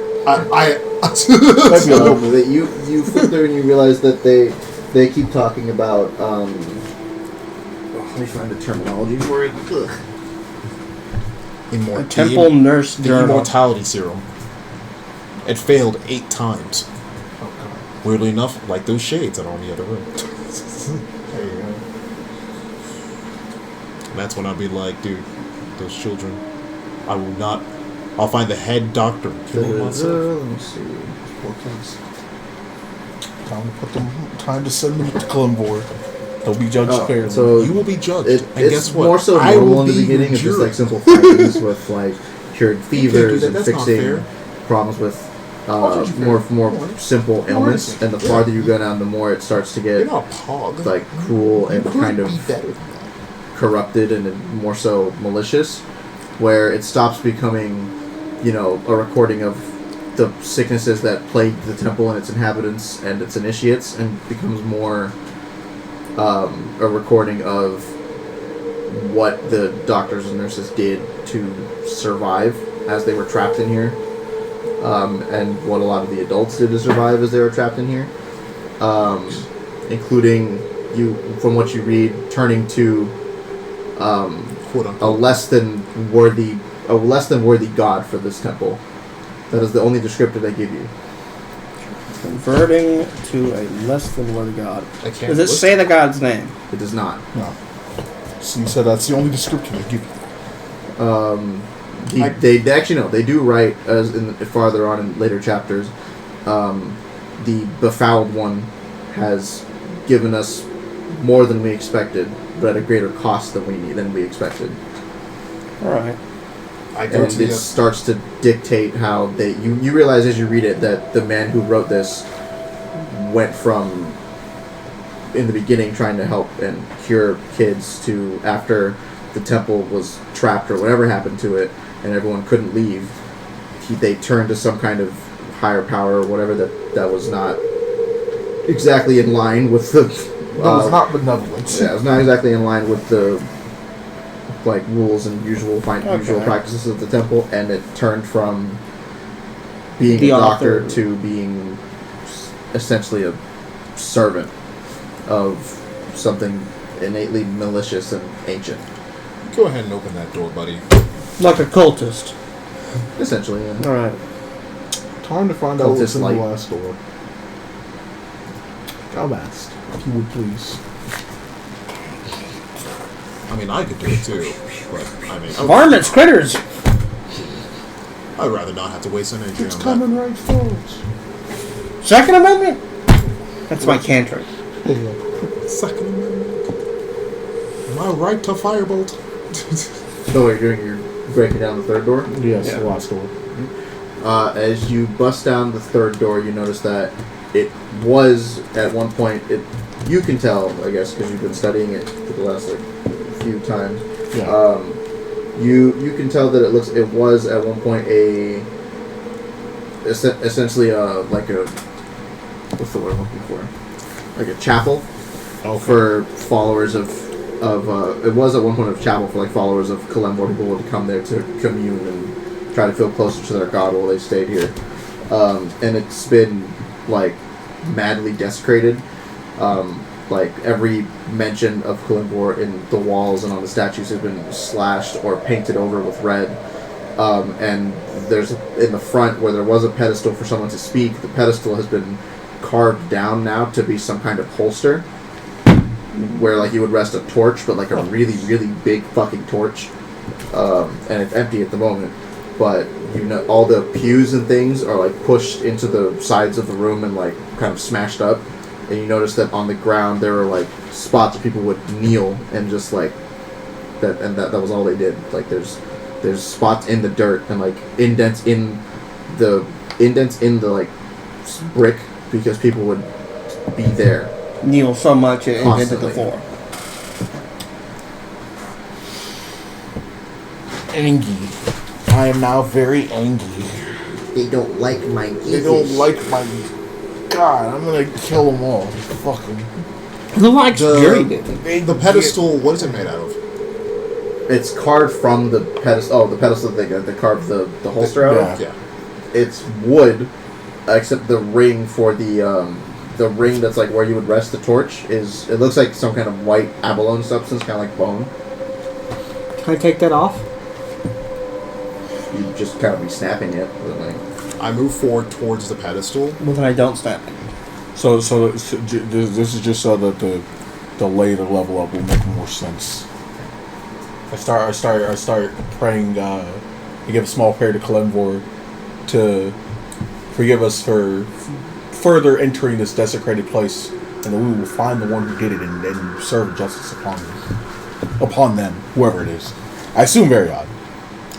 that you flip through and you realize that they keep talking about let me find the terminology for it. Ugh. A temple nurse the journal. immortality serum. It failed 8 times. Weirdly enough, like those shades that are in the other room. There you go. And that's when I'll be like, dude, those children, I will not. I'll find the head doctor and kill him myself. Let me see. Time to send them to Glenmore. They'll be judged fairly. So You will be judged. And it's guess what? more so I normal will in the be beginning. your It's just jury. like simple findings with like cured do fevers that. and That's not fixing fair. problems with more simple ailments. And the farther you go down, the more it starts to You're get not a pog. like cruel and you kind could of be better than that. corrupted and more so malicious, where it stops becoming, a recording of the sicknesses that plagued the temple and its inhabitants and its initiates, and becomes more a recording of what the doctors and nurses did to survive as they were trapped in here, and what a lot of the adults did to survive as they were trapped in here, including you, from what you read, turning to Quote a unquote. less than worthy god for this temple. That is the only descriptor they give you. Converting to a less than worthy god. I can't Does it listen. say the god's name? It does not. No. So you said that's the only description they give you. They actually no. They do write farther on in later chapters. The befouled one has given us more than we expected, but at a greater cost than we expected. All right. I go And to it the starts to dictate how you realize as you read it that the man who wrote this went from in the beginning trying to help and cure kids to after the temple was trapped or whatever happened to it and everyone couldn't leave, they turned to some kind of higher power or whatever that was not exactly in line with the That was not benevolence. yeah, it was not exactly in line with the like rules and usual practices of the temple, and it turned from being The a doctor author. to being essentially a servant of something innately malicious and ancient. Go ahead and open that door, buddy. Like a cultist. Essentially, yeah. All right. Time to find out what's Cultist in the light. last door. Dumbass, if you would please. I mean, I could do it too, but I mean, Varmints, critters. I'd rather not have to waste energy It's on coming right for us. Second Amendment. That's my cantrip. that. Second Amendment. My right to firebolt. So what you're doing, you're breaking down the third door? Yes, Yeah. the last door. As you bust down the third door, you notice that it was, at one point, you can tell, I guess, because you've been studying it for the last few times. Yeah. You can tell that it was at one point essentially like a, what's the word I'm looking for? Like a chapel for followers of it was at one point a chapel for like followers of Kalimdor. People would come there to commune and try to feel closer to their god while they stayed here. And it's been like madly desecrated. Like every mention of Kalimdor in the walls and on the statues has been slashed or painted over with red. And there's in the front where there was a pedestal for someone to speak, the pedestal has been carved down now to be some kind of holster where like you would rest a torch, but like a really, really big fucking torch. And it's empty at the moment. But you know, all the pews and things are like pushed into the sides of the room and like kind of smashed up. And you notice that on the ground there were like spots where people would kneel and just like that, and that was all they did. Like there's spots in the dirt and like indents in the like brick because people would be there. Kneel so much it indented the Constantly. floor. Angry. I am now very angry. They don't like my They don't like my... God, I'm gonna kill them all. Fuck them. Who likes Jerry Dipping? The pedestal, what is it made out of? It's carved from the pedestal. Oh, the pedestal they carved the holster out of. Yeah. It's wood, except the ring for the ring that's like where you would rest the torch is. It looks like some kind of white abalone substance, kind of like bone. Can I take that off? You just kind of be snapping it. But like, I move forward towards the pedestal. Well, then I don't snap it. So this is just so that the later level up will make more sense. I start praying to give a small prayer to Kalimdor to forgive us for further entering this desecrated place, and that we will find the one who did it and serve justice upon them, whoever it is. I assume very odd.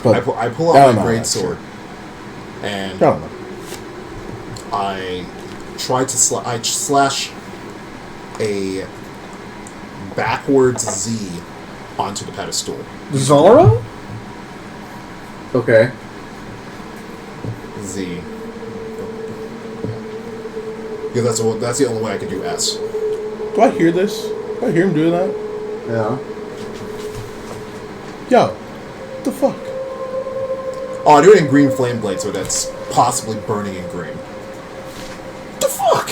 But I pull out my great sword, and I don't know. I try to slash a backwards Z onto the pedestal. Zorro? okay. Z. Because that's the only way I can do S. Do I hear this? Do I hear him doing that? Yeah. Yo, what the fuck? Oh, I do it in green flame blade, so that's possibly burning in green. What the fuck?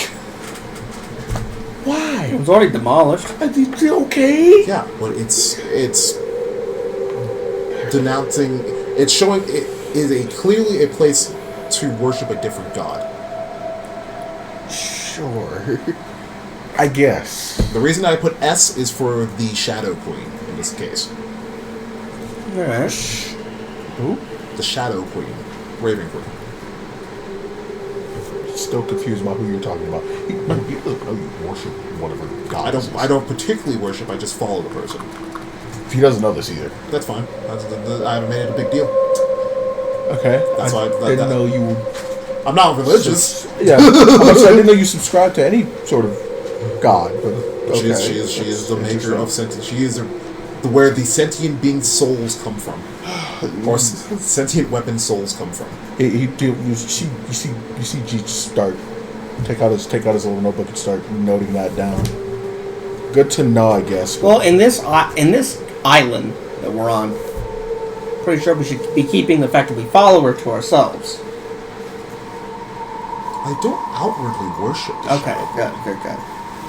Why? It was already demolished. Okay. Yeah, but it's denouncing. It's showing it is clearly a place to worship a different god. Sure. I guess. The reason I put S is for the Shadow Queen in this case. Alright. Who? The Shadow Queen, Raven Queen. Still confused about who you're talking about. You worship whatever god. I don't particularly worship. I just follow the person. He doesn't know this either. That's fine. I haven't made it a big deal. Okay. That's why I didn't know you. I'm not religious. Yeah. I didn't know you subscribe to any sort of god. But okay. She is the maker of sentient. She is where the sentient being souls come from, or sentient weapon souls come from. You see G start take out his little notebook and start noting that down. Good to know, I guess. Well, in this island that we're on, pretty sure we should be keeping the fact that we follow her to ourselves. I don't outwardly worship. Okay, good.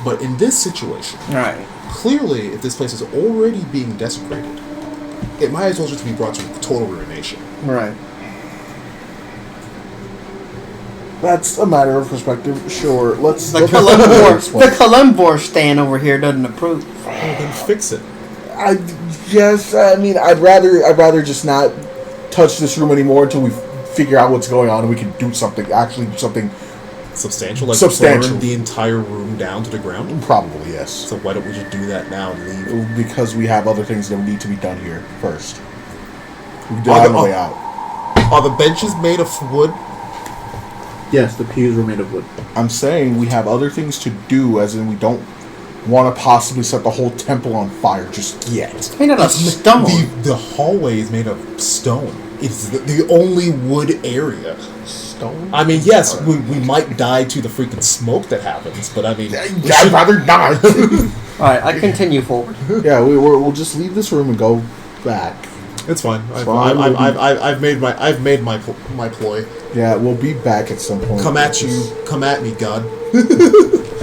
But in this situation, Right. clearly, if this place is already being desecrated, it might as well just be brought to total ruination. Right. That's a matter of perspective. Sure, let's. The let's Kalimvor stand over here doesn't approve. Well, then fix it. I mean, I'd rather just not touch this room anymore until we figure out what's going on and we can do something. Actually, do something Substantial, like Substantial. burn the entire room down to the ground. Probably yes. So why don't we just do that now and leave? Because we have other things that need to be done here first. We've Are done the- the way out. Are the benches made of wood? Yes, the pews were made of wood. I'm saying we have other things to do, as in we don't want to possibly set the whole temple on fire just yet. Made out of stone. The hallway is made of stone. It's the only wood area. Stone? I mean, yes, we might die to the freaking smoke that happens, but I mean, I'd rather not. Alright, I continue forward. Yeah, we'll just leave this room and go back. it's fine. fine. I've made my ploy. Yeah, we'll be back at some point. Come at me, God.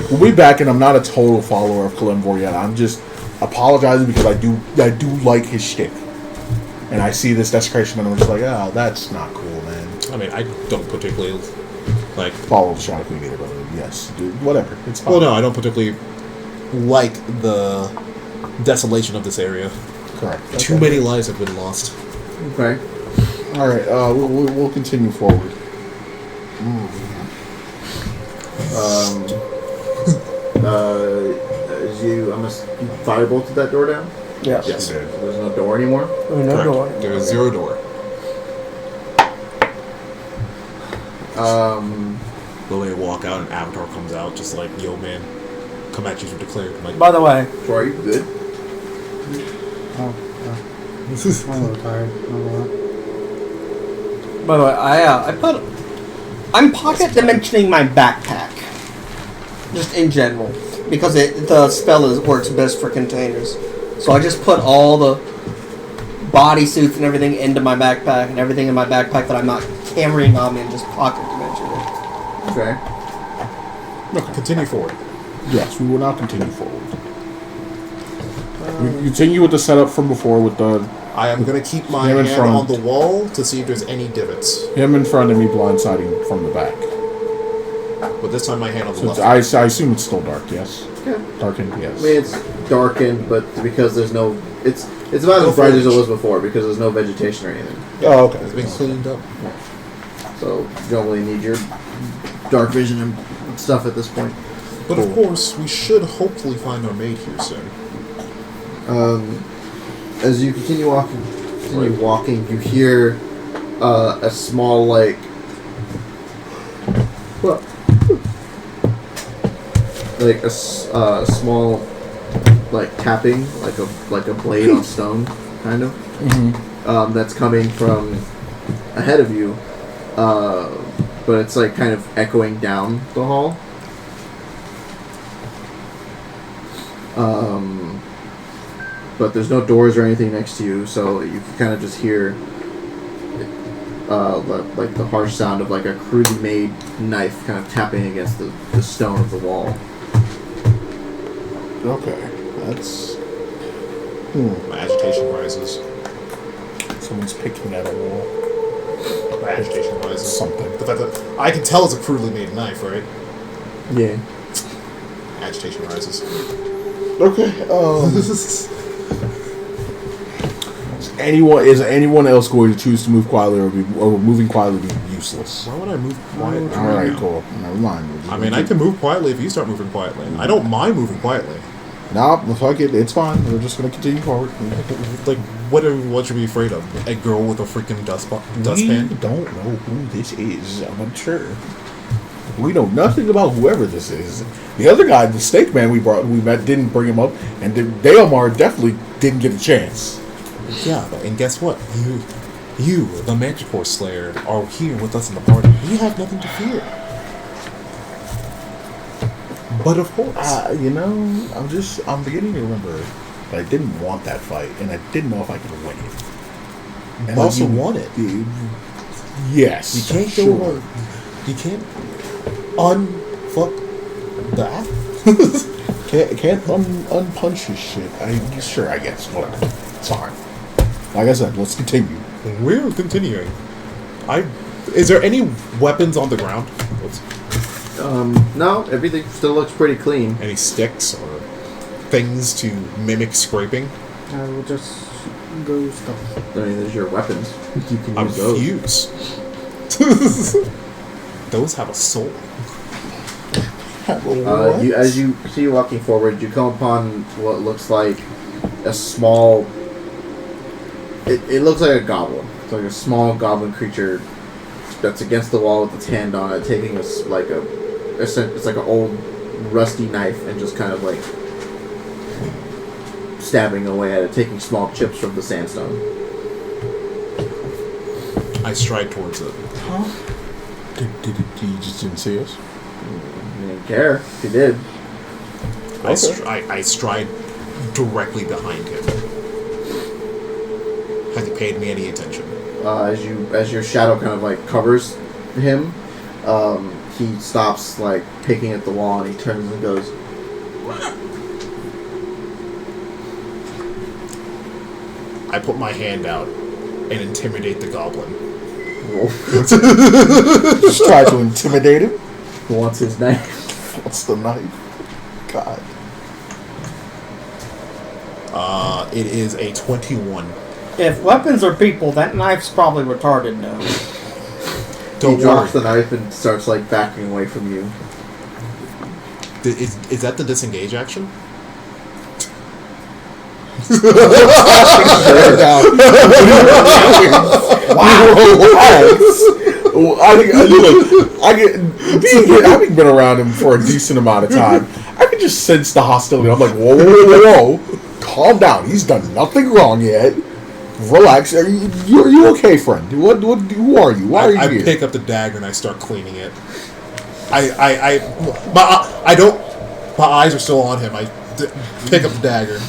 We'll be back, and I'm not a total follower of Kalimvor yet. I'm just apologizing because I do like his shtick. And I see this desecration, and I'm just like, oh, that's not cool, man. I mean, I don't particularly like. Follow the Shadow Queen either, but yes, dude, whatever. It's fine. Well, no, I don't particularly like the desolation of this area. Correct. Too Okay. many lives have been lost. Okay. All right, we'll continue forward. You firebolted that door down? Yes. Yes. There's no door anymore? No Correct. door. There is zero door. The way I walk out, and Avatar comes out, just like, yo, man, come at you for declared. I'm like, By the way, So are you good? I'm a little tired. I'm pocket dimensioning my backpack, just in general, because the spell works best for containers. So I just put all the bodysuits and everything into my backpack, and everything in my backpack that I'm not carrying on me, and just pocket dimension it. Okay. continue forward. Yes, we will now continue forward. We continue with the setup from before with the I am going to keep my Him in hand front. on the wall to see if there's any divots. him in front of me blindsiding from the back. But this time my hand on the So left. I assume it's still dark, yes? Yeah. Darkened, yes. I mean, it's darkened, but because there's no... It's about as bright as it was before, because there's no vegetation or anything. Oh, okay. It's been cleaned up. So you don't really need your dark vision and stuff at this point. But of course, we should hopefully find our maid here soon. As you continue walking, you hear a small, like... What? Like a small, like tapping, like a blade on stone, kind of. Mm-hmm. That's coming from ahead of you, but it's like kind of echoing down the hall. But there's no doors or anything next to you, so you can kind of just hear like the harsh sound of like a crudely made knife kind of tapping against the stone of the wall. Okay. That's... My agitation rises. Someone's picking at a wall. My agitation rises. Something. The fact that I can tell it's a crudely made knife, right? Yeah. Agitation rises. Okay. Is anyone else going to choose to move quietly, or moving quietly be useless? Why would I move quietly? All right, cool. Never mind. I mean, I can move quietly if you start moving quietly. I don't mind moving quietly. Nah, fuck it. It's fine. We're just gonna continue forward. Like, what should we be afraid of? A girl with a freaking dustpan? We don't know who this is. I'm unsure. We know nothing about whoever this is. The other guy, the steak man we met, didn't bring him up, and Daomar definitely didn't get a chance. Yeah, and guess what? You, the Manticore Slayer, are here with us in the party. We have nothing to fear. But of course, I'm beginning to remember that I didn't want that fight, and I didn't know if I could win it. And you also won it. Yes. You can't You can't unfuck that. Can't unpunch his shit. Sure, I guess. Whatever. It's fine. Like I said, let's continue. We're continuing. Is there any weapons on the ground? No, everything still looks pretty clean. Any sticks or things to mimic scraping? I will just go stuff. I mean, there's your weapons. You can A use those. fuse. Those have a soul. As you see walking forward, you come upon what looks like a small. It looks like a goblin. It's like a small goblin creature that's against the wall with its hand on it, taking it's like an old rusty knife and just kind of like stabbing away at it, taking small chips from the sandstone. I stride towards it. Huh? Did you just didn't see us? I didn't care if you did. I stride directly behind him. Has he paid me any attention? As your shadow kind of like covers him, he stops like picking at the wall and he turns and goes. I put my hand out and intimidate the goblin. Just try to intimidate him. Who wants his knife? What's the knife? God. It is a 21. If weapons are people, that knife's probably retarded now. Don't He drops worry. the knife and starts like backing away from you. Is that the disengage action? Having been around him for a decent amount of time, I can just sense the hostility. I'm like, whoa, calm down. He's done nothing wrong yet. Relax. Are you okay, friend? Who are you? Why are you I here? pick up the dagger and I start cleaning it. My eyes are still on him. I pick up the dagger.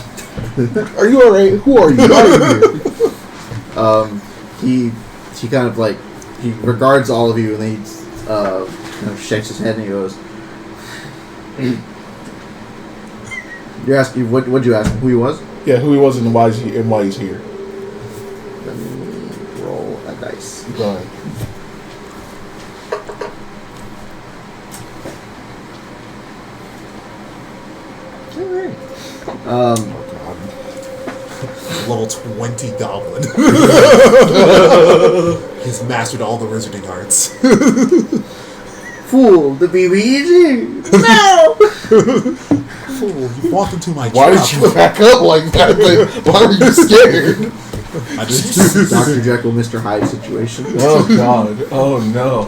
Are you alright? Who are you? Why are you here? He kind of like he regards all of you and then he kind of shakes his head and he goes. You're asking what'd you ask him? Who he was? Yeah, who he was and why he's here. Let me roll a dice. Go ahead. Level 20 goblin. He's mastered all the wizarding arts. Fool, the BBEG! No! Fool, you walked into my Why trap. did you back up like that? Like, why were you scared? I just Dr. Jekyll, Mr. Hyde situation. Oh God! Oh no!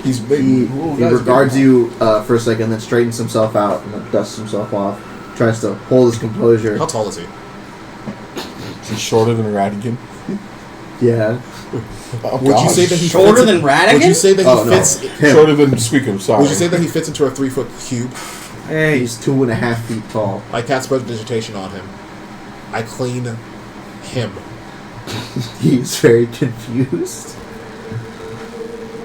He's big. He regards you for a second, then straightens himself out and then dusts himself off. Tries to hold his composure. How tall is he? He's shorter than Radigan. Yeah. Oh, Would you gosh. say that he Shorter fits than Radigan? Would you say that he Oh, no. fits? Him. Shorter than Squeakum? Sorry. Would you say that he fits into a 3-foot cube? Hey, He's 2.5 feet tall. I cast prestidigitation on him. I clean him. He's very confused.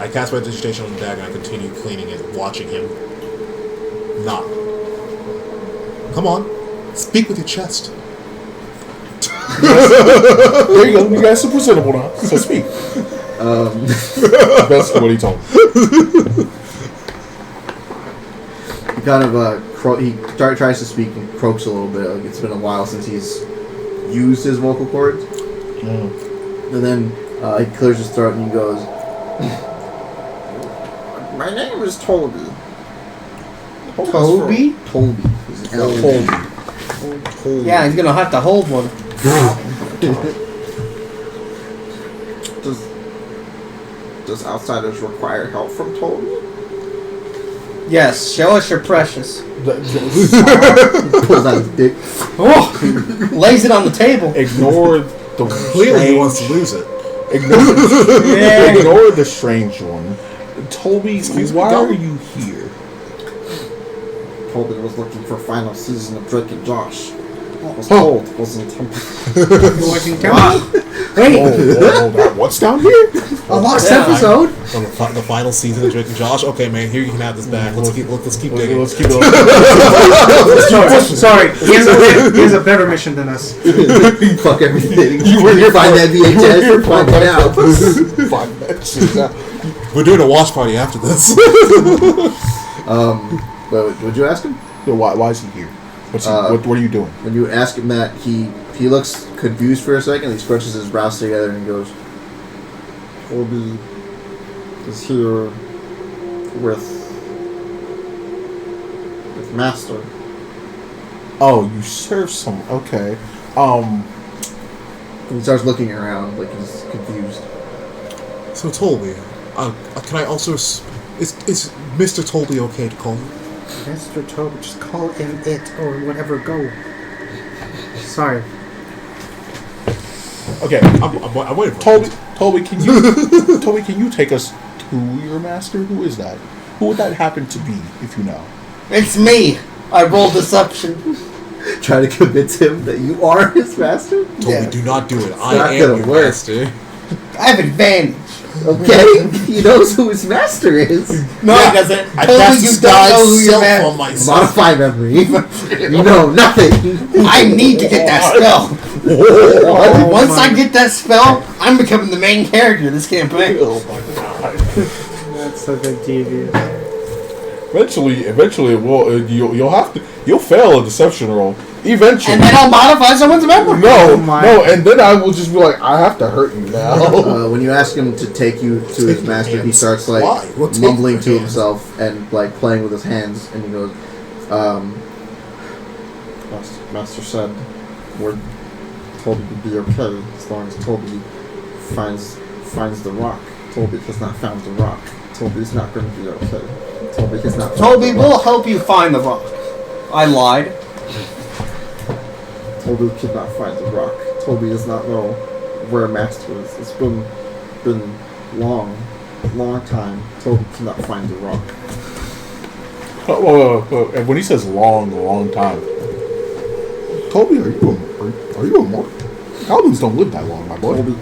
I cast prestidigitation on the dagger and I continue cleaning it, watching him. Not. Come on, speak with your chest. There you go. You guys are presentable now. So speak. That's what he told me. He kind of tries to speak and croaks a little bit. Like it's been a while since he's used his vocal cords. And then he clears his throat and he goes, "My name is Toby." Toby? Toby. He's an elf. Yeah, he's gonna have to hold one. Does outsiders require help from Toby? Yes, show us your precious. Pulls out his dick. Oh, lays it on the table. Ignore the Clearly, he wants to lose it. Ignore the strange one. Toby, why go. are you here? Toby was looking for final season of Drake and Josh. I was told, wasn't it? Wait, Oh, what's down here? A lost Yeah. episode? On the final season of Drake and Josh. Okay, man, here you can have this back. Let's keep digging. Let's keep it. Sorry. He has a better mission than us. Fuck everything. You find that VHS or find it out. Find that shit out. We're doing a watch party after this. But would you ask him? So why is he here? What are you doing? When you ask him that, he looks confused for a second. He scrunches his brows together and he goes, "Colby is here with Master." Oh, you serve some. Okay. He starts looking around like he's confused. So Tolby, can I also? Is Mr. Tolby okay to call you? Mr. Toby, just call him it or whatever. Go. Sorry. Okay. I'm waiting for it. Toby, can you take us to your master? Who is that? Who would that happen to be, if you know? It's me. I rolled deception. Try to convince him that you are his master? Tolby, Yeah. do not do it. not I am gonna your work. master. I have advantage. Okay, he knows who his master is. No, he doesn't. I Totally, cast you disguise don't know who your self man. on myself. Modify memory. You know nothing. I need to get that spell. Once I get that spell, I'm becoming the main character of this campaign. Oh my god. That's so devious. Eventually, you'll fail a deception roll. Eventually. And then I'll modify someone's memory. No, my. and then I will just be like, I have to hurt you now. When you ask him to take you to his master, he starts like Why? We'll take mumbling your to hands. himself and like playing with his hands, and he goes, Master said we're Toby to be okay as long as Toby finds the rock. Toby has not found the rock. Toby's not going to be okay. Toby has not. Toby, we'll help you find the rock. I lied. Toby cannot find the rock. Toby does not know where Master is. It's been long time. Toby cannot find the rock. And when he says long time, Toby, are you a monk? Goblins don't live that long, my boy. Toby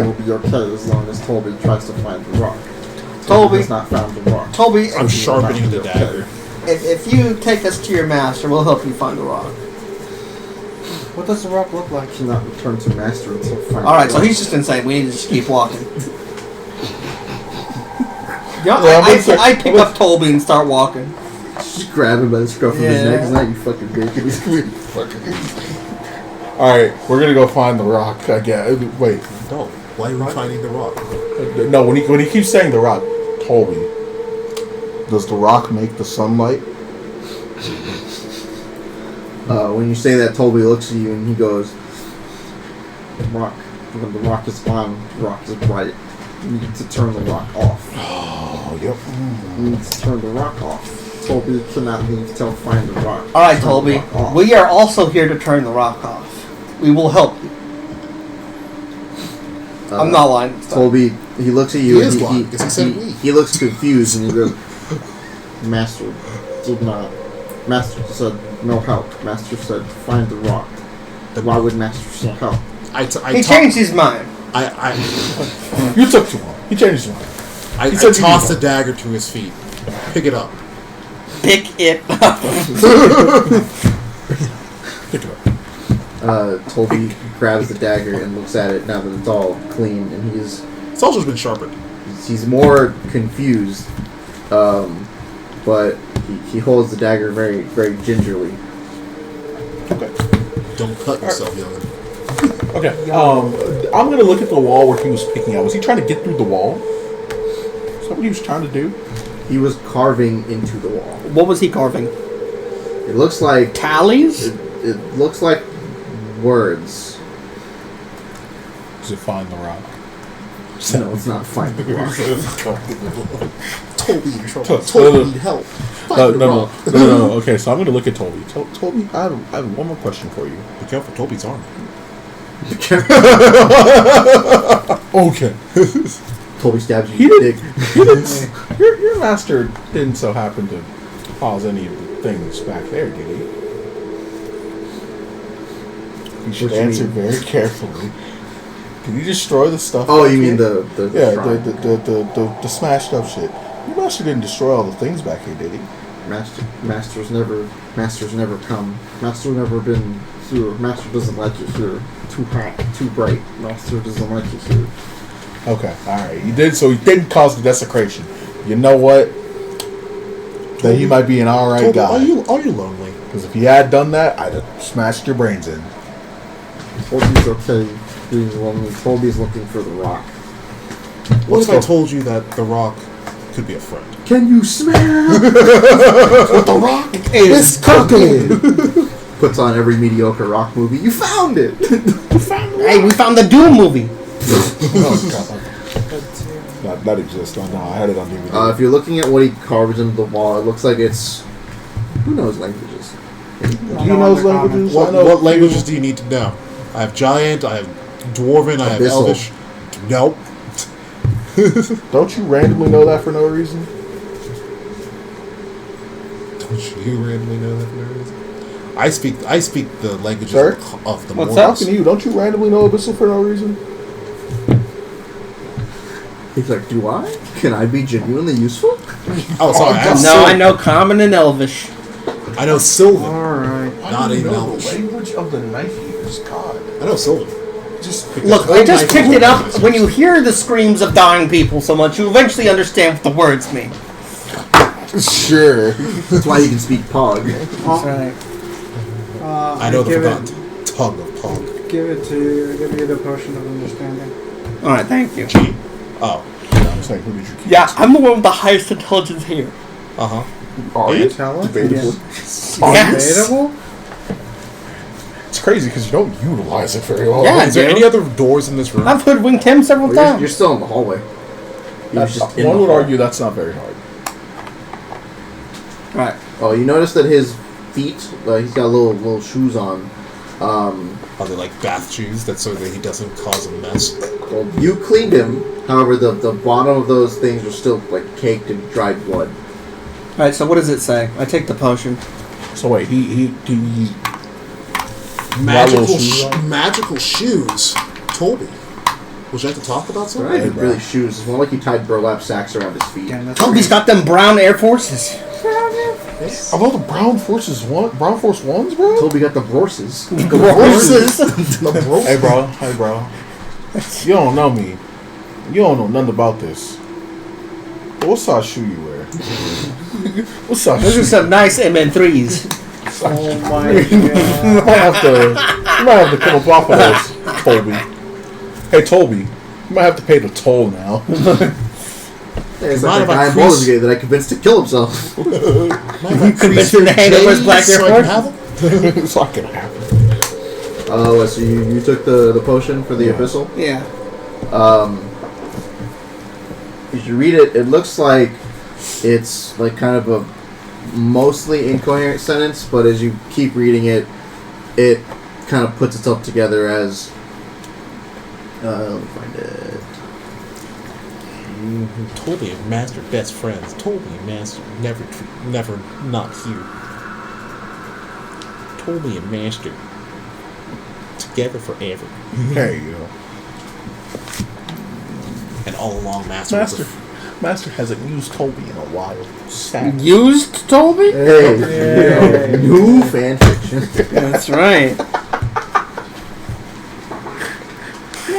will be okay as long as Toby tries to find the rock. Toby has not found the rock. Toby, I'm sharpening the dagger. if you take us to your master, we'll help you find the rock. What does the rock look like? He cannot return to Master until find Alright, the so rock. he's just insane. We need to just keep walking. I pick up Toby and start walking. Just grab him by the scruff of his Yeah. neck. It's not you fucking bacon. He's Alright, we're gonna go find the rock, I guess. Wait. No. Why are we finding the rock? No, when he keeps saying the rock, Toby, does the rock make the sunlight? When you say that, Toby looks at you and he goes, "Rock. When the rock is on, the rock is bright. You need to turn the rock off. Oh, yep. You need to turn the rock off. Toby cannot leave till find the rock. Alright, Turn the Toby. rock off." We are also here to turn the rock off. We will help you. I'm not lying. Toby, he looks at you He and is lying, 'cause he said we. he looks confused and he goes, Master did not. Master said no help. Master said find the rock. Why would Master say help? He changed his mind. You took too long. He changed his mind. I He said tossed you the dagger to his feet. Pick it up. Pick it up. Pick it up. Toby grabs the dagger and looks at it now that it's all clean, and It's also been sharpened. he's more confused, but he holds the dagger very, very gingerly. Okay. Don't cut yourself, young. Okay. I'm gonna look at the wall where he was picking at. Was he trying to get through the wall? Is that what he was trying to do? He was carving into the wall. What was he carving? It looks like Tallies? it looks like words. Does it find the rock? No, it's not find the rock. Toby in trouble. No, Toby need help. Find the rock. No. Okay, so I'm gonna look at Toby. Toby, I have one more question for you. Be careful, Toby's armor. Okay. Toby stabs you. He in the didn't. dick. He didn't. Your master didn't so happen to cause any of the things back there, did he? You should What you answer mean? very carefully. Can you destroy the stuff? Oh, back you mean here? the the smashed up shit. Your master didn't destroy all the things back here, did he? Master's never come. Master never been here. Master doesn't like it here. Too hot, too bright. Master doesn't like it here. Okay, alright. He didn't cause the desecration. You know what? Then he might be an alright guy. Are you lonely? Because if he had done that, I'd have smashed your brains in. Toby's okay being lonely. Toby's looking for the rock. What if I told you that the Rock could be a friend? Can you smell What the Rock is cooking? Puts on every mediocre rock movie. You found it! Hey, we found the Doom movie. That exists. No, I had it on DVD. If you're looking at what he carves into the wall, it looks like it's... Who knows languages? Do you know those languages? What languages do you need to know? I have Giant, I have Dwarven, I have Abyssal. Elvish. Nope. Don't you randomly know that for no reason? Don't you randomly know that for no reason? I speak the languages Sir? of the What's mortals. up? Talking to you, don't you randomly know Abyssal for no reason? He's like, do I? Can I be genuinely useful? Oh, sorry. I know Common and Elvish. I know Sylvan. Alright. Not even Elvish. language of the Night Eaters, God. I know Sylvan. Look, I just picked it up. When you hear the screams of dying people so much, you eventually understand what the words mean. Sure. That's why he can speak Pog. That's right. I know the give forgotten tongue of Pog. Give it to you. Give you the potion of understanding. All right, thank you. Oh. I'm saying, who did you keep? Yeah, I'm the one with the highest intelligence here. Uh-huh. Are you? Tell us. Debatable. Yes. Debatable? It's crazy because you don't utilize it very well. Yeah, Is there dude. any other doors in this room? I've hoodwinked him several Well, times. you're still in the hallway. He was just in One the would hall. argue that's not very hard. Right. Oh, you notice that his feet, he's got little shoes on. Are they like bath shoes so that he doesn't cause a mess? Well, you cleaned him. However, the bottom of those things are still like caked in dried blood. All right. So what does it say? I take the potion. So wait, he Magical, little shoes on? magical shoes. Toby, would you like to talk about It's something? not even really shoes. It's more like he tied burlap sacks around his feet. Damn, that's Toby's got them brown Air Forces. Of all the Brown Force ones, bro? Toby got the horses. Horses. Hey, bro. You don't know me. You don't know nothing about this. But what size shoe you wear? What size Those are shoe? some nice MN3s. Oh my You god. might have to come up off of those, Toby. Hey, Toby. You might have to pay the toll now. It's Mind like if that I guy in crease- Baldur's Gate that I convinced to kill himself. Convinced him to hand over his black Air so I can Force. have them? It's not gonna happen. Oh, so you took the potion for the Abyssal? Yeah. As you read it, it looks like it's like kind of a mostly incoherent sentence, but as you keep reading it, it kind of puts itself together as... let me find it. Toby and Master best friends. Toby and Master never not here. Toby and Master together forever. There you go. And all along Master was Master hasn't used Toby in a while. Sad. Used Toby? Hey, new fan fiction. That's right.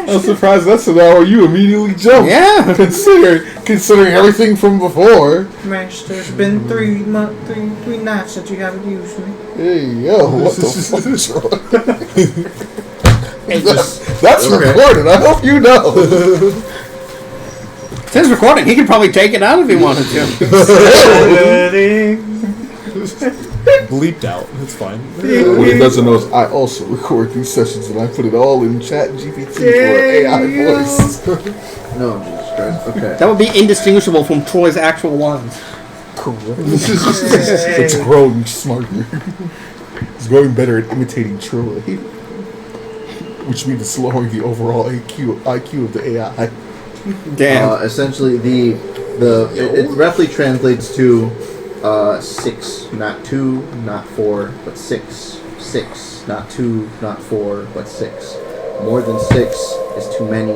I'm surprised that's an hour you immediately jumped. Yeah. Considering everything from before. Master, it's been 3 nights that you haven't used me. Hey, yo, what the fuck is wrong? Hey, just That's Okay. recorded, I hope you know. Since recording, he could probably take it out if he wanted to. bleeped out. It's fine. What he doesn't know is I also record these sessions and I put it all in Chat GPT for AI voice. No, Jesus Christ. Okay. That would be indistinguishable from Troy's actual lines. It's growing smarter. It's growing better at imitating Troy. Which means it's lowering the overall IQ of the AI. Damn. Essentially, it roughly translates to 6, not 2, not 4, but 6. 6, not 2, not 4, but 6. More than 6 is too many.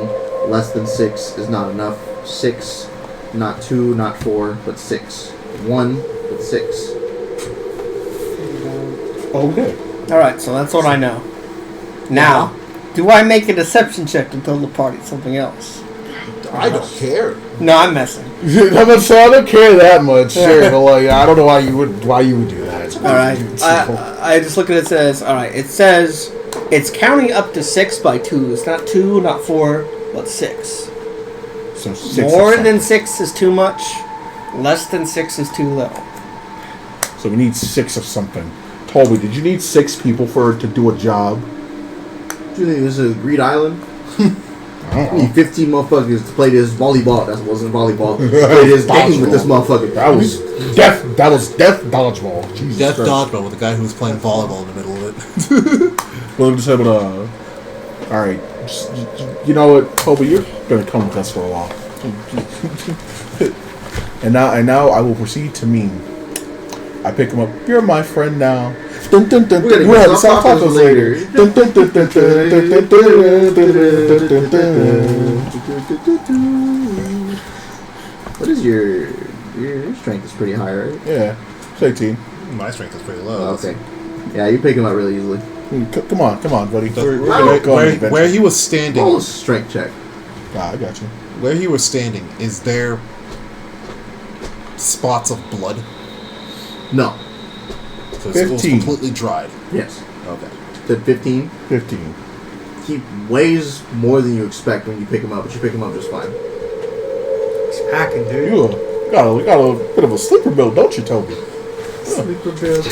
Less than 6 is not enough. 6, not 2, not 4, but 6. 1, but 6. Okay. Alright, so that's what I know. Now, do I make a deception check to build the party something else? I don't care. No, I'm messing. I don't care that much. Sure, but like, I don't know why you would do that. Alright. I just look at it, says, alright, it says it's counting up to 6 by 2. It's not 2, not 4, but 6. So 6 More than 6 is too much. Less than 6 is too little. So we need 6 of something. Toby, did you need 6 people to do a job? Do you think this is Greed Island? I don't You need 15 motherfuckers to play this volleyball. That wasn't volleyball. Play this game with this motherfucker. That was death dodgeball. Jesus Death Christ. dodgeball with the guy who was playing volleyball in the middle of it. Well, just able to. All right, you know what, Toby, you're gonna come with us for a while. and now I will proceed to meme. I pick him up. You're my friend now. Dun, dun, dun, We're dun. gonna We'll get have soft soft tacos tacos later. Dun, dun, dun, dun, dun, dun, dun, dun, dun, dun. What is your strength is pretty high, right? Yeah, it's 18. My strength is pretty low. Oh, okay. Yeah, you pick him up really easily. Come on, buddy. We're Where, gonna go on an adventure. where he was standing, Roll a strength check. Ah, I got you. where he was standing, is there spots of blood? No. So it was 15. completely dried. Yes. Okay. Said 15. 15. He weighs more than you expect when you pick him up, but you pick him up just fine. He's packing, dude. You got a bit of a sleeper build, don't you, Toby? Sleeper build.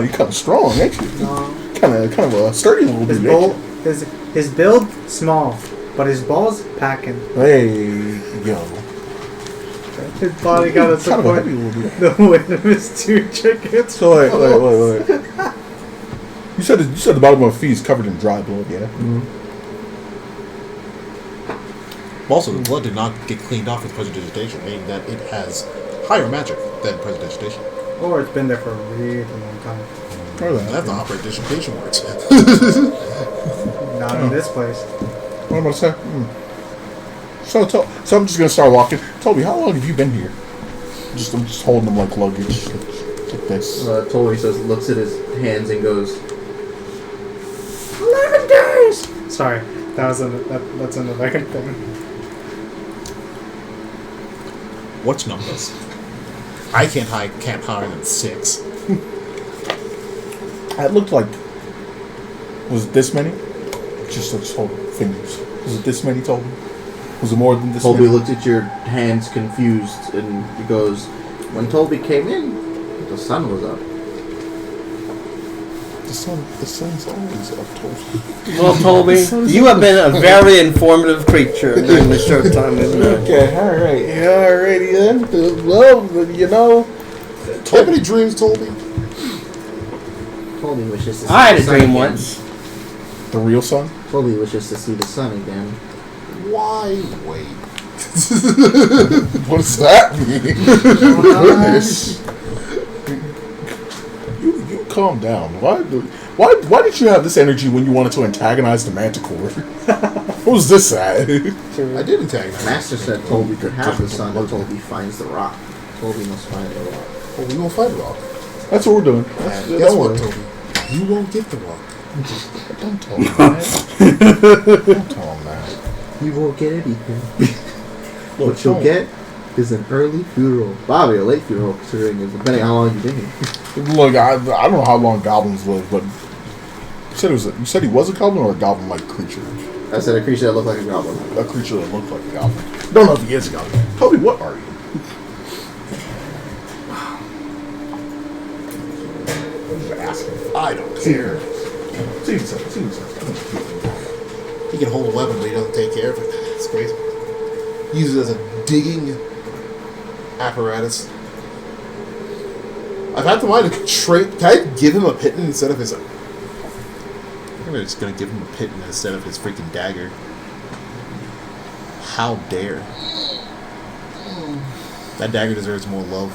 You kind of strong, ain't you? No. Kind of a sturdy little His dude, ain't build, his build small, but his balls packing. you? Hey, yo. His body got to Kind of a support heavy little dude. the weight of his 2 chickens. So wait. You said the bottom of my feet is covered in dry blood, yeah? Also, the blood did not get cleaned off with prestidigitation, meaning that it has higher magic than prestidigitation. Or it's been there for a really long time. That's not how prestidigitation works. Not in this place. What am I say? So I'm just gonna start walking. Toby, how long have you been here? I'm just holding them like luggage, like this. Toby looks at his hands and goes, 11 days! Sorry, that's another thing. What's numbers? I can't higher than 6. It looked like. Was it this many? Just hold fingers. Was it this many, Toby? Was it more than this Toby many? looked at your hands confused and he goes, when Toby came in, the sun was up. The sun's always up, Toby. Well, Toby, you have been a very informative creature during this short time we've known. Okay, alright. Yeah, alrighty then. Well, you know. Do you have any dreams, Toby? Toby wishes to see I had the a sun dream again. once. The real sun? Toby wishes to see the sun again. Why wait? What does that mean? Goodness. You calm down. Why did you have this energy when you wanted to antagonize the Manticore? What was this at? I did antagonize. Master said Toby could have the sun if Toby finds the rock. Toby must find the rock. Well, we will find a rock. That's what we're doing. And Don't guess what, worry. Toby? You won't get the rock. Don't tell him that. Don't tell him that. You won't get anything. Look, What you'll don't. get is an early funeral. Probably a late funeral, considering it's depending on how long you've been here. Look, I don't know how long goblins live, but you said he was a goblin or a goblin-like creature? I said a creature that looked like a goblin. A creature that looked like a goblin. Don't know if he is a goblin. Toby, what are you? I'm just asking. I don't care. See what's up. He can hold a weapon, but he doesn't take care of it. It's crazy. Use it as a digging apparatus. I've had the mind to trade. Can I give him a piton instead of his? I think I'm just gonna give him a piton instead of his freaking dagger. How dare! That dagger deserves more love.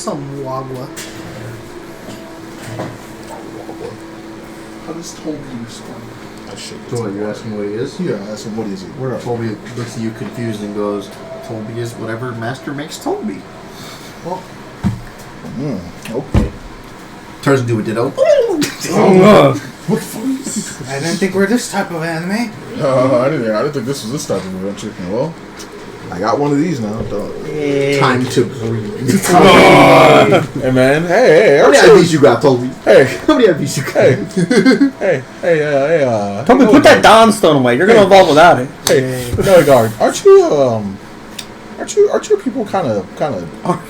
some Wagwa. How does Toby respond? I shit. So what, you're asking what he is? Yeah, that's what is it? Where Toby looks at you confused and goes, Toby is whatever master makes Toby. Okay. Turns into a ditto. I didn't think we're this type of anime. I didn't think this was this type of adventure. Well, I got one of these now. Time to breathe. Hey man, hey, How many IVs you got, Toby? Hey, How many IVs you got? hey, Toby, put that Dawn Stone away. You're gonna evolve without it. Hey, no guard. Aren't your people kind of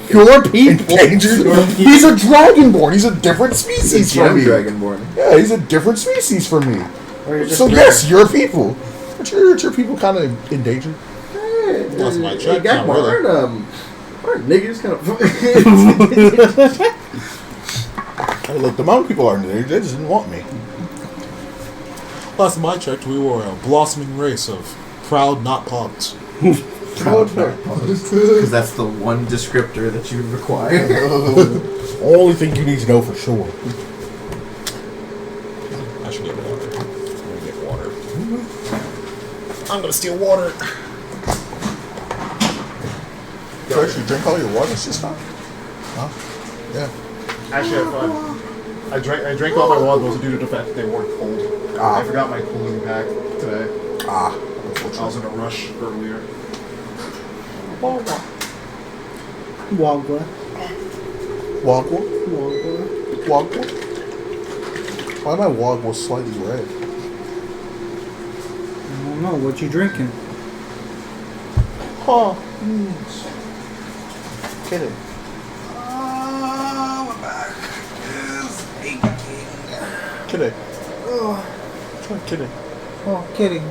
Your people. endangered? He's a dragonborn. He's a different species from me. Dragonborn. Yeah, he's a different species from me. Or you're just So rare. yes, your people. Aren't your people kind of endangered? That's my Hey, check. Gagmar, Not really. aren't niggas kind of... Hey, look, the mountain people are endangered. They just didn't want me. Last time I checked, we were a blossoming race of proud not pogs. Because that's the one descriptor that you require. Only thing you need to know for sure. I should get water. I'm gonna get water. I'm gonna steal water. You actually drink all your water this time? Huh? Yeah. Actually, I drank all my water those due to the fact that they weren't cold. I forgot my cooling pack today. I was in a rush earlier. Wagwa. Wagwa? Wagwa? Why my wagwa slightly red? I don't know. What you drinking? Huh. Kidding. My back is aching. Kidding. Kidding. Oh, kidding.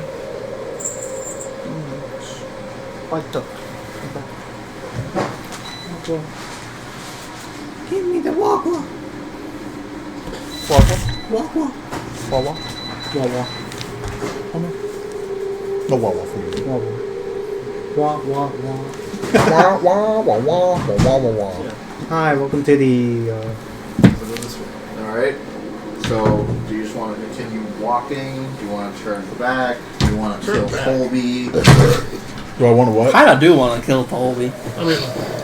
Like duck. Okay. Give me the Wagwa. Wagwa? Wagwa. Wawa? Wagwa. No wawa for you. Wagwa. Wah. Wah, wah, wah, wah, wah, wah, wah. Hi, welcome to the. Alright. So, do you just want to continue walking? Do you want to turn back? Do you want to kill Colby? Do I want to what? Kinda do want to kill Toby. I mean,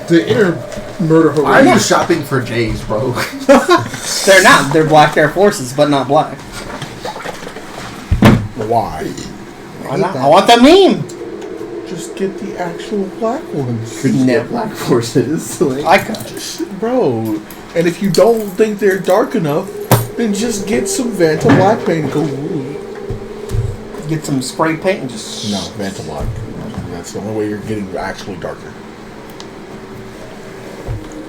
the inner murder Why are you shopping for Jays, bro? They're not. They're black Air Forces, but not black. Why? I want the meme. Just get the actual black ones. No. Black forces. I could. Bro, and if you don't think they're dark enough, then just get some Vanta Black paint and go, ooh. Get some spray paint and just. No, Vanta Black. That's the only way you're getting actually darker.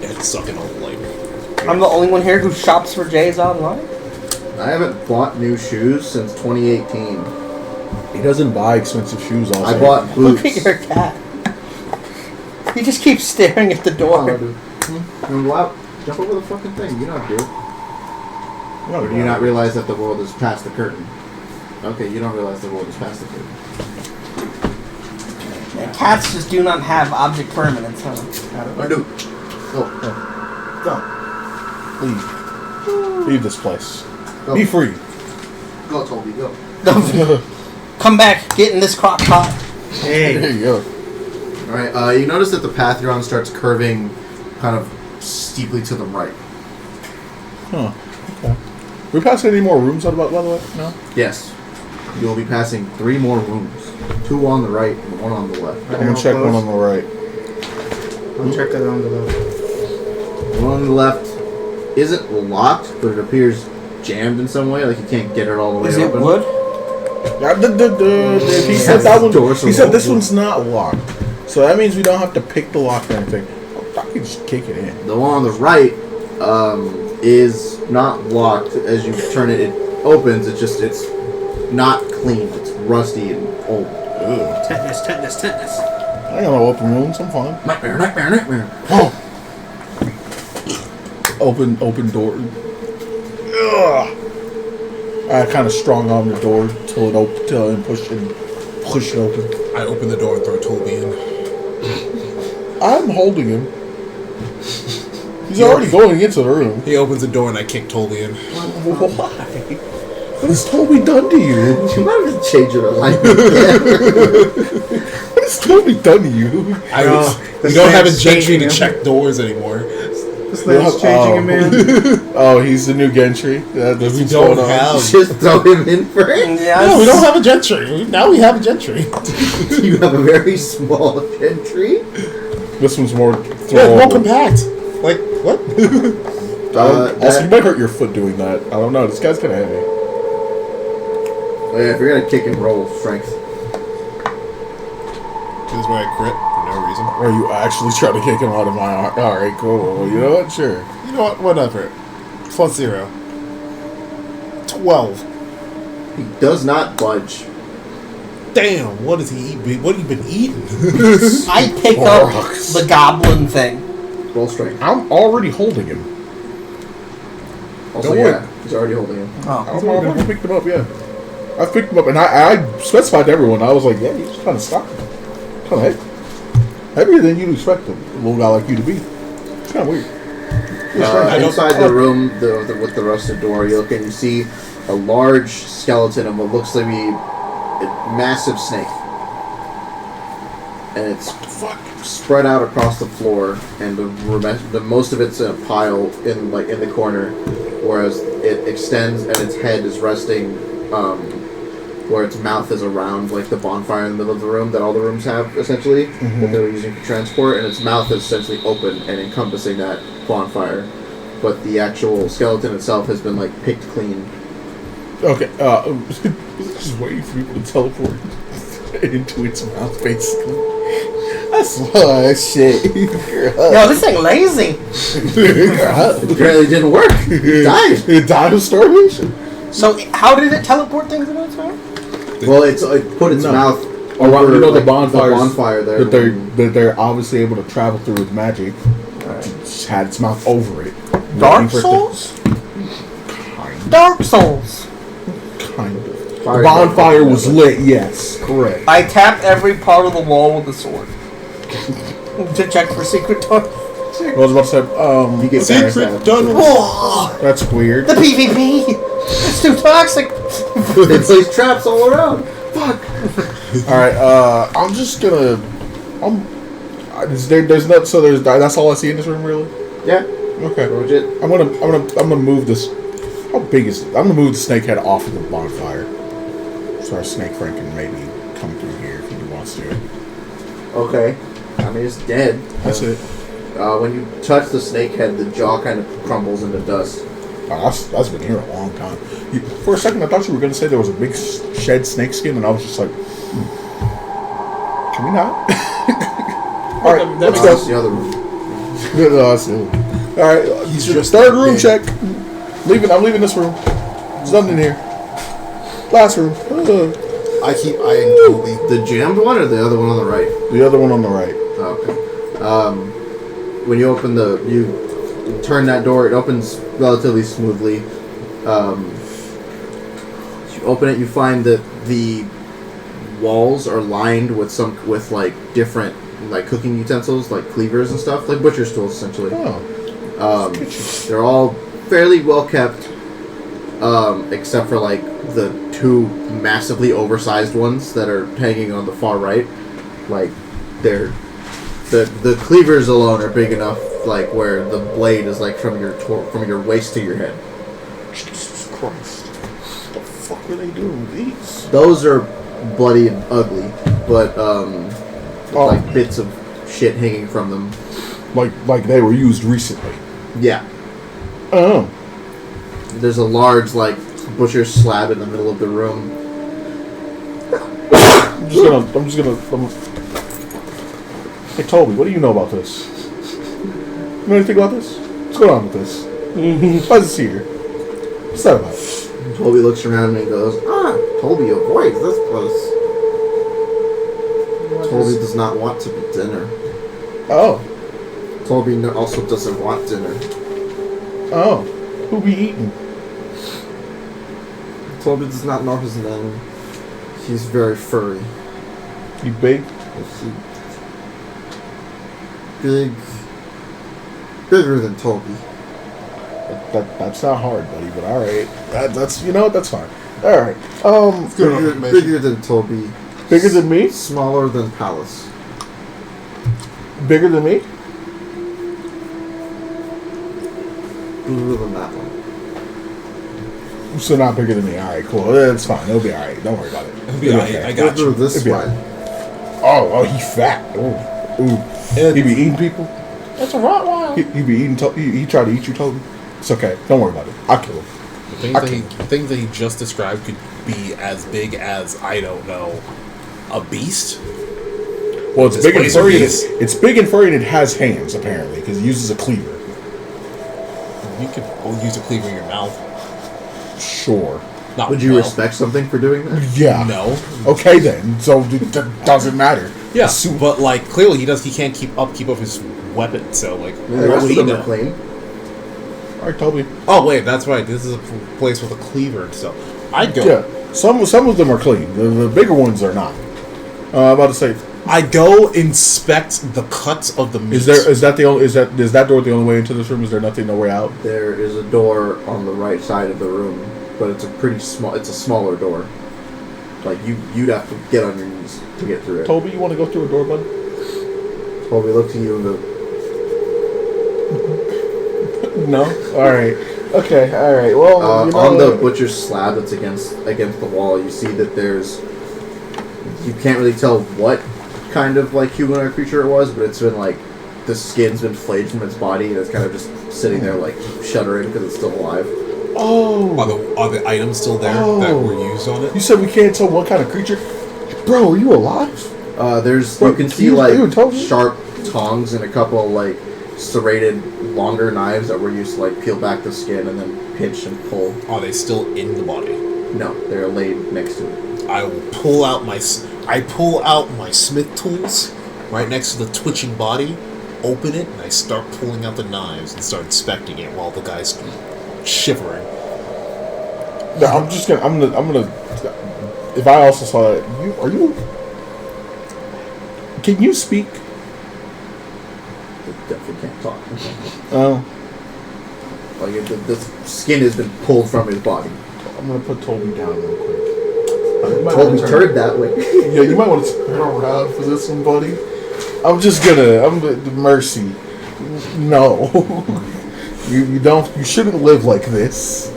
It's sucking on the light. I'm the only one here who shops for J's online. I haven't bought new shoes since 2018. He doesn't buy expensive shoes all I day. bought Look boots. at your cat. He just keeps staring at the door. Dude. Go out. Jump over the fucking thing. You know how to do. No, Or do you not realize that the world is past the curtain? Okay, you don't realize the world is past the curtain. And cats just do not have object permanence, huh? I do. Go. Leave this place. Go. Be free. Go, Toby. Go. Come back, get in this crock pot. There Hey. you go. Alright, you notice that the path you're on starts curving kind of steeply to the right. Huh. Okay. We passed any more rooms by the way? No? Yes. You'll be passing 3 more rooms. 2 on the right and 1 on the left. I'm gonna check one on the right. I'll check it on the left. The one on the left isn't locked, but it appears jammed in some way, like you can't get it all the way Is it open. wood? He said that one. Doors are He said this locked. one's not locked, so that means we don't have to pick the lock or anything. I can just kick it in. The one on the right is not locked. As you turn it, it opens. It's not clean. It's rusty and old. Ugh. Tetanus. I got no open rooms. I'm fine. Nightmare. Oh. Open door. Ugh. I kind of strong arm the door till it push it open. I open the door and throw Toby in. I'm holding him. He's already going into the room. He opens the door and I kick Toby in. Why? What has Toby done to you? You might have to change your alignment. What has Toby done to you? We don't have a gentry to check doors anymore. This lady's changing him, man. Oh, he's the new Gentry. That's We what's don't going on. have. Just throw him in first. No, we don't have a gentry. Now we have a gentry. You have a very small gentry. This one's more Yeah, more throwable. compact. Like what? Also, you might hurt your foot doing that. I don't know. This guy's kind of heavy. Oh, yeah, if you're gonna kick and roll strength. This is where I crit for no reason. Are you actually trying to kick him out of my arm? Alright, cool. You know what? Sure. You know what? Whatever. +0. 12. He does not budge. Damn. What is he eating? What have you been eating? I pick up Rocks. the goblin thing. Roll strength. I'm already holding him. Also, Don't yeah, worry. he's already holding him. I picked him up, yeah. I picked him up, and I specified to everyone. I was like, yeah, he's kind of stocky. Kind of heavy. Heavier than you'd expect a little guy like you to be. It's kind of weird. Inside the room with the rusted door, you look and you see a large skeleton of what looks to be a massive snake. And it's spread out across the floor, and the most of it's in a pile in the corner, whereas it extends and its head is resting where its mouth is around like the bonfire in the middle of the room that all the rooms have essentially that they were using for transport, and its mouth is essentially open and encompassing that bonfire, but the actual skeleton itself has been like picked clean. Okay, just waiting for people to teleport into its mouth, basically. That's shit. Yo, this thing lazy. Apparently it didn't work. It died. It died of starvation. So how did it teleport things into its mouth? Well, it put its mouth Around, over you know, like, the bonfire there. that they're obviously able to travel through with magic. Just had its mouth over it. Dark Souls? Dark Souls. Kind of. Fire The bonfire was lit, yes. Correct. I tapped every part of the wall with a sword to check for secret door. I was about to say, You get Secret done. Oh, that's weird. the PvP. It's too toxic. It plays traps all around. Fuck. Alright, I'm just gonna... that's all I see in this room, really? Yeah. Okay. Legit. I'm gonna move this... How big is it? I'm gonna move the snake head off of the bonfire. So our snake friend can maybe come through here if he wants to. Okay. I mean, it's dead. That's it. When you touch the snake head, the jaw kind of crumbles into dust. Oh, that's been here a long time. For a second, I thought you were going to say there was a big shed snake skin, and I was just like, can we not? All right, let's That's go. the other room. All right, he's just third room check. I'm leaving this room. There's nothing in here. Last room. I keep eyeing Toby. The jammed one or the other one on the right? The other one on the right. Okay. When you open you turn that door, it opens relatively smoothly. You open it, you find that the walls are lined with like different like cooking utensils, like cleavers and stuff, like butcher's tools essentially. Oh. They're all fairly well kept, except for like the two massively oversized ones that are hanging on the far right. Like they're the cleavers alone are big enough, like where the blade is like from your waist to your head. Jesus Christ. What the fuck are they doing with these? Those are bloody and ugly, but like bits of shit hanging from them. Like they were used recently. Yeah. Oh. There's a large like butcher's slab in the middle of the room. I'm just gonna. Hey Toby, what do you know about this? You know anything about this? What's going on with this? Why is this here? What's that about? Toby looks around and goes, Toby avoids this place. Toby does not want to be dinner. Oh. Toby also doesn't want dinner. Oh. Who be eating? Toby does not know his name. He's very furry. You big? Big. Bigger than Toby. That's not hard, buddy. But all right, that's that's fine. All right. Bigger than Toby. Bigger than me. Smaller than Palace. Bigger than me. Bigger than that one. So not bigger than me. All right, cool. That's fine. It'll be all right. Don't worry about it. It'll be all right. I got you. This It'll be one. Oh, he fat. Ooh. He be eating people. That's a Rottweiler. He be eating. He tried to eat you, Toby. It's okay. Don't worry about it. I'll kill him. The things that he just described could be as big as, I don't know, a beast? Well, it's big and furry. It's big and furry, and it has hands apparently because it uses a cleaver. You could use a cleaver in your mouth. Sure. Not Would you respect something for doing that? Yeah. No. Okay then. So it doesn't matter. Yeah. But like clearly he can't keep up his weapon. So like, The rest of them are clean. All right, Toby. Oh wait, that's right. This is a place with a cleaver and stuff. I'd go. Yeah. Some of them are clean. The bigger ones are not. I'm about to say. I'd go inspect the cuts of the meat. Is that door the only way into this room? Is there no way out? There is a door on the right side of the room, but it's a smaller door. Like you'd have to get on your knees to get through it. Toby, you want to go through a door, bud? Toby looks at you and goes, No. All right. Okay. All right. Well, on the butcher's slab that's against the wall, you see that you can't really tell what kind of like humanoid creature it was, but it's been like the skin's been flayed from its body and it's kind of just sitting there like shuddering because it's still alive. Oh. Are the items still there that were used on it? You said we can't tell what kind of creature. Bro, are you alive? You can see like sharp tongs and a couple of, like serrated longer knives that were used to like peel back the skin and then pinch and pull. Are they still in the body? No, they're laid next to it. I will pull out my smith tools right next to the twitching body, open it, and I start pulling out the knives and start inspecting it while the guy's shivering. No, I'm gonna. If I also saw that, can you speak? It definitely can't talk. Oh. Like the skin has been pulled from his body. I'm gonna put Toby down real quick. Toby turned that way. Yeah, you might want to turn around for this one, buddy. I'm mercy. No. You shouldn't live like this.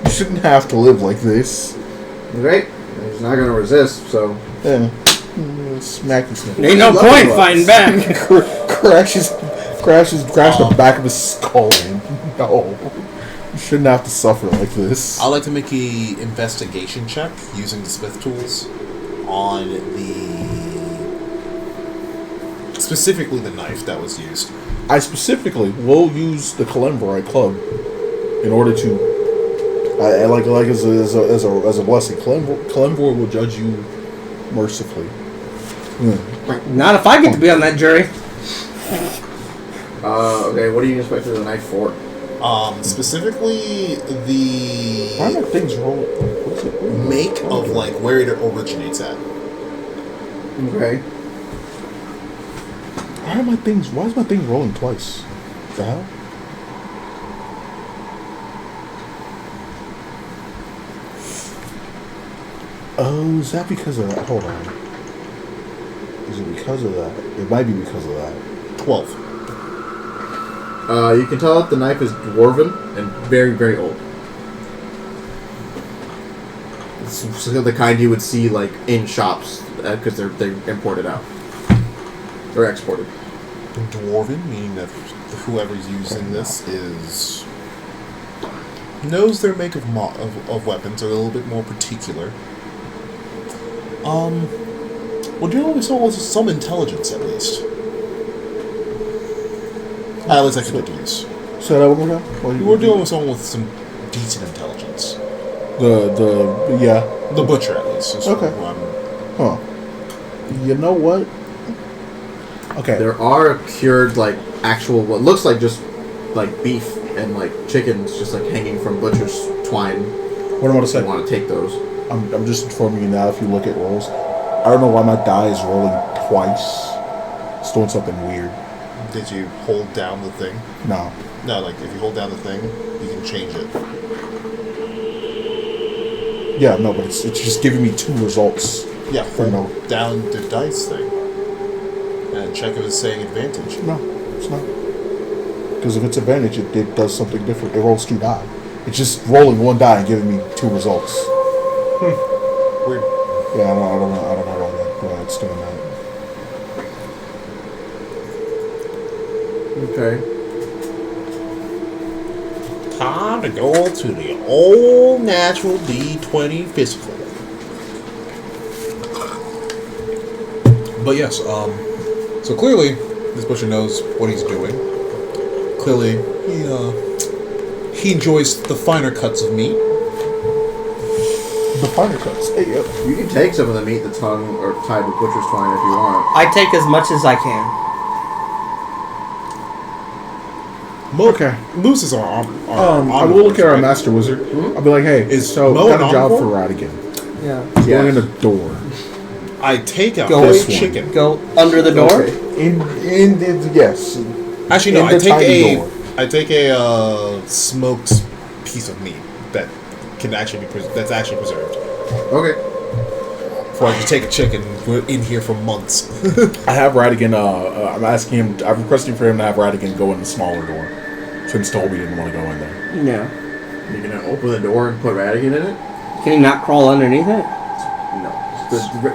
You shouldn't have to live like this. Right? He's not gonna resist, so. Yeah. Smack this man. Ain't no point fighting back. Crash the back of his skull in. No. You shouldn't have to suffer like this. I'd like to make an investigation check using the smith tools on specifically the knife that was used. I specifically will use the Kalimvorite club in order to, like as a blessing. Kalimvor will judge you mercifully. Not if I get to be on that jury. Okay, what are you expecting the knife for? Specifically the why are things rolling? Make of like where it originates at. Okay. Why is my thing rolling twice? The hell? Oh, is that because of that? Hold on. Is it because of that? It might be because of that. 12. You can tell that the knife is dwarven and very, very old. It's the kind you would see like in shops because they're imported out or exported. Dwarven, meaning that whoever's using this knows their make of weapons are a little bit more particular. We're dealing with someone with some intelligence, at least. At least I can deduce. Say that one more time. We're dealing with someone with some decent intelligence. The butcher, at least. Okay. Huh. You know what? Okay. There are cured, like, actual, what looks like just, like, beef and, like, chickens just, like, hanging from butcher's twine. What am I going to say? You want to take those. I'm just informing you now, if you look at rolls. I don't know why my die is rolling twice. It's doing something weird. Did you hold down the thing? No. No, like if you hold down the thing, you can change it. Yeah, no, but it's just giving me 2 results. Yeah, For hold down the dice thing. And check if it's saying advantage. No, it's not. Because if it's advantage, it does something different. It rolls 2 die. It's just rolling 1 die and giving me 2 results. Weird. Yeah, I don't know why it's doing that. Okay. Time to go to the old natural D20 physical. But yes, so clearly this butcher knows what he's doing. Clearly, he enjoys the finer cuts of meat. The finer cuts. Hey, You can take some of the meat that's hung or tied with butcher's twine if you want. I take as much as I can. Okay. Moose are I will look at our master wizard. I'll be like, hey, so Mo got an a job for omnivore? Radigan. Yeah. He's going in Yes. a door. I take a Go whole this one. chicken. Go under the door. Okay. Yes. Actually, no. In I the take tiny door. a smoked piece of meat that can actually be that's actually preserved. Okay. Before I can take a chicken, we're in here for months. I have Radigan. I'm asking him. I'm requesting for him to have Radigan go in the smaller door, since Toby didn't want to go in there. Yeah. You're gonna open the door and put Radigan in it? Can he not crawl underneath it? No.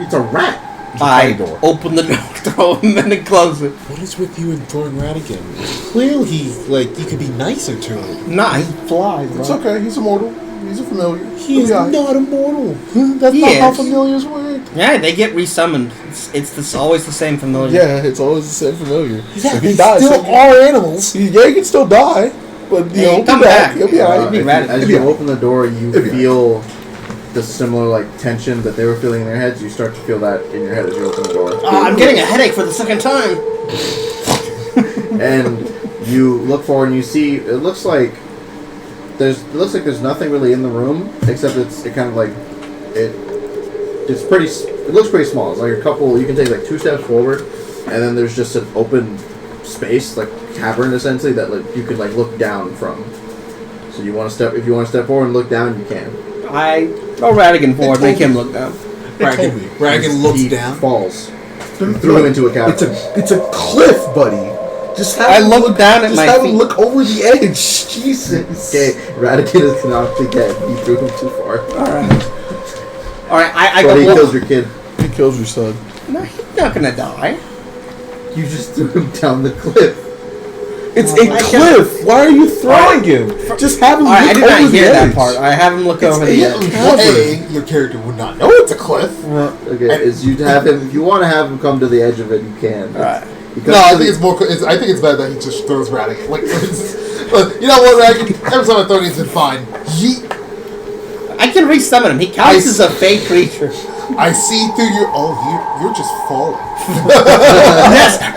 It's a rat. I tiny door. open the door, throw him in, and close it. What is with you and throwing Radigan? Clearly, you could be nicer to him. Nah, he flies, bro. It's okay. He's immortal. He's a familiar. He is He'll be not immortal. That's He not how is. familiars work. Yeah, they get resummoned. It's always the same familiar. Yeah, it's always the same familiar. Yeah, If they he dies, still are animals. he can still die, but Hey, he'll come be back. back. He'll be alright. be radical. As It'd you be open the door, you It'd be feel the similar tension that they were feeling in their heads. You start to feel that in your head as you open the door. I'm getting a headache for the second time. And you look forward and you see it looks like there's nothing really in the room except it looks pretty small. It's like a couple. You can take 2 steps forward, and then there's just an open space, like cavern essentially, that you could look down from. So if you want to step forward and look down, you can. I throw Radigan forward, make him look down. Radigan looks He down. falls through into a cavern. It's a cliff, buddy. Just have I him look down at just my have feet. him look over the edge. Jesus. Okay, Radican is canonically dead. You threw him too far. Alright, I But he go. kills your kid. He kills your son. No, he's not gonna die. You just threw him down the cliff. It's a cliff. Why are you throwing him? Just have him look I did over not the hear that edge. part. I have him look over the edge. Your character would not know it's a cliff. Okay, is you have him. If you want to have him come to the edge of it, you can. Alright. Because No, I think it's more. I think it's better that he just throws Radigan. But you know what, Radigan? Every time I throw it, he's been fine. Yeet. I can resummon him. He counts as a fake creature. I see through your. Oh, you're just falling.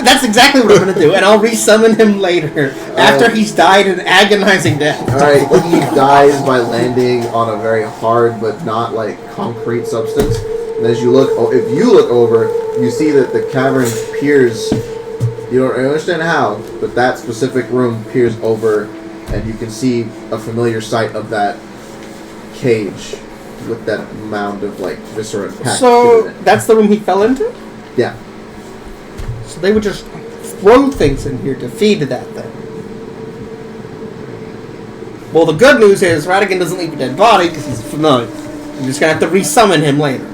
That's exactly what I'm gonna do, and I'll resummon him later after he's died an agonizing death. Alright, he dies by landing on a very hard but not concrete substance. And as you look, if you look over, you see that the cavern peers. You don't understand how, but that specific room peers over, and you can see a familiar sight of that cage with that mound of viscera packed So in it. that's the room he fell into? Yeah. So they would just throw things in here to feed that thing. Well, the good news is Radigan doesn't leave a dead body because he's familiar. You're just gonna have to resummon him later.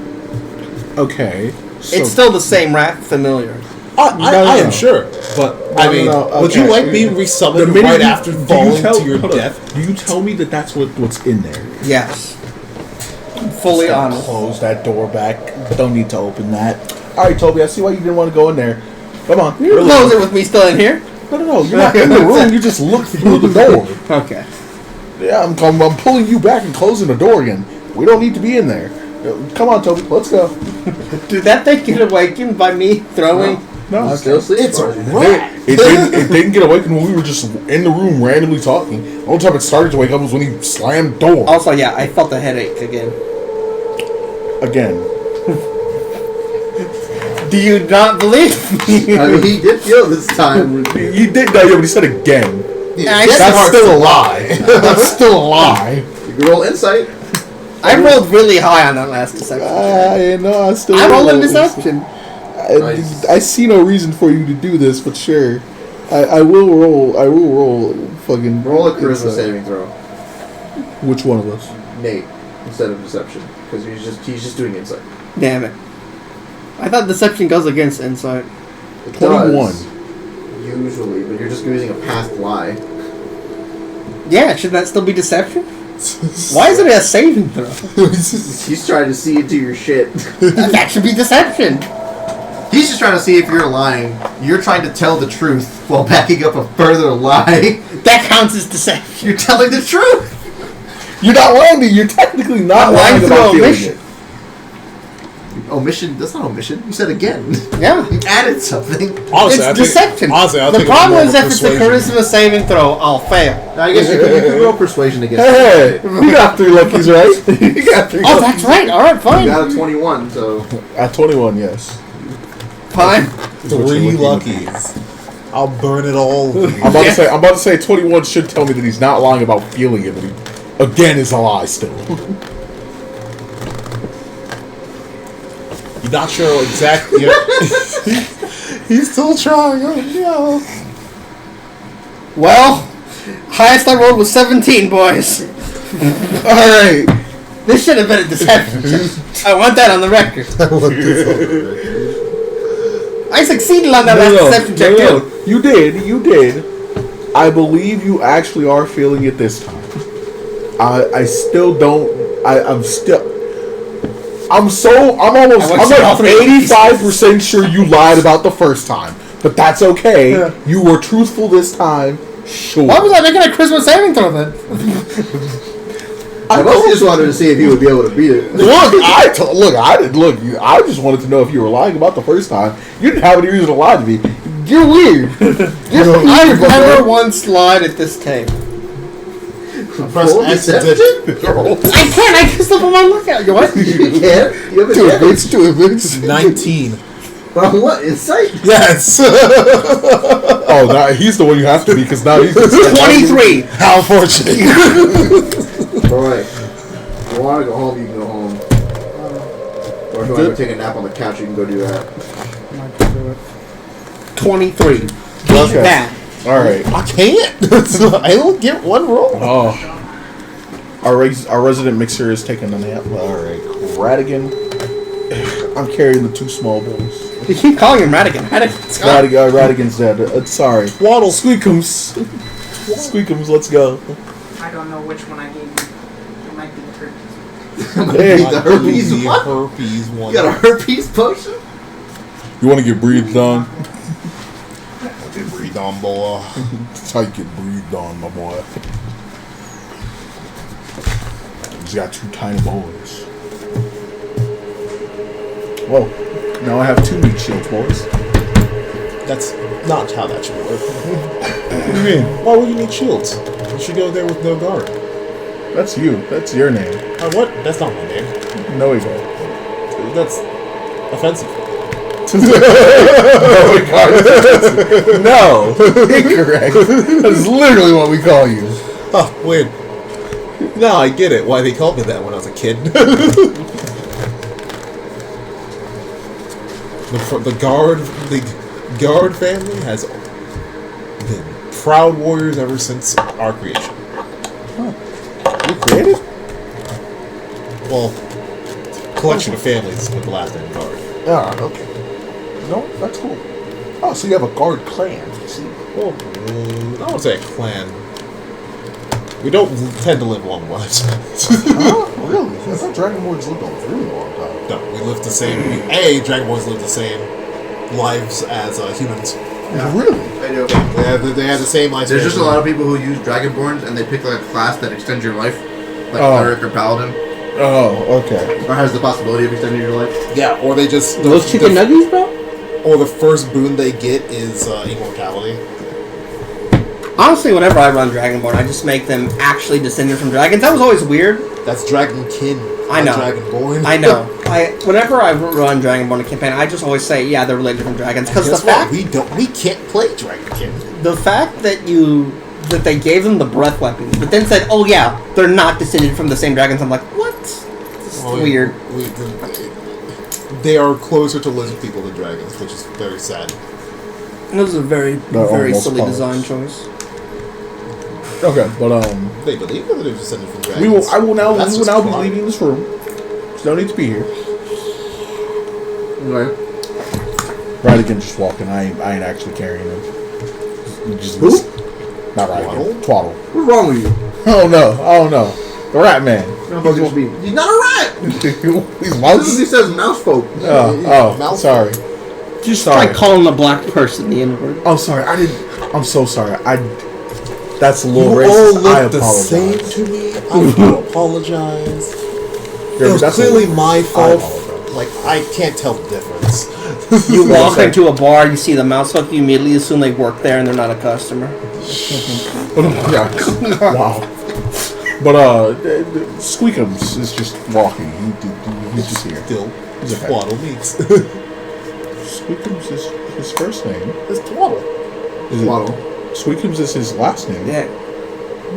Okay. So It's still the same rat familiar. I am sure, but I mean, would you okay. like being resummoned minute right you- after do you falling tell- to your hold on. death? Do you tell me that that's what's in there? Yes. I'm fully honest. Close that door back. Don't need to open that. All right, Toby. I see why you didn't want to go in there. Come on. You can close it with me still in here. No. You're not in the room. You just look through the door. Okay. Yeah, I'm pulling you back and closing the door again. We don't need to be in there. Come on, Toby. Let's go. Did that thing get awakened by me throwing? No, Still sleep. It's a It rat. didn't get awakened when we were just in the room randomly talking. The only time it started to wake up was when he slammed the door. Also, yeah, I felt a headache again. Again. Do you not believe me? I mean, he did feel this time. You did know, but he said again. I That's still a lie. That's still a lie. You can roll insight. I rolled really high on that last deception. I rolled a deception. Nice. I see no reason for you to do this, but sure. I will roll fucking... Roll a charisma insight. saving throw. Which one of us? Nate, instead of deception. Because he's just doing insight. Damn it. I thought deception goes against insight. It 21. does, usually, but you're just using a past lie. Yeah, should that still be deception? Why is it a saving throw? He's trying to see into your shit. That should be deception. He's just trying to see if you're lying. You're trying to tell the truth while backing up a further lie. That counts as deception. You're telling the truth. You're not lying to You're technically not lying through about feeling omission. it. Omission? That's not omission. You said again. Yeah. You added something. Honestly, It's deception. The problem is if it's a charisma saving throw, I'll fail. I guess you can roll persuasion against Hey, we got 3 luckies, right? You got 3 Oh, that's right. All right, You fine. got a 21, so... At 21, yes. Fine. 3 luckies. I'll burn it all. I'm about to say 21 should tell me that he's not lying about feeling it, but he again is a lie still. You're not sure exactly. He's still trying. Oh, no. Well, highest I rolled was 17, boys. Alright. This should have been a deception check. I want that on the record. I succeeded on that last deception check, too. You did. I believe you actually are feeling it this time. I still don't. I'm like 85% sure you lied about the first time. But that's okay. Yeah. You were truthful this time. Sure. Why was I making a Christmas saving throw then? I mostly just wanted to see if he would be able to beat it. I just wanted to know if you were lying about the first time. You didn't have any reason to lie to me. You're weird. I've never once lied at this table. Press X to I can't. I can still put my lookout. What? You can't. You have a do it, Vince. 19. Well, what? Insight? Yes. Oh, now he's the one you have to be because now he's 23. How fortunate. Alright. If you want to go home, you can go home. Or if you want to go take a nap on the couch, you can go do that. 23. Beat Okay. that. Alright. I can't. I don't get one roll. Oh. Our resident mixer is taking a nap. Alright. Radigan. I'm carrying the 2 small boys. You keep calling him Radigan. Radigan's dead. Sorry. Waddle. Squeakums. Squeakums, let's go. I don't know which one I gave you. It might be the herpes. Hey, The herpes what? Herpes one. You got a herpes potion? you want to get breathed on? Get breathed on, boy. That's how you get breathed on, my boy. He's got 2 tiny boys. Whoa. Now I have 2 meat shields, boys. That's not how that should work. What do you mean? Why would you need shields? You should go there with no guard. That's you. That's your name. What? That's not my name. No, we go. That's offensive. No, incorrect. That's literally what we call you. Oh, wait. No, I get it. Why they called me that when I was a kid. The guard family has been proud warriors ever since our creation. You created? Well, collection of families with the last name Guard. Ah, okay. No, that's cool. Oh, so you have a guard clan. See? Well, I don't say a clan. We don't tend to live long lives. Huh? Really? I thought Dragonborns lived a really long time. No, we live the same. Dragonborns live the same lives as humans. Yeah. Really? They do. They have the same life. There's just a lot of people who use Dragonborns and they pick like a class that extends your life. Like Cleric or Paladin. Oh, okay. Or has the possibility of extending your life. Yeah, or they just... Those chicken nuggets, bro? Or the first boon they get is immortality. Honestly, whenever I run Dragonborn, I just make them actually descended from dragons. That was always weird. That's Dragonkin. I know. Dragonborn. I know. Whenever I run Dragon Ball campaign, I just always say, yeah, they're related from dragons. Because the Guess fact what? We can't play Dragon King. the fact that they gave them the breath weapon, but then said, oh yeah, they're not descended from the same dragons. I'm like, what? This is weird. They are closer to lizard people than dragons, which is very sad. That was a very almost silly close. design choice. Okay, but They believe that they're descended from dragons. I will now That's be just crime. leaving this room. There's no need to be here. Right. Radigan just walking. I ain't actually carrying him. Just Who? Not Radigan. Twaddle. What's wrong with you? Oh no. The Rat Man. He's not a rat. He's This mouse. is he says mouse folk. Oh, sorry. Just Sorry. try calling a black person the N-word. I'm sorry. I'm so sorry. That's a little You racist. all look I the apologize. same to me. I do apologize. Yeah, It was that's clearly my I fault. apologize. Like, I can't tell the difference. You walk into a bar, you see the mouse hook, you immediately assume they work there and they're not a customer. Yeah. Wow. But Squeakums is just walking. He's just here. Still, He's okay. Twaddle meets. Squeakums is his first name. It's Twaddle. Is it? Twaddle. Squeakums is his last name. Yeah.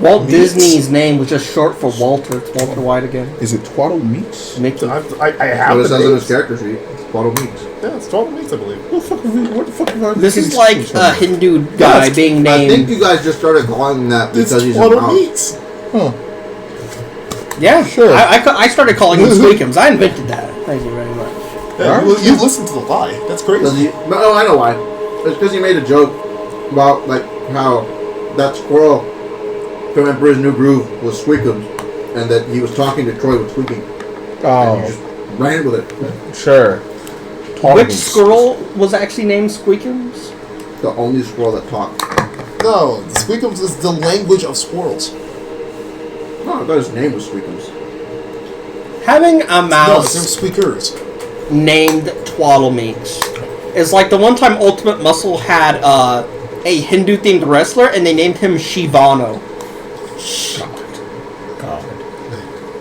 Walt Meats? Disney's name was just short for Walter. It's Walter White again. Is it Twaddle Meats? Mickey. I have What it the says in names. his character sheet. Twaddle meats. Yeah, it's Twaddle meets, I believe. What the fuck have I This is getting like Squeakums a from? Hindu guy Yes, being I think named. you guys just started calling him that It's because he's a Twaddle mouse. meets. Huh. Yeah, Sure. I started calling him Squeakums. I invented that. Thank you very much. Yeah, you listened to the lie. That's Does crazy. he? No, I know why. It's because he made a joke about like how that squirrel from Emperor's New Groove was Squeakums, and that he was talking to Troy with squeaking. And he Oh, just ran with it. sure. Which squirrel was actually named Squeakums? The only squirrel that talked. No, Squeakums is the language of squirrels. No, I thought his name was Squeakums. Having a No, mouse they're squeakers. named Twaddle Meats is like the one time Ultimate Muscle had a Hindu themed wrestler and they named him Shivano. God.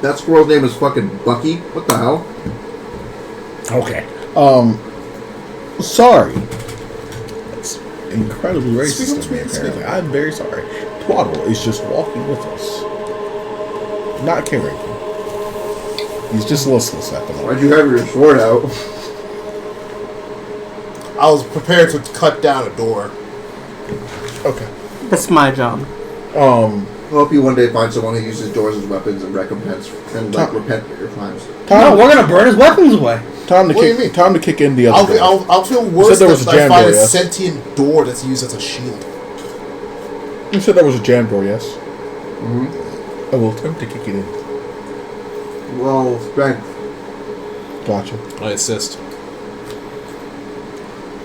That squirrel's name is fucking Bucky. What the hell? Okay. Sorry. That's incredibly racist of me, apparently. I'm very sorry. Twaddle is just walking with us. Not carrying. He's just listless at the moment. Why'd you have your sword out? I was prepared to cut down a door. Okay. That's my job. I hope you one day find someone who uses doors as weapons and recompense and like repent for your crimes. No, we're gonna burn his weapons away. Time to What do you kick. mean? Time to kick in the other. door. I'll feel You worse said there was if a I jam find door, a yes? sentient door that's used as a shield. You said there was a jam door, yes? Mm-hmm. I will attempt to kick it in. Well, strength. Gotcha. I assist.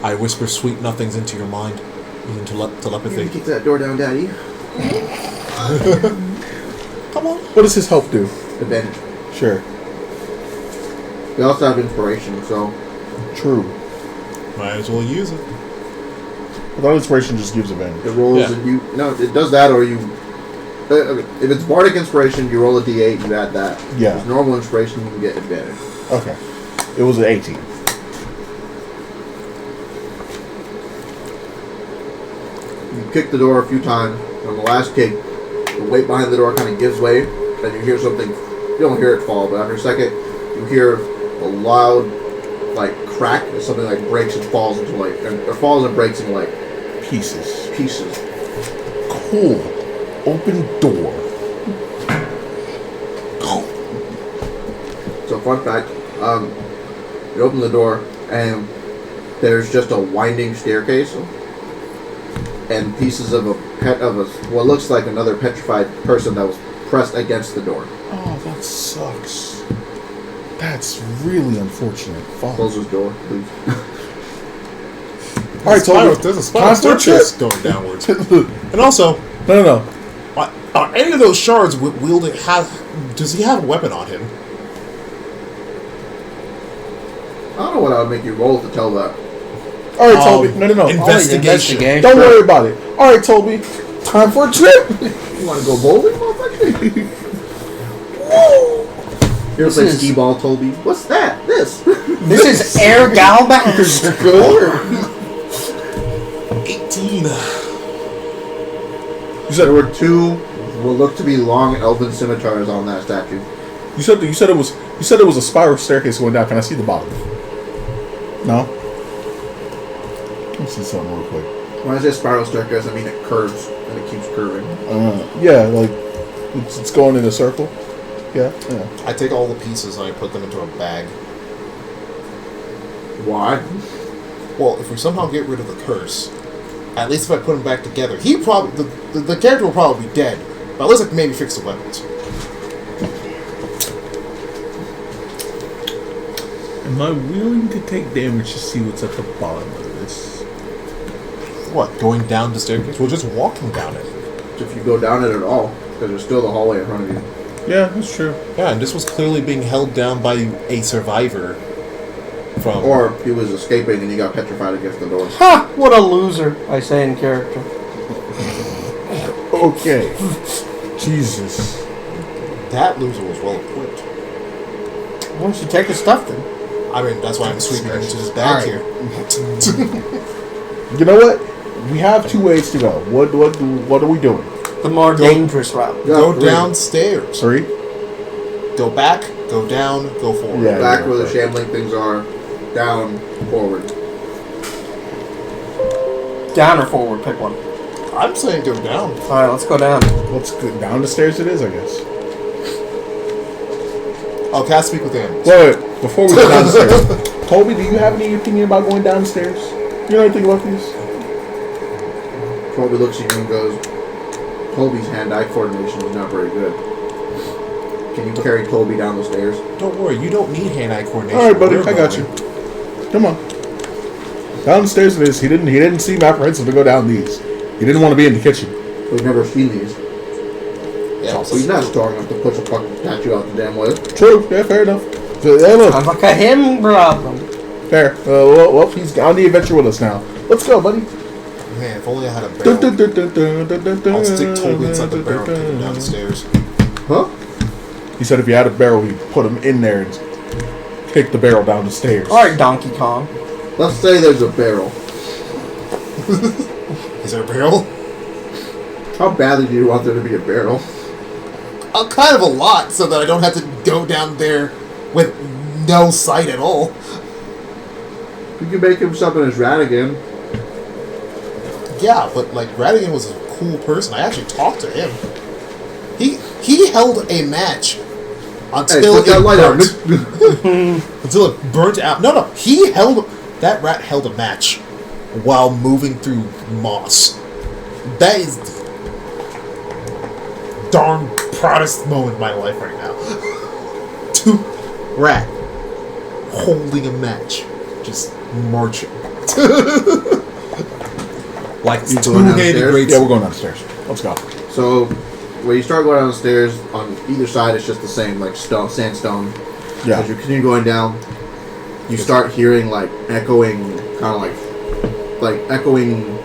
I whisper sweet nothings into your mind, using telepathy. Kick that door down, Daddy. Come on. What does his help do? Advantage. Sure. We also have inspiration, so True. Might as well use it. I thought inspiration just gives advantage. it rolls Yeah. and you. No, it does that, or you. Okay. If it's bardic inspiration, you roll a d8, you add that. Yeah. If it's normal inspiration, you can get advantage. Okay. It was an 18. You kick the door a few times. And on the last kick, the weight behind the door kind of gives way, and you hear something. You don't hear it fall, but after a second, you hear a loud, like crack, as something like breaks and falls into like, or falls and breaks into like Pieces. pieces. Cool. Open door. So fun fact, you open the door and there's just a winding staircase and pieces of what looks like another petrified person that was pressed against the door. Oh, that sucks. That's really unfortunate. Fuck. Close this door, please. All right, so There's a spiral staircase going downwards. And also, No. are any of those shards wielding? Does he have a weapon on him? I don't know what I would make you roll to tell that. All right, Toby. No. Investigation. Don't worry about it. All right, Toby. Time for a trip. You want to go bowling, motherfucker? You ever played skee ball, Toby? What's that? This. This is Air Galbast. 18. You said there were 2 will look to be long elven scimitars on that statue. You said it was a spiral staircase going down. Can I see the bottom? No. Let me see something real quick. When I say spiral staircase, I mean it curves and it keeps curving. Yeah, like it's going in a circle. Yeah. I take all the pieces and I put them into a bag. Why? Well, if we somehow get rid of the curse, at least if I put him back together, he probably the character will probably be dead. But at least I can maybe fix the weapons. Am I willing to take damage to see what's at the bottom of this? What? Going down the staircase? We're just walking down it. If you go down it at all, because there's still the hallway in front of you. Yeah, that's true. Yeah, and this was clearly being held down by a survivor. From Or he was escaping and he got petrified against the door. Ha! What a loser, I say in character. Okay. Jesus. That loser was well equipped. Why don't you take his stuff then? I mean, that's why I'm sweeping into this bag here. You know what? We have 2 ways to go. What are we doing? The more dangerous route. Go downstairs. 3? Go back, go down, go forward. Yeah. Back where the shambling things are, down, forward. Down or forward, pick one. I'm saying go down. Alright, let's go down. Let's go down the stairs it is, I guess. Oh, can I speak with animals? Wait, before we go down the stairs. Toby, do you have any opinion about going down the stairs? You know anything about these? Toby looks at you and goes, Toby's hand-eye coordination is not very good. Can you carry Toby down the stairs? Don't worry, you don't need hand-eye coordination. Alright, buddy, We're I got going. you. Come on. Down the stairs it is. He didn't seem apprehensive to go down these. He didn't want to be in the kitchen. We've never seen these. Yeah, So he's not strong enough to push a fucking statue out the damn way. True, yeah, fair enough. So, yeah, look, Sounds like a him problem. fair. Well, he's on the adventure with us now. Let's go, buddy. Man, if only I had a barrel. I'll stick Toby inside the barrel and kick him down the stairs. Huh? He said if he had a barrel, he'd put him in there and kick the barrel down the stairs. Alright, Donkey Kong. Let's say there's a barrel. Is there a barrel? How badly do you want there to be a barrel? Kind of a lot, so that I don't have to go down there with no sight at all. You can make him something as Radigan. Yeah, but like Radigan was a cool person. I actually talked to him. He held a match until put that it light out. burnt. Until it burnt out. No, that rat held a match while moving through moss. That is the darn proudest moment in my life right now. Rat holding a match, just marching. Like You going two-handed downstairs? great. Yeah, we're going downstairs. Let's go. So, when you start going down the stairs, on either side it's just the same, like sandstone. Yeah. As you continue going down, you start hearing like echoing, kind of like echoing,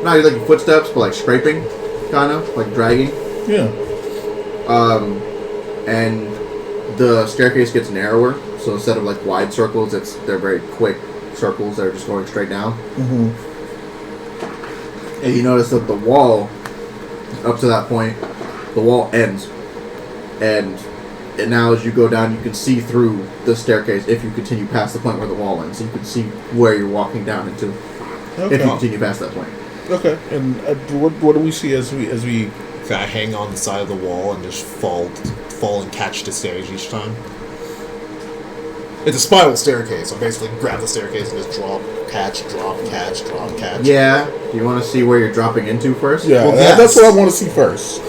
not like footsteps, but like scraping, kind of like dragging. Yeah. And the staircase gets narrower, so instead of like wide circles, they're very quick circles that are just going straight down. Mm-hmm. And you notice that the wall, up to that point, the wall ends. And now as you go down, you can see through the staircase if you continue past the point where the wall ends. So you can see where you're walking down into if you continue past that point. Okay. And what do we see as we? Can I hang on the side of the wall and just fall and catch the stairs each time? It's a spiral staircase, so basically grab the staircase and just drop, catch, drop, catch, drop, catch. Yeah. Do you want to see where you're dropping into first? Yeah, Well, yes. that's what I want to see first.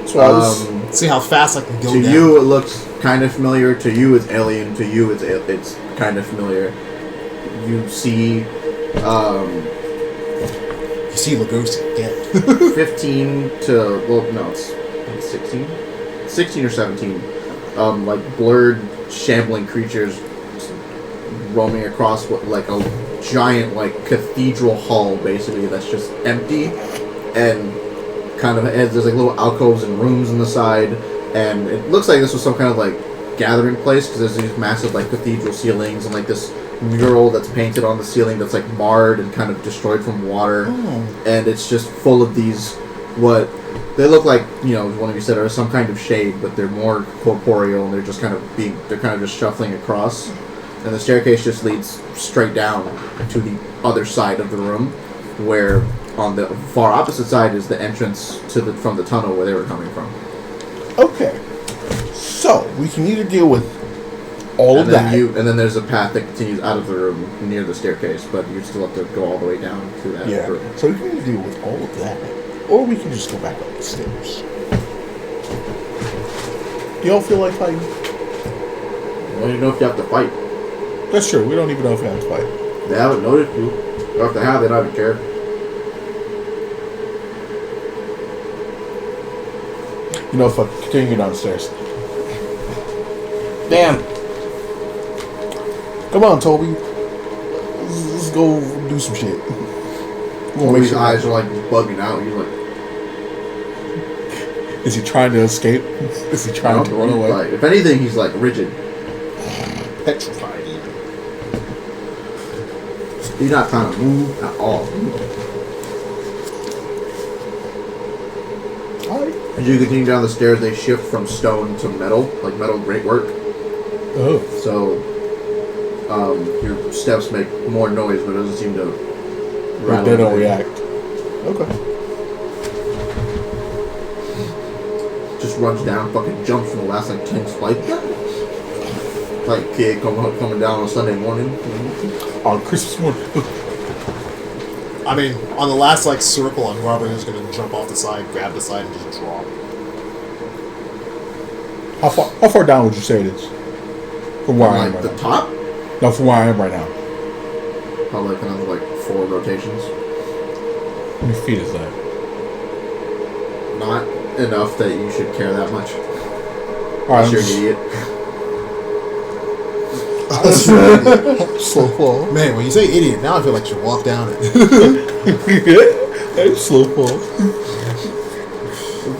So I was. See how fast I can go To down. you, it looks kind of familiar. To you, it's alien. To you, it's kind of familiar. You see, You see Lugosi again. 15 to it's 16 or 17, like blurred, shambling creatures roaming across like a giant like cathedral hall, basically that's just empty, and kind of there's like little alcoves and rooms on the side, and it looks like this was some kind of like gathering place because there's these massive like cathedral ceilings and like this mural that's painted on the ceiling that's like marred and kind of destroyed from water, and it's just full of these what they look like, you know, one of you said are some kind of shade, but they're more corporeal and they're just kind of just shuffling across, and the staircase just leads straight down to the other side of the room, where on the far opposite side is the entrance to from the tunnel where they were coming from. Okay, so we can either deal with all of that, and then there's a path that continues out of the room near the staircase, but you still have to go all the way down to that room. So we can either deal with all of that, or we can just go back up the stairs. Do y'all feel like fighting? I don't even know if you have to fight. That's true. We don't even know if you have to fight. They haven't noticed you. Or if they have, they don't even care. You know, fuck, continue downstairs. Damn. Come on, Toby. Let's go do some shit. Toby's eyes are like bugging out. He's like, is he trying to escape? Is he trying to run away? Like, if anything, he's like rigid. Petrified even. He's not trying to move at all. As you continue down the stairs, they shift from stone to metal, like metal greatwork. Oh. So, your steps make more noise, but it doesn't seem to rattle. They don't react. Okay. Just runs down, fucking jumps from the last like 10 spikes. Like a kid coming down on Sunday morning. On Christmas morning. I mean, on the last like circle, I'm probably just gonna jump off the side, grab the side, and just drop. How far down would you say it is? From where I am right the now. top? No, from where I am right now. Probably kind of like 4 rotations. How many feet is that? Not enough that you should care that much. Alright, Unless you're an idiot. Slow fall. Man, when you say idiot, now I feel like you should walk down it. Hey, slow fall.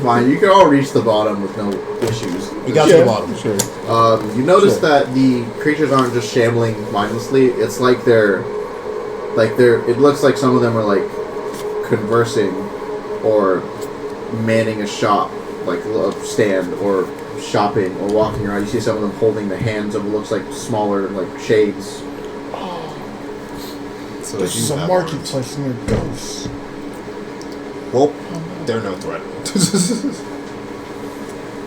Fine, you can all reach the bottom with no issues. We got to the bottom. Sure. You notice that the creatures aren't just shambling mindlessly. It's like they're. It looks like some of them are like conversing or manning a shop, like a stand, or shopping or walking around. You see some of them holding the hands of what looks like smaller like shades. So this is a marketplace near ghosts. Well, they're no threat.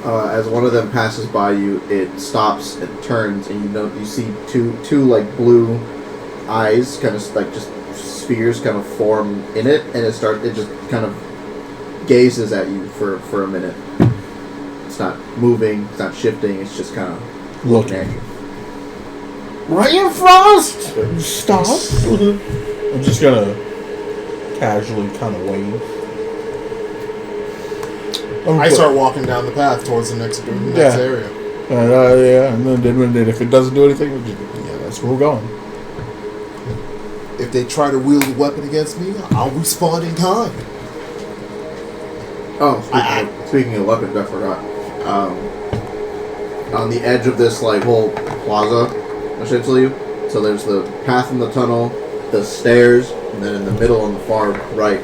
As one of them passes by you, it stops and turns, and you see two like blue eyes, kind of like just spheres, kind of form in it, and it just kind of gazes at you for a minute. It's not moving, it's not shifting, it's just kind of looking at you. Ryan Frost! Stop. I'm just gonna casually kind of wave. I start walking down the path towards the next area. And then if it doesn't do anything, that's where we're going. If they try to wield a weapon against me, I'll respond in kind. Oh, speaking of weapons, I forgot. On the edge of this like whole plaza, essentially, so there's the path in the tunnel, the stairs, and then in the middle on the far right,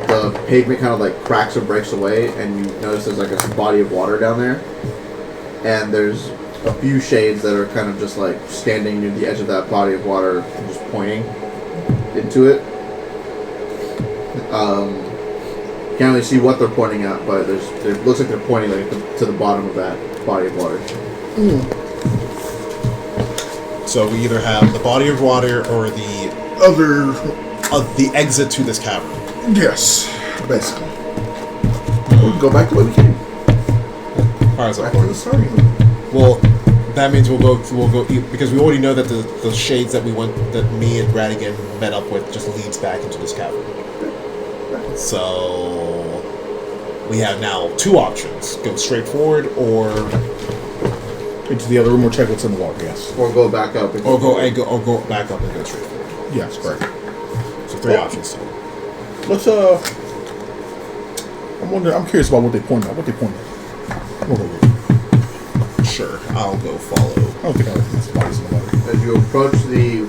the pavement kind of like cracks or breaks away, and you notice there's like a body of water down there, and there's a few shades that are kind of just like standing near the edge of that body of water and just pointing into it. You can't really see what they're pointing at, but it looks like they're pointing like to the bottom of that body of water. So we either have the body of water or the the exit to this cavern. Yes, basically. We can go back the way we came. Alright, so Back to the starting. well, that means we'll go because we already know that the shades that me and Radigan met up with just leads back into this cavern. So we have now 2 options: go straight forward, or Into the other room or check what's in the water. Yes. Or go back up. go back up and go straight forward. Yes, correct. So 3 options. So. Let's I'm curious about what they point at. What they point at. Sure, I'll go follow. I don't think I like these bodies in the water. As you approach the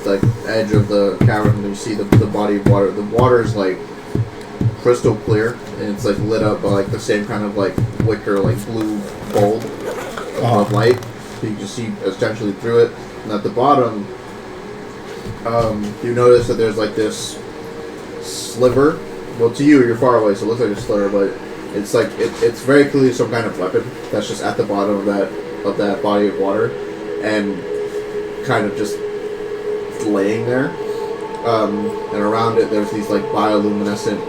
like edge of the cavern, you see the body of water. The water is like crystal clear, and it's like lit up by like the same kind of like wicker, like blue bulb of light. So you can see essentially through it. And at the bottom, you notice that there's like this sliver. Well, to you, you're far away, so it looks like a sliver, but it's like it's very clearly some kind of weapon that's just at the bottom of that body of water, and kind of just laying there. And around it, there's these like bioluminescent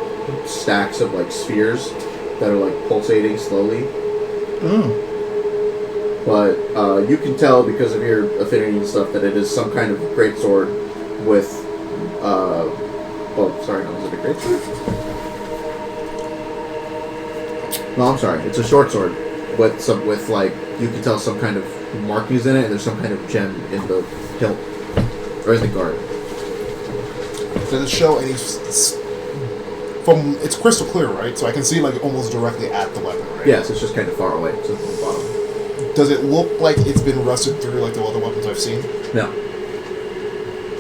stacks of like spheres that are like pulsating slowly. But you can tell because of your affinity and stuff that it is some kind of greatsword with oh, sorry, no, is it a greatsword? No, I'm sorry, it's a short sword with like you can tell some kind of markings in it, and there's some kind of gem in the hilt or in the guard. Does it show any? From it's crystal clear, right? So I can see like almost directly at the weapon, right? Yes, it's just kind of far away. It's at the bottom. Does it look like it's been rusted through like the other weapons I've seen? No.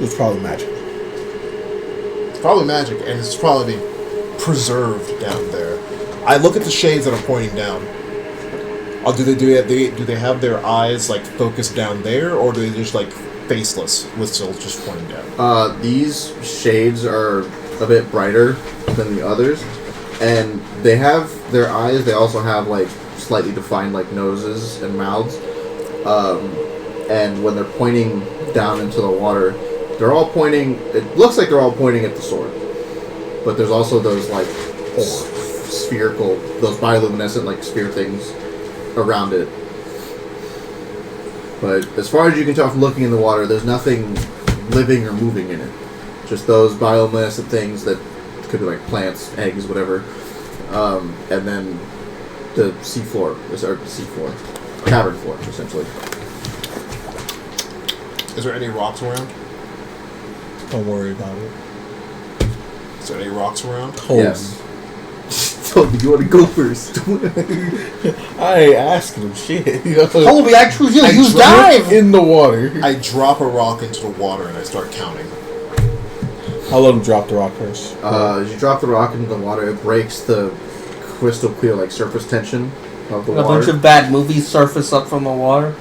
It's probably magic. It's probably magic, and it's probably preserved down there. I look at the shades that are pointing down. Do they have their eyes like focused down there, or do they just like faceless with still just pointing down? These shades are a bit brighter than the others, and they have their eyes. They also have like slightly defined like noses and mouths, and when they're pointing down into the water, they're all pointing. It looks like they're all pointing at the sword, but there's also those like spherical, those bioluminescent like sphere things around it. But as far as you can tell from looking in the water, there's nothing living or moving in it. Just those bioluminescent things that could be like plants, eggs, whatever. And then the cavern floor, essentially. Is there any rocks around? Don't worry about it. Is there any rocks around? Yes. Toby, you want to go first? I ain't asking him shit. Toby, I choose you. You dive in the water. I drop a rock into the water and I start counting. I'll let him drop the rock first. As you drop the rock into the water, it breaks the crystal clear like surface tension of the water. A bunch of bad movies surface up from the water.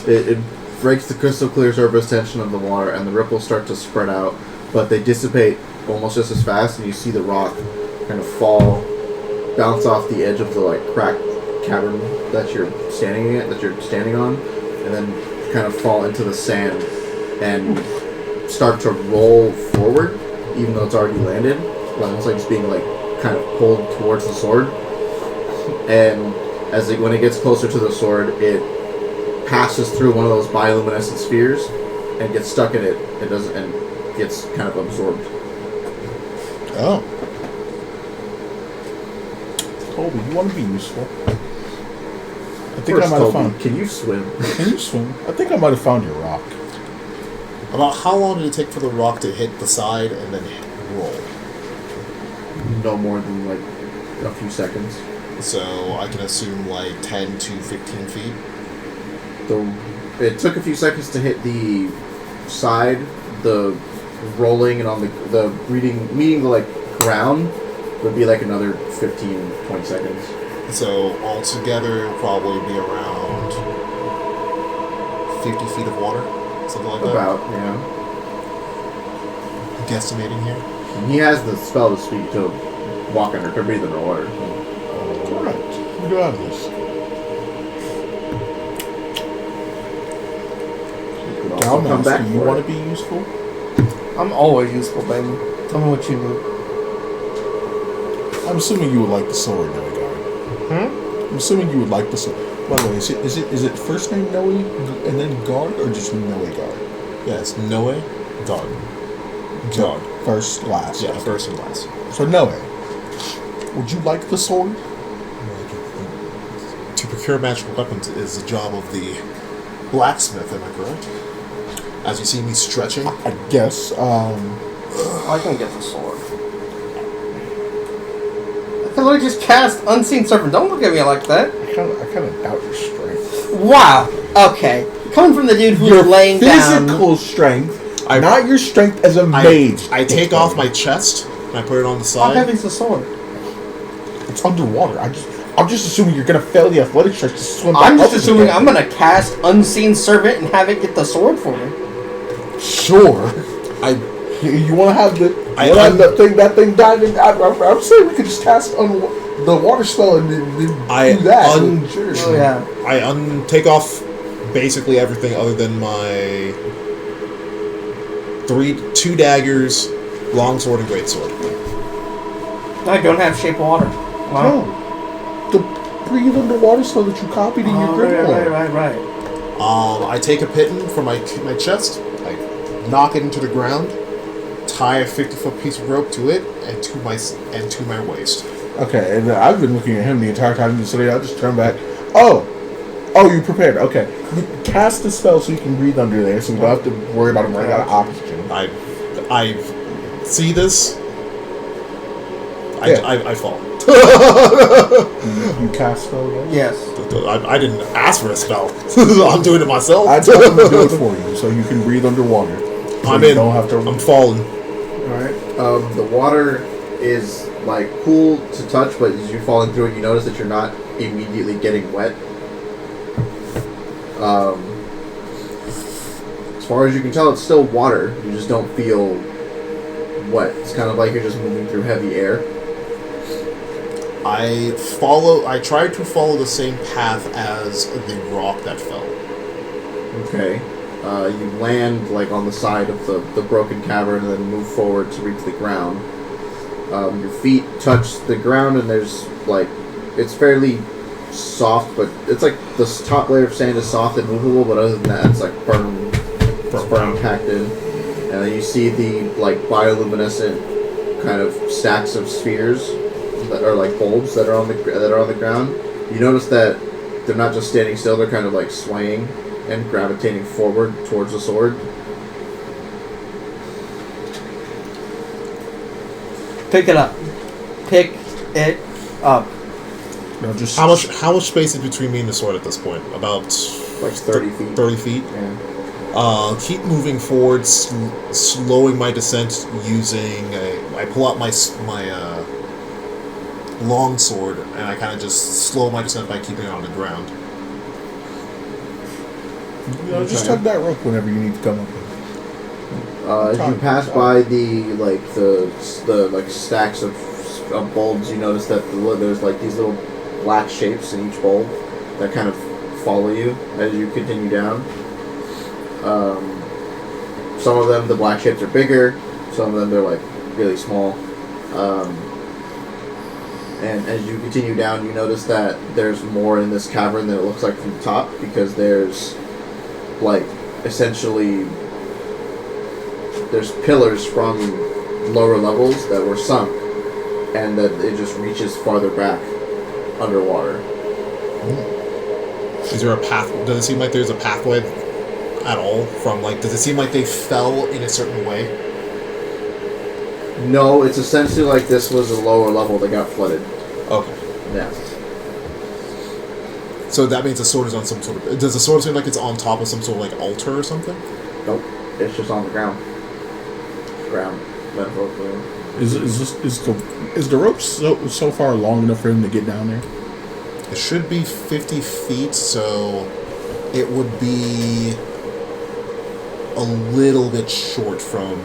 It breaks the crystal clear surface tension of the water, and the ripples start to spread out, but they dissipate almost just as fast, and you see the rock kind of bounce off the edge of the like cracked cavern that you're standing on, and then kind of fall into the sand and start to roll forward, even though it's already landed. Almost like it's being like kind of pulled towards the sword, and when it gets closer to the sword, it passes through one of those bioluminescent spheres and gets stuck in it. And gets kind of absorbed. Oh. Toby, you want to be useful? I think I might have found. Can you swim? Can you swim? I think I might have found your rock. About how long did it take for the rock to hit the side and then roll? No more than like a few seconds. So I can assume like 10 to 15 feet. It took a few seconds to hit the side, the rolling, and on the meeting the like ground would be like another 15-20 seconds. So altogether it'll probably be around 50 feet of water, something like that. About, yeah. Guesstimating here. And he has the spell to speak to walk under, to breathe underwater. Alright, we do have this. Come back. Do you want to be useful? I'm always useful, baby. Tell me what you need. I'm assuming you would like the sword, Noe Guard. I'm assuming you would like the sword. By the way, is it first name Noe and then Guard, or just Noe Guard? Yes, Noe Guard. Guard. First, last. Yeah, first and last. So Noe, would you like the sword? To procure magical weapons is the job of the blacksmith, am I correct? As you see me stretching? I guess. I can get the sword. I I literally just cast Unseen Serpent. Don't look at me like that. I kind of doubt your strength. Wow. Okay. Coming from the dude who's Your laying down. physical strength, not your strength as a mage. I take off my chest and I put it on the How side. heavy's the sword? It's underwater. I'm just assuming you're gonna fail the athletic check to swim. I'm just assuming I'm gonna cast Unseen Serpent and have it get the sword for me. Sure. You want to have that thing diving? I'm saying we could just cast the water spell and do that. Sure. Oh yeah. I take off basically everything other than my 2 daggers, longsword, and greatsword. I don't have shape of water. Wow. No. The breathe underwater so that you copied in your grimoire. Right. I take a pitten from my chest, I knock it into the ground, tie a 50-foot piece of rope to it, and to my waist. Okay, and I've been looking at him the entire time, so I just turn back. Oh, you prepared. Okay. You cast the spell so you can breathe under there, so we don't have to worry about him running out of oxygen. I see this. I fall. You cast spell, yes? I didn't ask for a spell. I'm doing it myself. I told him to do it for you, so you can breathe underwater. So I'm you in. Don't have to. I'm falling. Alright. The water is like cool to touch, but as you're falling through it, you notice that you're not immediately getting wet. As far as you can tell, it's still water. You just don't feel wet. It's kind of like you're just moving through heavy air. I try to follow the same path as the rock that fell. Okay. You land like on the side of the broken cavern and then move forward to reach the ground. Your feet touch the ground and there's like, it's fairly soft, but it's like the top layer of sand is soft and movable, but other than that it's like firm packed in. And then you see the like bioluminescent kind of stacks of spheres that are like bulbs that are on the ground. You notice that they're not just standing still; they're kind of like swaying and gravitating forward towards the sword. Pick it up. Pick it up. No, just How much space is between me and the sword at this point? About Like 30 feet. 30 feet. Yeah. Keep moving forward, slowing my descent using. I pull out my long sword and I kind of just slow my descent by keeping it on the ground. just tug that rope whenever you need to come up. As you pass by the stacks of bulbs, you notice that there's like these little black shapes in each bulb that kind of follow you as you continue down. Some of them, the black shapes are bigger. Some of them, they're like really small. And as you continue down, you notice that there's more in this cavern than it looks like from the top, because there's like essentially there's pillars from lower levels that were sunk, and that it just reaches farther back underwater. Is there a path? Does it seem like there's a pathway at all from like? Does it seem like they fell in a certain way? No, it's essentially like this was a lower level that got flooded. Okay. Yeah. So that means the sword is on some sort of. Does the sword seem like it's on top of some sort of like altar or something? Nope. It's just on the ground. Metaphorically. Is the rope so far long enough for him to get down there? It should be 50 feet, so it would be a little bit short from.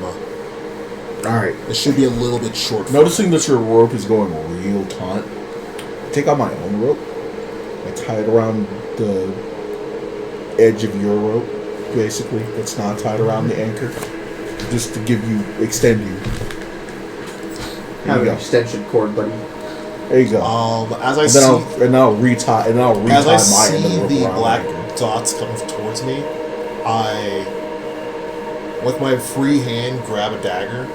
Alright. It should be a little bit short. Noticing that your rope is going real taut, take out my own rope. I tie it around the edge of your rope, basically. It's not tied around the anchor, just to extend you. Have an extension cord, buddy. There you go. As I and see, then I'll retie as I my end of the see rope the around black the anchor. dots coming towards me, I, with my free hand, grab a dagger.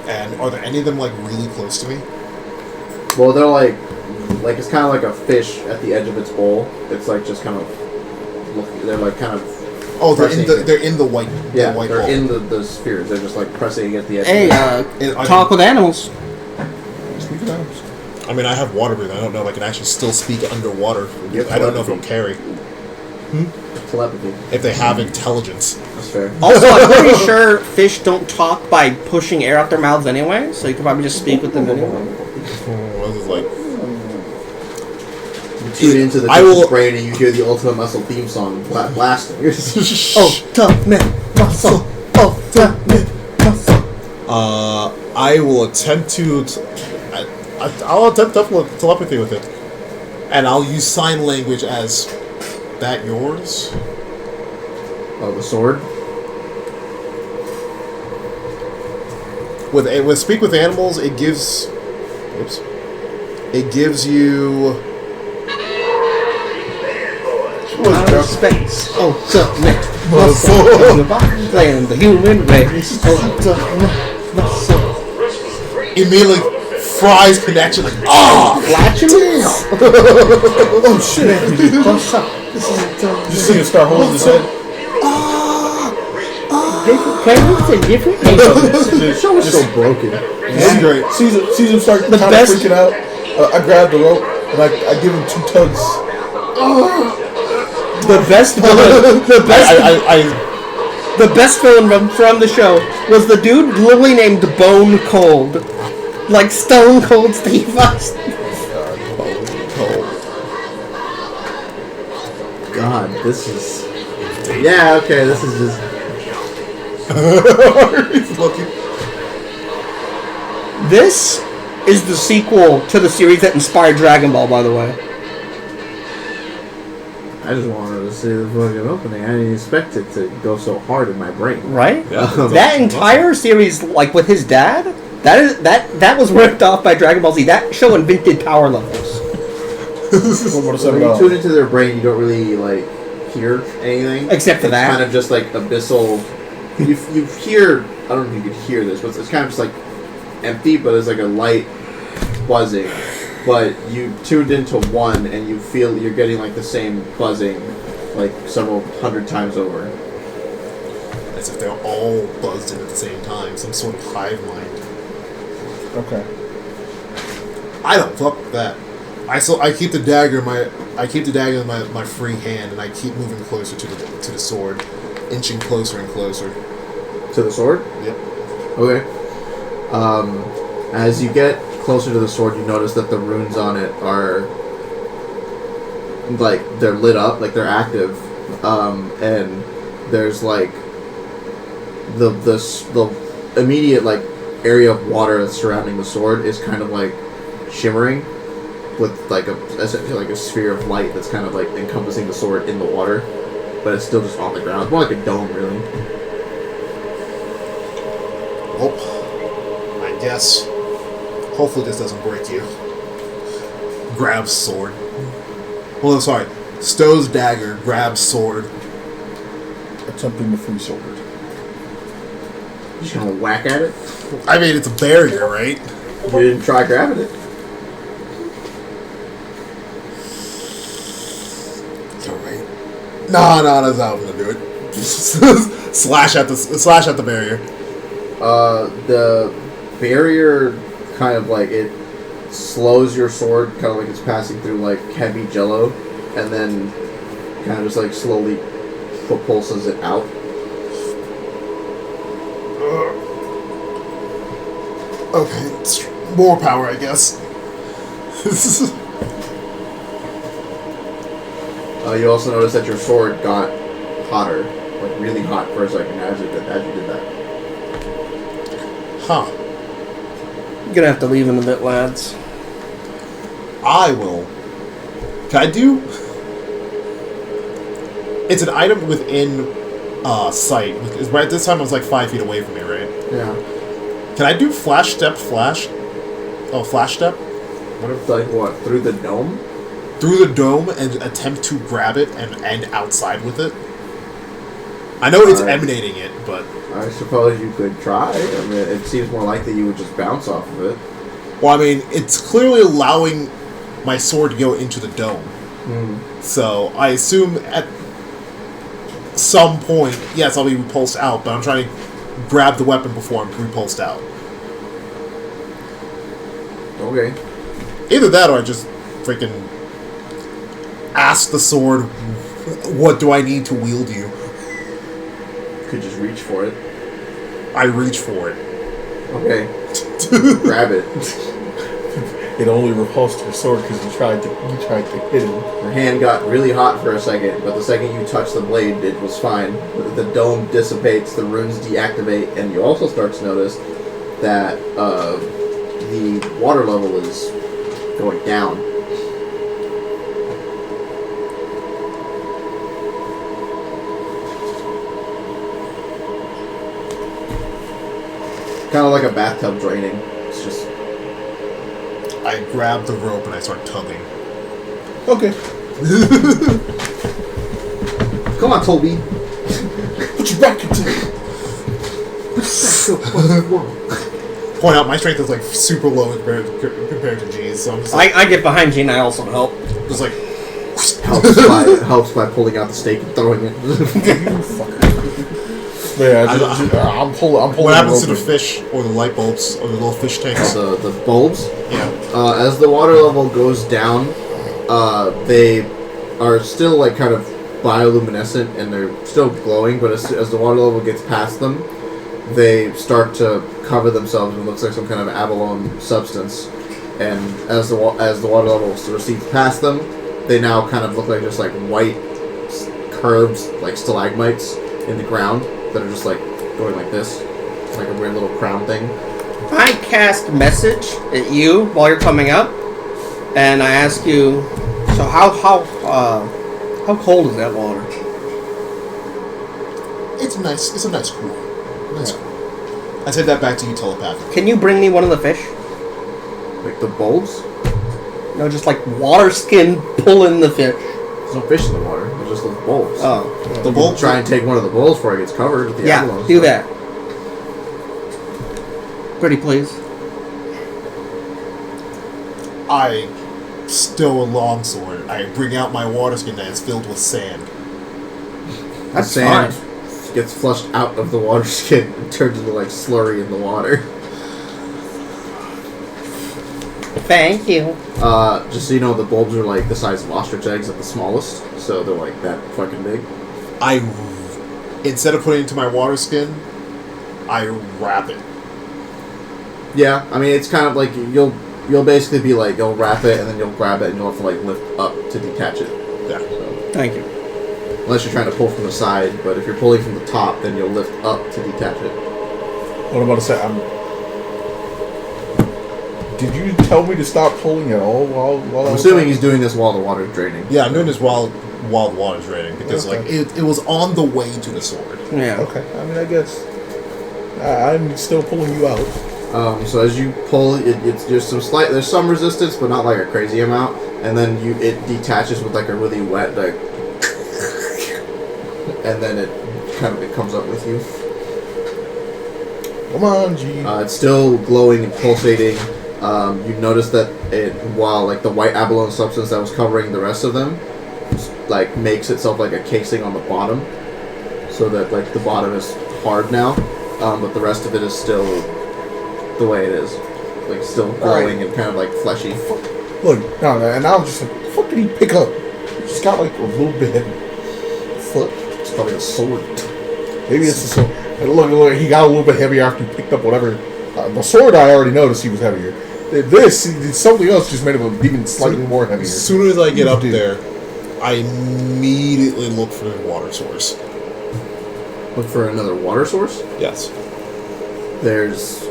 And are there any of them like really close to me? Well, they're like it's kind of like a fish at the edge of its bowl. It's like just kind of they're like kind of. Oh, they're in the white. Yeah, the white they're bowl. in the spheres. They're just like pressing against the edge. Hey, talk with animals. Speak of animals. I mean, I have water breathing. I don't know if I can actually still speak underwater. I don't know if it'll carry. Telepathy. If they have intelligence. That's fair. Also, I'm pretty sure fish don't talk by pushing air out their mouths anyway, so you can probably just speak with them anyway. This is like... You tune into the Dutch's brain and you hear the Ultimate Muscle theme song blasting. Ultimate Muscle. Ultimate Muscle. I will attempt to... I'll attempt telepathy with it. And I'll use sign language as... That yours? Oh, the sword? With speak with animals, it gives... Oops. It gives you... Outer space. Ultimate Muscle. Playing the human race. Ultimate Muscle. Immediately fries connection like, Flatulence? Oh shit! What's up? This is You see him start holding his head. different planets and different nations. The show is so broken. This is great. Sees him start kind of freaking out. I grab the rope and I give him 2 tugs. The best villain. The best villain from the show was the dude literally named Bone Cold. Like Stone Cold Steve Austin. God, this is... Yeah, okay, this is just... He's looking. This is the sequel to the series that inspired Dragon Ball, by the way. I just wanted to see the fucking opening. I didn't expect it to go so hard in my brain. Right? Yeah. That entire series, like with his dad, that was ripped off by Dragon Ball Z. That show invented power levels. When you tune into their brain, you don't really like hear anything Except for that. It's kind of just like abyssal. You hear. I don't know if you could hear this, but it's kind of just like empty, but it's like a light buzzing. But you tuned into one, and you feel you're getting like the same buzzing, like several hundred times over. As if they're all buzzed in at the same time, some sort of hive mind. Okay. I don't fuck with that. I keep the dagger in my free hand, and I keep moving closer to the sword, inching closer and closer. To the sword? Yep. Okay. As you get closer to the sword, you notice that the runes on it are like they're lit up, like they're active, and there's like the immediate like area of water that's surrounding the sword is kind of like shimmering with like essentially like a sphere of light that's kind of like encompassing the sword in the water, but it's still just on the ground. It's more like a dome, really. Well, I guess. Hopefully this doesn't break you. Grabs sword. Well, sorry. Stows dagger, grabs sword. Attempting the free sword. You just gonna whack at it? I mean, it's a barrier, right? You didn't try grabbing it. Alright. No, that's not how I'm gonna do it. slash at the barrier. The barrier kind of like it slows your sword, kind of like it's passing through like heavy jello, and then kind of just like slowly propulses it out. Okay, it's more power, I guess. You also notice that your sword got hotter, like really hot for a second as you did that. Huh. You're gonna have to leave in a bit, lads. I will. Can I do? It's an item within sight. Right this time I was like 5 feet away from me, right? Yeah. Can I do flash step? Flash step? What if like what through the dome? Through the dome and attempt to grab it and end outside with it. I know it's emanating it, but I suppose you could try. I mean, it seems more likely you would just bounce off of it. well, I mean, it's clearly allowing my sword to go into the dome. So I assume at some point, yes, I'll be repulsed out, but I'm trying to grab the weapon before I'm repulsed out. Okay. Either that or I just freaking ask the sword, what do I need to wield you? Could just reach for it. I reach for it. Okay. Grab it. It only repulsed your sword because you tried to hit him. Your hand got really hot for a second, but the second you touch the blade, it was fine. The dome dissipates, the runes deactivate, and you also start to notice that the water level is going down. Kind of like a bathtub draining. It's just... I grab the rope and I start tugging. Okay. Come on, Toby. Put your back into it. Point out, my strength is like super low compared to G's, so I'm just like... I get behind G and I also help. Just like... helps by pulling out the stake and throwing it. Yeah, I'm pulling. What happens to the fish or the light bulbs or the little fish tanks? The bulbs? Yeah. As the water level goes down, they are still like kind of bioluminescent and they're still glowing, but as the water level gets past them, they start to cover themselves and it looks like some kind of abalone substance. And as the water level recedes past them, they now kind of look like just like white curved like stalagmites in the ground that are just like going like this, like a weird little crown thing. I cast message at you while you're coming up, and I ask you, so how cold is that water? It's a nice cool. Nice cool. I said that back to you telepathically. Can you bring me one of the fish? Like the bulbs? No, just like water skin pulling the fish. There's no fish in the water. There's just little bulbs. Oh. The bulbs? Try and take one of the bulbs before it gets covered with the abalone do stuff. that. Pretty please. I stow a longsword. I bring out my water skin that is filled with sand. That's sand fine. gets flushed out of the water skin and turns into like slurry in the water. Thank you. Just so you know, the bulbs are like the size of ostrich eggs at the smallest, so they're like that fucking big. Instead of putting it into my water skin, I wrap it. Yeah, I mean it's kind of like you'll basically be like you'll wrap it and then you'll grab it and you'll have to like lift up to detach it. Yeah. So, Thank you. unless you're trying to pull from the side, but if you're pulling from the top, then you'll lift up to detach it. What I'm about to say, did you tell me to stop pulling at all while I'm assuming he's doing this while the water's draining. Yeah, I'm doing this while the water's draining because like it was on the way to the sword. Yeah. Okay. I mean, I guess I'm still pulling you out. So as you pull, it's just there's some resistance, but not like a crazy amount, and then it detaches with like a really wet like, and then it comes up with you. Come on, G. It's still glowing and pulsating. You notice that while like the white abalone substance that was covering the rest of them, like makes itself like a casing on the bottom, so that like the bottom is hard now, but the rest of it is still the way it is, like still glowing and kind of like fleshy. Look, no, and now I'm just like, what the fuck did he pick up? He just got like a little bit heavy. Fuck. It's probably a sword. Maybe it's the sword. And look, he got a little bit heavier after he picked up whatever. The sword, I already noticed he was heavier. Something else just made him even slightly more heavier. As soon as I get up there, I immediately look for the water source. Look for another water source. Yes. There's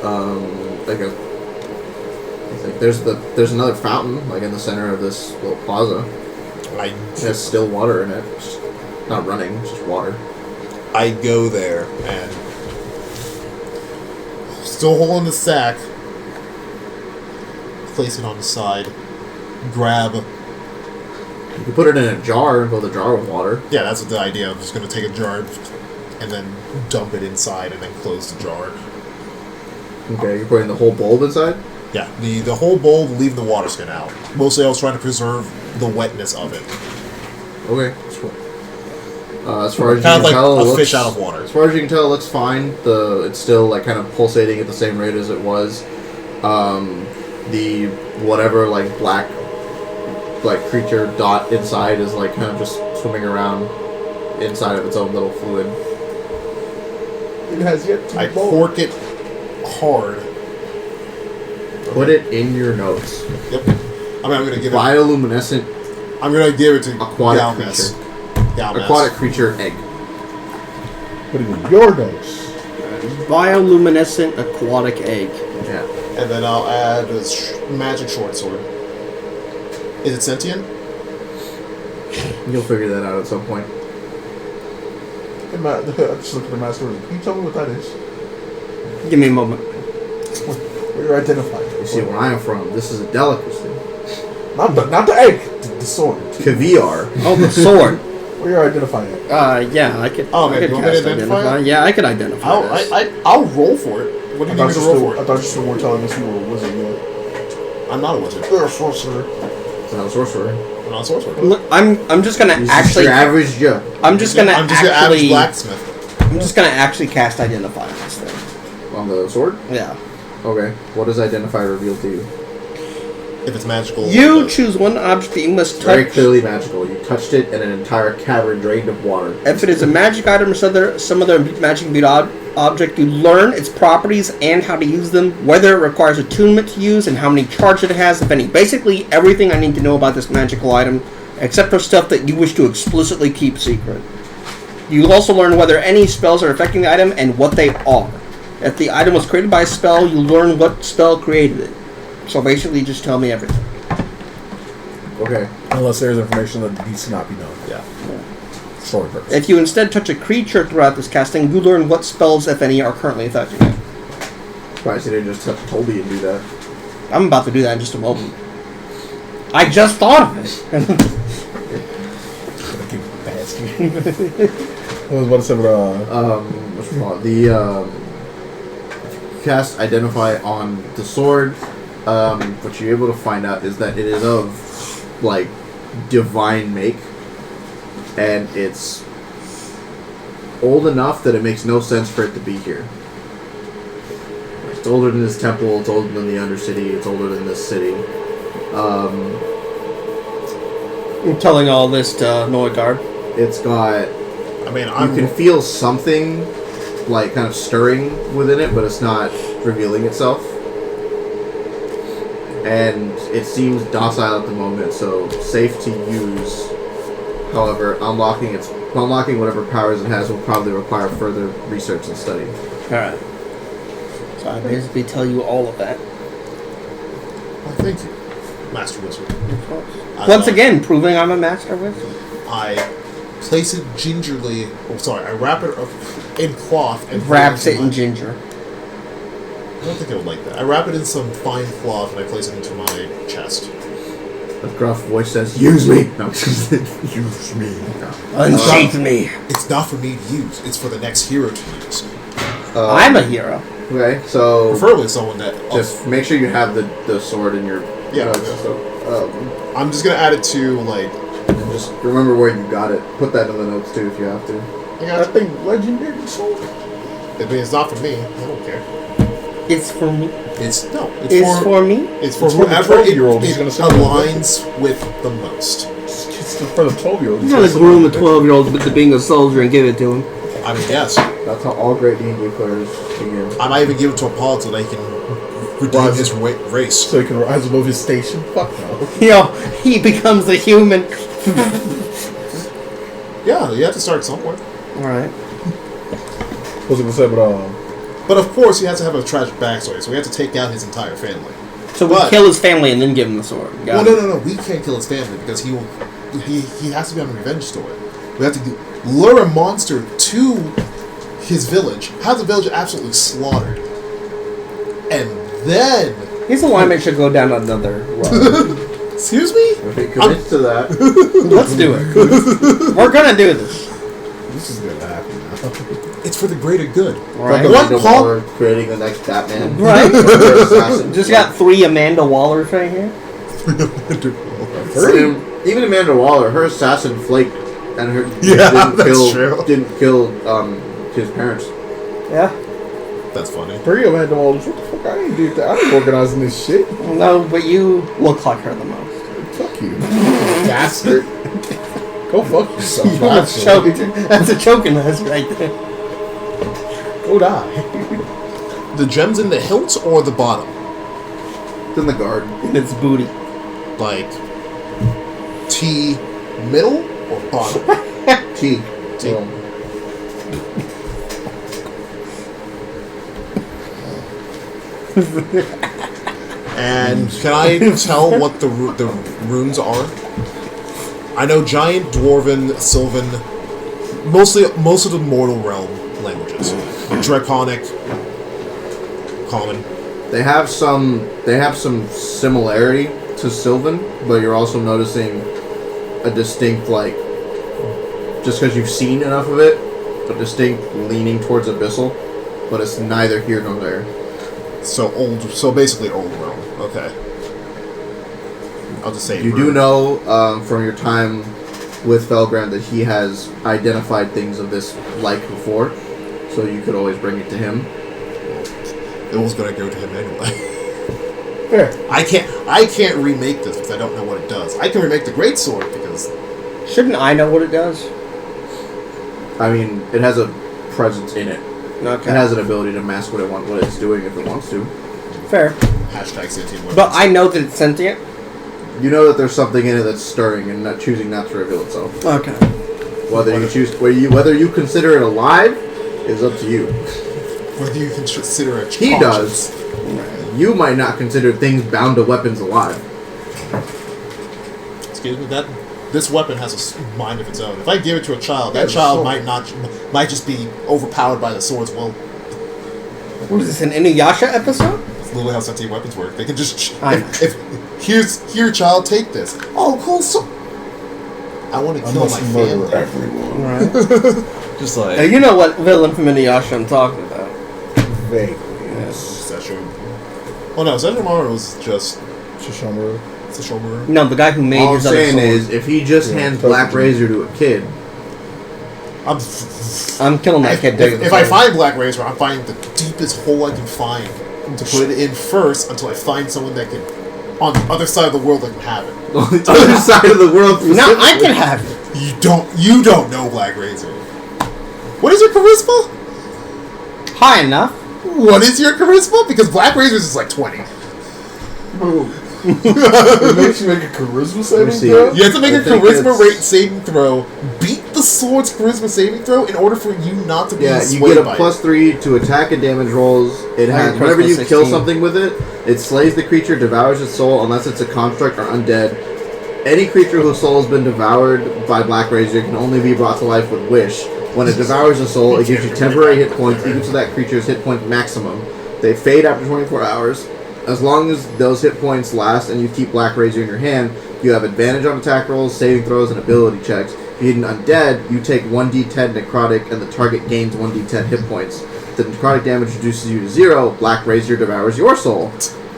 there's another fountain like in the center of this little plaza. It has still water in it. It's not running, it's just water. I go there and still holding the sack, place it on the side, grab. You can put it in a jar and fill the jar with water. Yeah, that's the idea. I'm just gonna take a jar and then dump it inside and then close the jar. Okay, you're putting the whole bulb inside? Yeah, the whole bowl, leave the water skin out. Mostly I was trying to preserve the wetness of it. Okay. As far as you kind can of like tell, a fish out of water. As far as you can tell, it looks fine. It's still like kind of pulsating at the same rate as it was. the whatever like black like creature dot inside is like kind of just swimming around inside of its own little fluid. It has yet to I cork it hard. Put it in your notes. Yep. I mean, I'm gonna give it. Bioluminescent I'm gonna give it to aquatic Galmas. creature. Galmas. Aquatic creature egg. Put it in your notes. Bioluminescent aquatic egg. Yeah. And then I'll add this magic short sword. Is it sentient? You'll figure that out at some point. Hey, I just looked at the master. Can you tell me what that is? Give me a moment. Where you're identifying. You see where I am from. This is a delicacy. Not the egg. The sword. Caviar. Oh, the sword. Where you're identifying it. Yeah, I could. Oh, I man, could you want me to cast identify it? Yeah, I could identify this. I'll roll for it. What do you need me to roll for I it? thought you still weren't telling us you were a wizard yet. I'm not a wizard. You're a sorcerer. It's not a sorcerer. I'm not a sorcerer. Look, I'm just gonna He's actually. just your average Joe. I'm just gonna average actually. blacksmith. I'm just gonna actually cast identify on this thing. On the sword? Yeah. Okay. What does identify reveal to you? If it's magical. You choose one object that you must touch. Very clearly magical. You touched it and an entire cavern drained of water. If it is a magic item or some other magic object, you learn its properties and how to use them, whether it requires attunement to use, and how many charges it has, if any. Basically, everything I need to know about this magical item, except for stuff that you wish to explicitly keep secret. You also learn whether any spells are affecting the item and what they are. If the item was created by a spell, you learn what spell created it. So basically, just tell me everything. Okay. Unless there's information that needs to not be known. Yeah. Story purpose. If you instead touch a creature throughout this casting, you learn what spells, if any, are currently affecting it. Surprised you didn't just touch Toby and do that. I'm about to do that in just a moment. I just thought of it. I was about to say, but, what's it called? The cast identify on the sword. What you're able to find out is that it is of like divine make, and it's old enough that it makes no sense for it to be here. It's older than this temple. It's older than the Undercity. It's older than this city. I'm telling all this to Noigard. It's got. I mean, You can feel something like kind of stirring within it, but it's not revealing itself. And it seems docile at the moment, so safe to use. However, unlocking whatever powers it has will probably require further research and study. Alright. So I basically tell you all of that. Well, thank you, Master Wizard. Of course. Once again, proving I'm a master wizard. I place it gingerly. Oh, sorry. I wrap it up in cloth and Wraps it in ginger. I don't think I would like that. I wrap it in some fine cloth and I place it into my chest. A gruff voice says, "Use me!" No, use me. No. Unsheath me. It's not for me to use. It's for the next hero to use. I'm a hero. Okay, so Preferably someone that... just make sure you have the sword in your Yeah. I'm just going to add it to, like... and just remember where you got it. Put that in the notes too if you have to. I got I think legendary sword. I mean, it's not for me. I don't care. It's for me. It's It's for me. It's for It's for the whoever 12-year-old it who's gonna say aligns with the most. It's for the 12-year-old. I'm gonna groom a 12-year-old into being a soldier and give it to him. I mean, yes. That's how all great D&D players begin. I might even give it to a Paul so that he can redeem his race. So he can rise above his station. Fuck no. You know, he becomes a human. Yeah, you have to start somewhere. Alright. What was I gonna say, But of course, he has to have a tragic backstory, so we have to take out his entire family. So we kill his family and then give him the sword. Got Well, it. no. We can't kill his family because he has to be on a revenge story. We have to lure a monster to his village, have the village absolutely slaughtered, and then... His alignment should go down another road. Excuse me? If he commits to that, Let's do it. We're gonna do this. This is gonna happen now. It's for the greater good. Right. What Amanda Paul- Waller creating the next Batman. Right. Assassin. Just got 3 Amanda Wallers right here. Even Amanda Waller, her assassin flaked, and her Yeah, that's true. didn't kill his parents. Yeah. That's funny. Brio had them all. What the fuck? I ain't do that. I ain't organizing this shit. No, but you look like her the most. Fuck you, bastard. Go fuck yourself. That's That's a choking us right there. Go die. The gem's in the hilt or the bottom? It's in the guard. And it's booty. Like T middle or bottom? T. T. And can I tell what the runes are? I know Giant, Dwarven, Sylvan, most of the Mortal Realm languages. Draconic, Common. They have some similarity to Sylvan, but you're also noticing a distinct, like, just because you've seen enough of it, a distinct leaning towards Abyssal, but it's neither here nor there. So basically Old Realm. Okay. I'll just say you do know from your time with Felgrand that he has identified things of this like before, so you could always bring it to him. It was gonna go to him anyway. Fair. I can't remake this because I don't know what it does. I can remake the Greatsword because Shouldn't I know what it does? I mean, it has a presence in it. Okay. It has an ability to mask what it's doing if it wants to. Fair. hashtag sentient weapons. But I know that it's sentient. You know that there's something in it that's stirring and not choosing not to reveal itself. Okay. Whether you consider it alive is up to you. Whether you can consider it He does. You might not consider things bound to weapons alive. Excuse me, this weapon has a mind of its own. If I give it to a child, that child might just be overpowered by the sword's will. What is this, an Inuyasha episode? It's literally how sentient weapons work. They can just here, child, take this. Oh, cool. So I want to kill my family. Everyone. Right. Just like Now, you know what villain from Inuyasha I'm talking about. Vaguely. Yes. Oh no, Sesshomaru was just Sesshomaru. Sesshomaru. No, the guy who made All I'm his other saying sword. is, if he just hands Black Razor to a kid, I'm killing that kid. If I find Black Razor, I'm finding the deepest hole I can find to put it in first until I find someone that can, on the other side of the world, that can have it. on the other side of the world. No, I can have it. You don't know Black Razor. What is your charisma? High enough. What is your charisma? Because Black Razor's is like 20. It makes you make a charisma saving throw? You have to make a charisma rate saving throw, beat the sword's charisma saving throw in order for you not to be you get a +3 to attack and damage rolls. It has whenever you kill something with it, it slays the creature, devours its soul unless it's a construct or undead. Any creature whose soul has been devoured by Black Razor can only be brought to life with wish. When it devours a soul, it gives you temporary hit points equal to that creature's hit point maximum. They fade after 24 hours. As long as those hit points last and you keep Black Razor in your hand, you have advantage on attack rolls, saving throws, and ability checks. If you hit an undead, you take 1d10 necrotic and the target gains 1d10 hit points. The necrotic damage reduces you to 0. Black Razor devours your soul.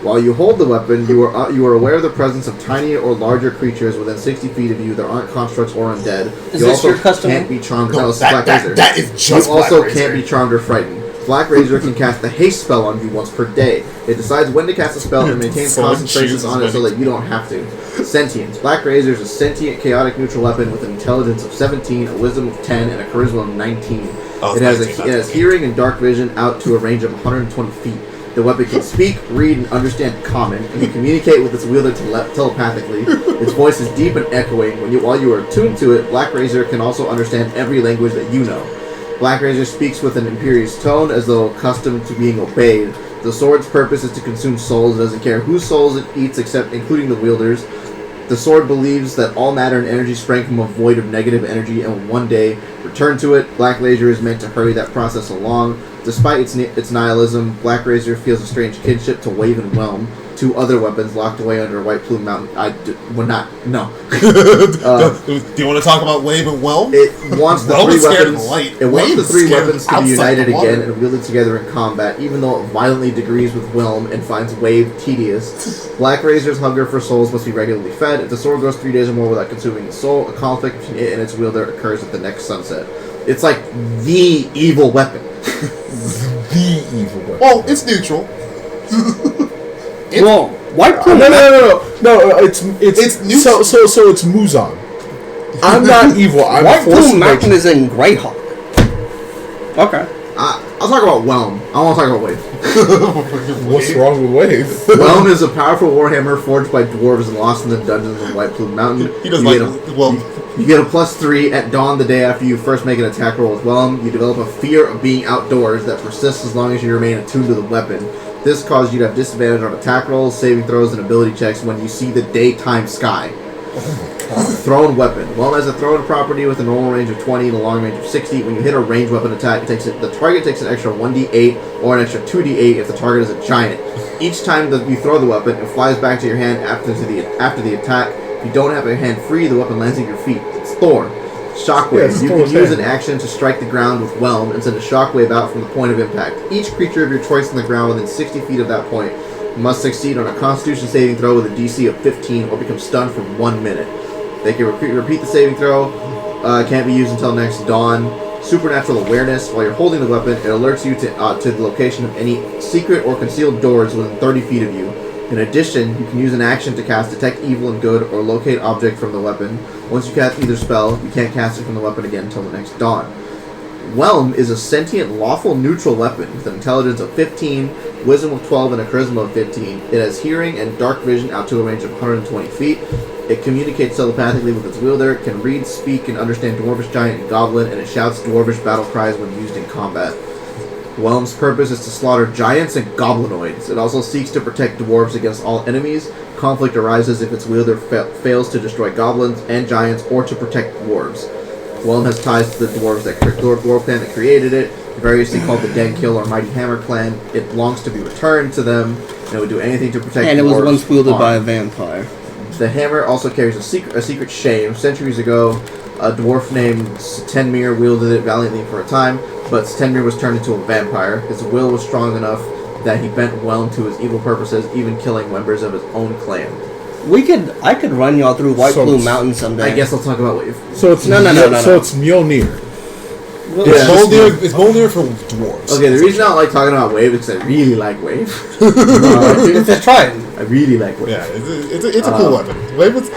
While you hold the weapon, you are aware of the presence of tiny or larger creatures within 60 feet of you that aren't constructs or undead. Is you this also your custom? can't be charmed. No, No, it's Black Razor. that is just You also Black Razor. can't be charmed or frightened. Black Razor can cast a haste spell on you once per day. It decides when to cast a spell and maintains Someone concentration chooses on it when so that you don't have to. Sentience. Black Razor is a sentient, chaotic, neutral weapon with an intelligence of 17, a wisdom of 10, and a charisma of 19. Oh, It has 19, it has hearing and dark vision out to a range of 120 feet. The weapon can speak, read, and understand Common, and can communicate with its wielder telepathically. Its voice is deep and echoing. While you are attuned to it, Black Razor can also understand every language that you know. Black Razor speaks with an imperious tone, as though accustomed to being obeyed. The sword's purpose is to consume souls. It doesn't care whose souls it eats, including the wielder's. The sword believes that all matter and energy sprang from a void of negative energy and will one day return to it. Black Razor is meant to hurry that process along. Despite its nihilism, Black Razor feels a strange kinship to Wave and Whelm, two other weapons locked away under White Plume Mountain. No. Do you want to talk about Wave and Whelm? It wants the Whelm three is scared of weapons. the light. It wants Wave the is three scared weapons to be outside united the water. again and wielded together in combat, even though it violently disagrees with Whelm and finds Wave tedious. Black Razor's hunger for souls must be regularly fed. If the sword goes 3 days or more without consuming the soul, a conflict between it and its wielder occurs at the next sunset. It's like the evil weapon. The evil weapon. Well, it's neutral. Well, White Plume. No. It's neutral. so it's Muzan. I'm not evil. I'm White force Plume nature. Mountain is in Greyhawk. Okay. I'll talk about Whelm. I want to talk about Wave. What's wrong with Wave? Whelm is a powerful warhammer forged by dwarves and lost in the dungeons of White Plume Mountain. He does You get a +3 at dawn the day after you first make an attack roll with Whelm. You develop a fear of being outdoors that persists as long as you remain attuned to the weapon. This causes you to have disadvantage on attack rolls, saving throws, and ability checks when you see the daytime sky. Thrown weapon. Whelm has a thrown property with a normal range of 20 and a long range of 60. When you hit a ranged weapon attack, the target takes an extra 1d8 or an extra 2d8 if the target is a giant. Each time that you throw the weapon, it flies back to your hand after the attack. If you don't have your hand free, the weapon lands at your feet. It's Thorn. Shockwave. You can use an action to strike the ground with Whelm and send a shockwave out from the point of impact. Each creature of your choice on the ground within 60 feet of that point must succeed on a Constitution saving throw with a DC of 15 or become stunned for 1 minute. They can repeat the saving throw. Can't be used until next dawn. Supernatural awareness. While you're holding the weapon, it alerts you to the location of any secret or concealed doors within 30 feet of you. In addition, you can use an action to cast Detect Evil and Good or Locate Object from the weapon. Once you cast either spell, you can't cast it from the weapon again until the next dawn. Whelm is a sentient, lawful, neutral weapon with an intelligence of 15, wisdom of 12, and a charisma of 15. It has hearing and dark vision out to a range of 120 feet. It communicates telepathically with its wielder. It can read, speak, and understand Dwarvish, Giant, and Goblin, and it shouts Dwarvish battle cries when used in combat. Whelm's purpose is to slaughter giants and goblinoids. It also seeks to protect dwarves against all enemies. Conflict arises if its wielder fails to destroy goblins and giants or to protect dwarves. Whelm has ties to the dwarf clan that created it, variously called the Denkill or Mighty Hammer clan. It longs to be returned to them, and it would do anything to protect And it dwarves. was once wielded by a vampire. The hammer also carries a secret shame. Centuries ago, a dwarf named Stenmir wielded it valiantly for a time, but Stenmir was turned into a vampire. His will was strong enough that he bent Whelm to his evil purposes, even killing members of his own clan. I could run y'all through White Plume Mountain someday. I guess I'll talk about Wave. So it's no. So it's Mjolnir. It's Mjolnir for dwarves. Okay, the reason I don't like talking about Wave is because I really like Wave. Let's try it. I really like Wave. Yeah, it's a cool weapon. Wave was...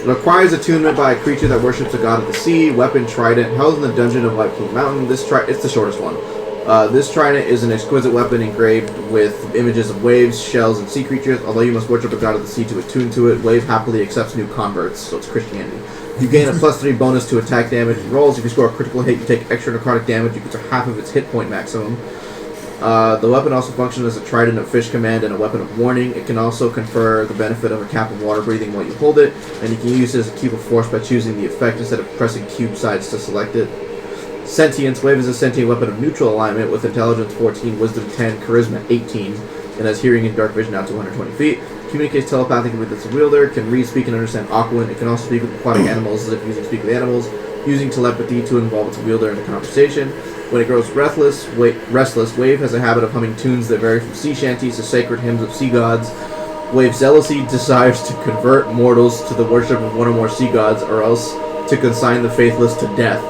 Requires attunement by a creature that worships a god of the sea. Weapon Trident. Housed in the dungeon of White Plume Mountain. It's the shortest one. This trident is an exquisite weapon engraved with images of waves, shells, and sea creatures. Although you must worship a god of the sea to attune to it, Wave happily accepts new converts, so it's Christianity. You gain a +3 bonus to attack damage and rolls. If you score a critical hit, you take extra necrotic damage. You get to half of its hit point maximum. The weapon also functions as a trident of fish command and a weapon of warning. It can also confer the benefit of a cap of water breathing while you hold it, and you can use it as a cube of force by choosing the effect instead of pressing cube sides to select it. Sentience. Wave is a sentient weapon of neutral alignment with intelligence 14, wisdom 10, charisma 18, and has hearing and dark vision out to 120 feet. Communicates telepathically with its wielder, can read, speak, and understand Aquan. It can also speak with aquatic animals as if using Speak with Animals, using telepathy to involve its wielder in a conversation. When it grows restless, Wave has a habit of humming tunes that vary from sea shanties to sacred hymns of sea gods. Wave's zealousy desires to convert mortals to the worship of one or more sea gods, or else to consign the faithless to death.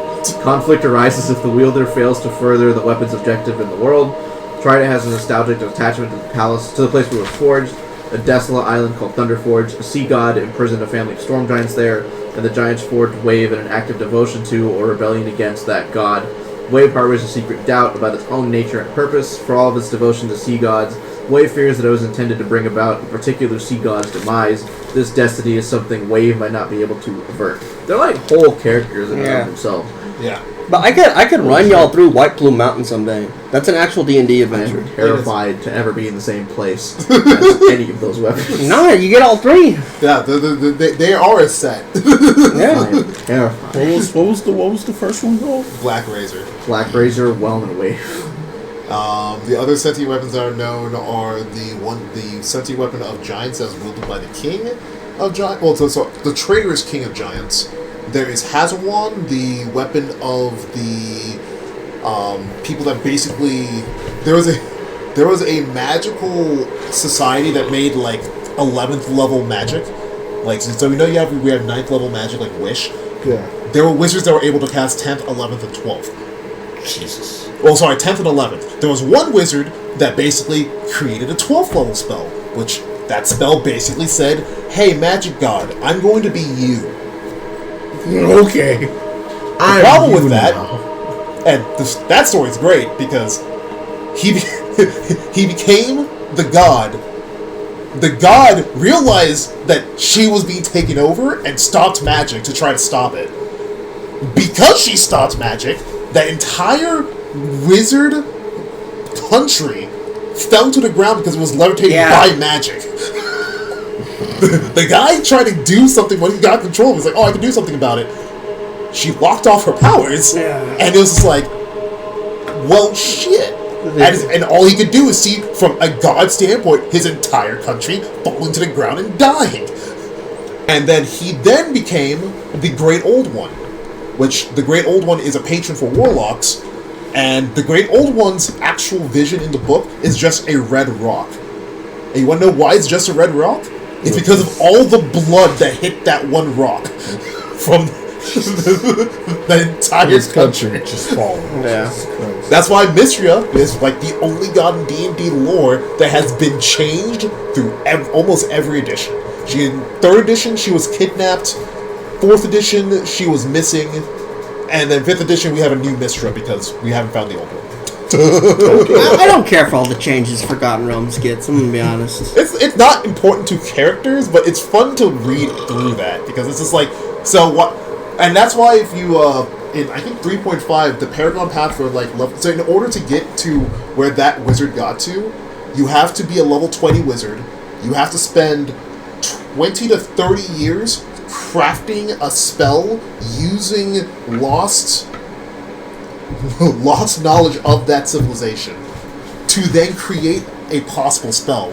Conflict arises if the wielder fails to further the weapon's objective in the world. Trident has a nostalgic attachment to the palace, to the place where it was forged, a desolate island called Thunderforge. A sea god imprisoned a family of storm giants there, and the giants forged Wave in an act of devotion to or rebellion against that god. Wave harbors a secret doubt about its own nature and purpose. For all of its devotion to sea gods, Wave fears that it was intended to bring about a particular sea god's demise. This destiny is something Wave might not be able to avert. They're like whole characters in and of themselves. Yeah. But I could run y'all through White Plume Mountain someday. That's an actual D&D adventure. I'm terrified to ever be in the same place as any of those weapons. No, you get all three. Yeah, they are a set. Yeah. I am terrified. What was the first one called? Black Razor. Black Razor, Whelm, and Wave. The other sentient weapons that are known are the sentient weapon of giants as wielded by the king of giants. Well, so the traitor is king of giants. There is Hazawan, the weapon of the people that basically there was a magical society that made like 11th level magic. Like so we know we have 9th level magic like Wish. Yeah. There were wizards that were able to cast 10th, 11th, and 12th. Jesus. Well, sorry, 10th and 11th. There was one wizard that basically created a 12th level spell, which that spell basically said, "Hey, magic god, I'm going to be you." Okay. The problem with that, and that story's great because he became the god. The god realized that she was being taken over and stopped magic to try to stop it. Because she stopped magic, that entire wizard country fell to the ground because it was levitated by magic. The guy tried to do something when he got control. He was like, "Oh, I can do something about it." She locked off her powers, and it was just like, well, shit. And all he could do is see, from a god standpoint, his entire country falling to the ground and dying. And then he then became the Great Old One, which the Great Old One is a patron for warlocks, and the Great Old One's actual vision in the book is just a red rock. And you want to know why it's just a red rock? It's because of all the blood that hit that one rock from the entire country just falling. Yeah. That's why Mistria is like the only god in D&D lore that has been changed through almost every edition. In 3rd edition, she was kidnapped. 4th edition, she was missing. And then 5th edition, we have a new Mistria because we haven't found the old one. I don't care for all the changes Forgotten Realms gets, I'm gonna be honest. It's not important to characters, but it's fun to read through that because it's just like, so what, and that's why if you in I think 3.5 the Paragon Path for like level, so in order to get to where that wizard got to, you have to be a level 20 wizard. You have to spend 20 to 30 years crafting a spell using lost knowledge of that civilization to then create a possible spell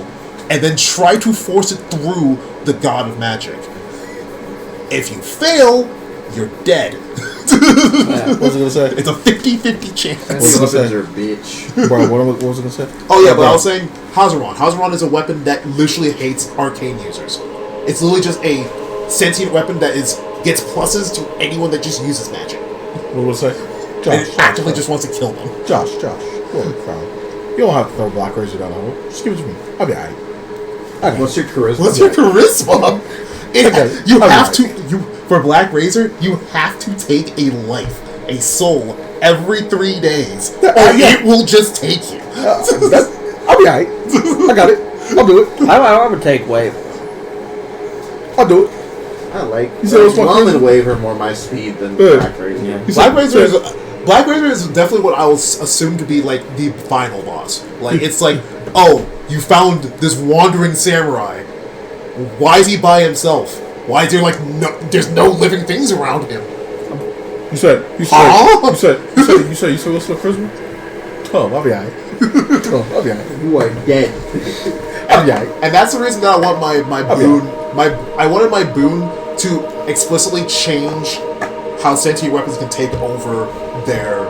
and then try to force it through the god of magic. If you fail, you're dead. What was I gonna say? It's a 50-50 chance. What was I gonna say? Bitch. Bro, what was I gonna say? Oh yeah, but I was saying Hazaron. Hazaron is a weapon that literally hates arcane users. It's literally just a sentient weapon that gets pluses to anyone that just uses magic. What was I say? Josh, And it actively just wants to kill them. Josh, holy crap. You don't have to throw Black Razor down the hole. Just give it to me. I'll be alright. What's your charisma? What's your charisma? Okay. You have to. For Black Razor, you have to take a life, a soul, every 3 days, or it will just take you. I'll be alright. I got it. I'll do it. I would take Wave. I'll do it. I like. You said it was Mom and Wave are more my speed than Black Razor. Yeah. Black Razor is definitely what I will assume to be like the final boss. Like it's like, oh, you found this wandering samurai. Why is he by himself? Why is there like there's no living things around him? You said what's the charisma? 12, I'll be alright. 12, I'll be alright. You are dead. I'll be alright. And that's the reason that I want my boon. I wanted my boon to explicitly change how sentient weapons can take over their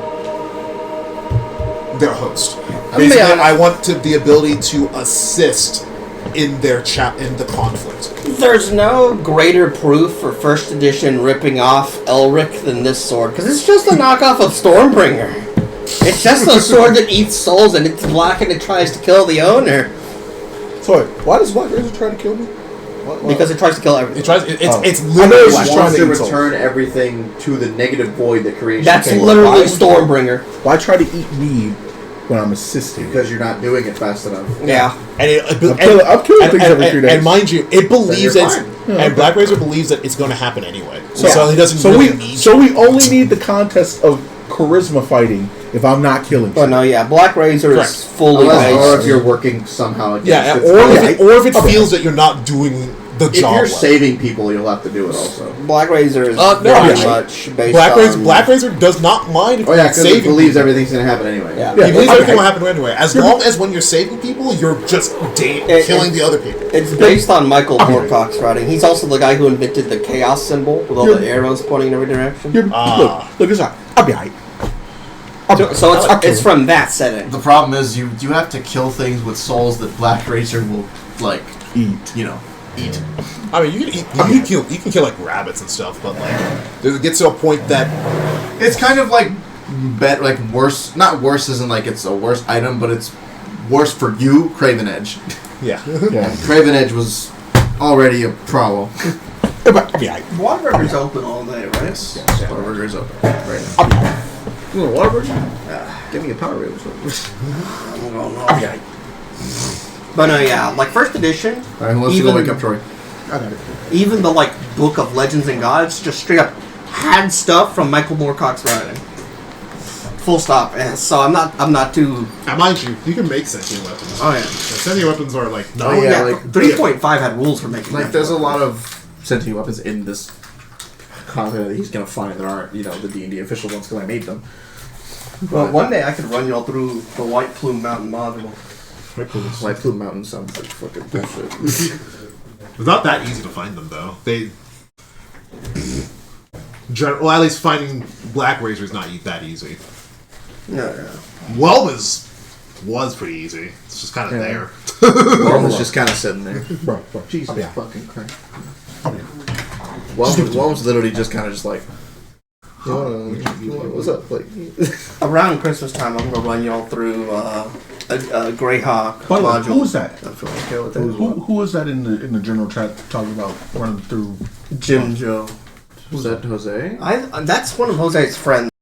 host. Basically, I want the ability to assist in their in the conflict. There's no greater proof for 1st edition ripping off Elric than this sword, because it's just a knockoff of Stormbringer. It's just a sword that eats souls, and it's black and it tries to kill the owner. Sorry, why does Black Razor try to kill me? Because it tries to kill everything. It's It literally wants to return everything to the negative void that creation. That's came literally with. Stormbringer. Why try to eat mead when I'm assisting? Because you're not doing it fast enough. Yeah. And I'm killing things every 3 days. And mind you, it believes Then that, you're and Black Razor believes that it's going to happen anyway. So he doesn't. So really need. we only need the contest of charisma fighting if I'm not killing. But no, yeah, Black Razor Correct. is fully Unless, or if based. you're working somehow against Yeah, it. or if it feels that you're not doing the If job. you're well. saving people, you'll have to do it also. Black Razor is no, very yeah. much based on... Black Razor does not mind if Oh yeah, you're because he saving believes people. everything's gonna happen anyway. Yeah. He believes okay. everything will happen anyway. As long as when you're saving people, you're just killing the other people. It's based on Michael Moorcock's writing. He's also the guy who invented the chaos symbol with all the arrows pointing in every direction. Look, it's not. I'll be alright. So it's from that setting. The problem is you have to kill things with souls that Black Razor will like eat. Eat. I mean, you can kill like rabbits and stuff, but like it gets to a point that it's kind of like like worse. Not worse isn't like it's a worse item, but it's worse for you. Craven Edge. Yeah. Craven Edge was already a problem. Whataburger's open all day, right? Yes. Whataburger's open right now. You want a Whataburger? Give me a Power Wheel. But no, yeah, like first edition. Alright, who wants to go wake up Troy? I got it. Even the like Book of Legends and Gods just straight up had stuff from Michael Moorcock's writing. Full stop. And so I'm not too. Now, mind you, you can make sentient weapons. Oh yeah. Sentient weapons are like no. Oh, yeah, like 3.5 had rules for making. Like there's a lot of sentient weapons in this content that he's gonna find. There aren't, the D&D official ones because I made them. Well, one day I could run y'all through the White Plume Mountain module. White Plume Mountain sounds like fucking bullshit. It's not that easy to find them though. Well, at least finding Black Razor is not that easy. Yeah. Whelma's was pretty easy. It's just kind of there. Whelma's just kind of sitting there. Bro. Jesus fucking Christ. Whelma's literally just kind of just like, what's up? Like, around Christmas time, I'm gonna run y'all through a Greyhawk module. Who was that? I'm feeling okay with that. Who was that in the general chat talking about running through? Jim Joe. Was that Jose? That's one of Jose's friends.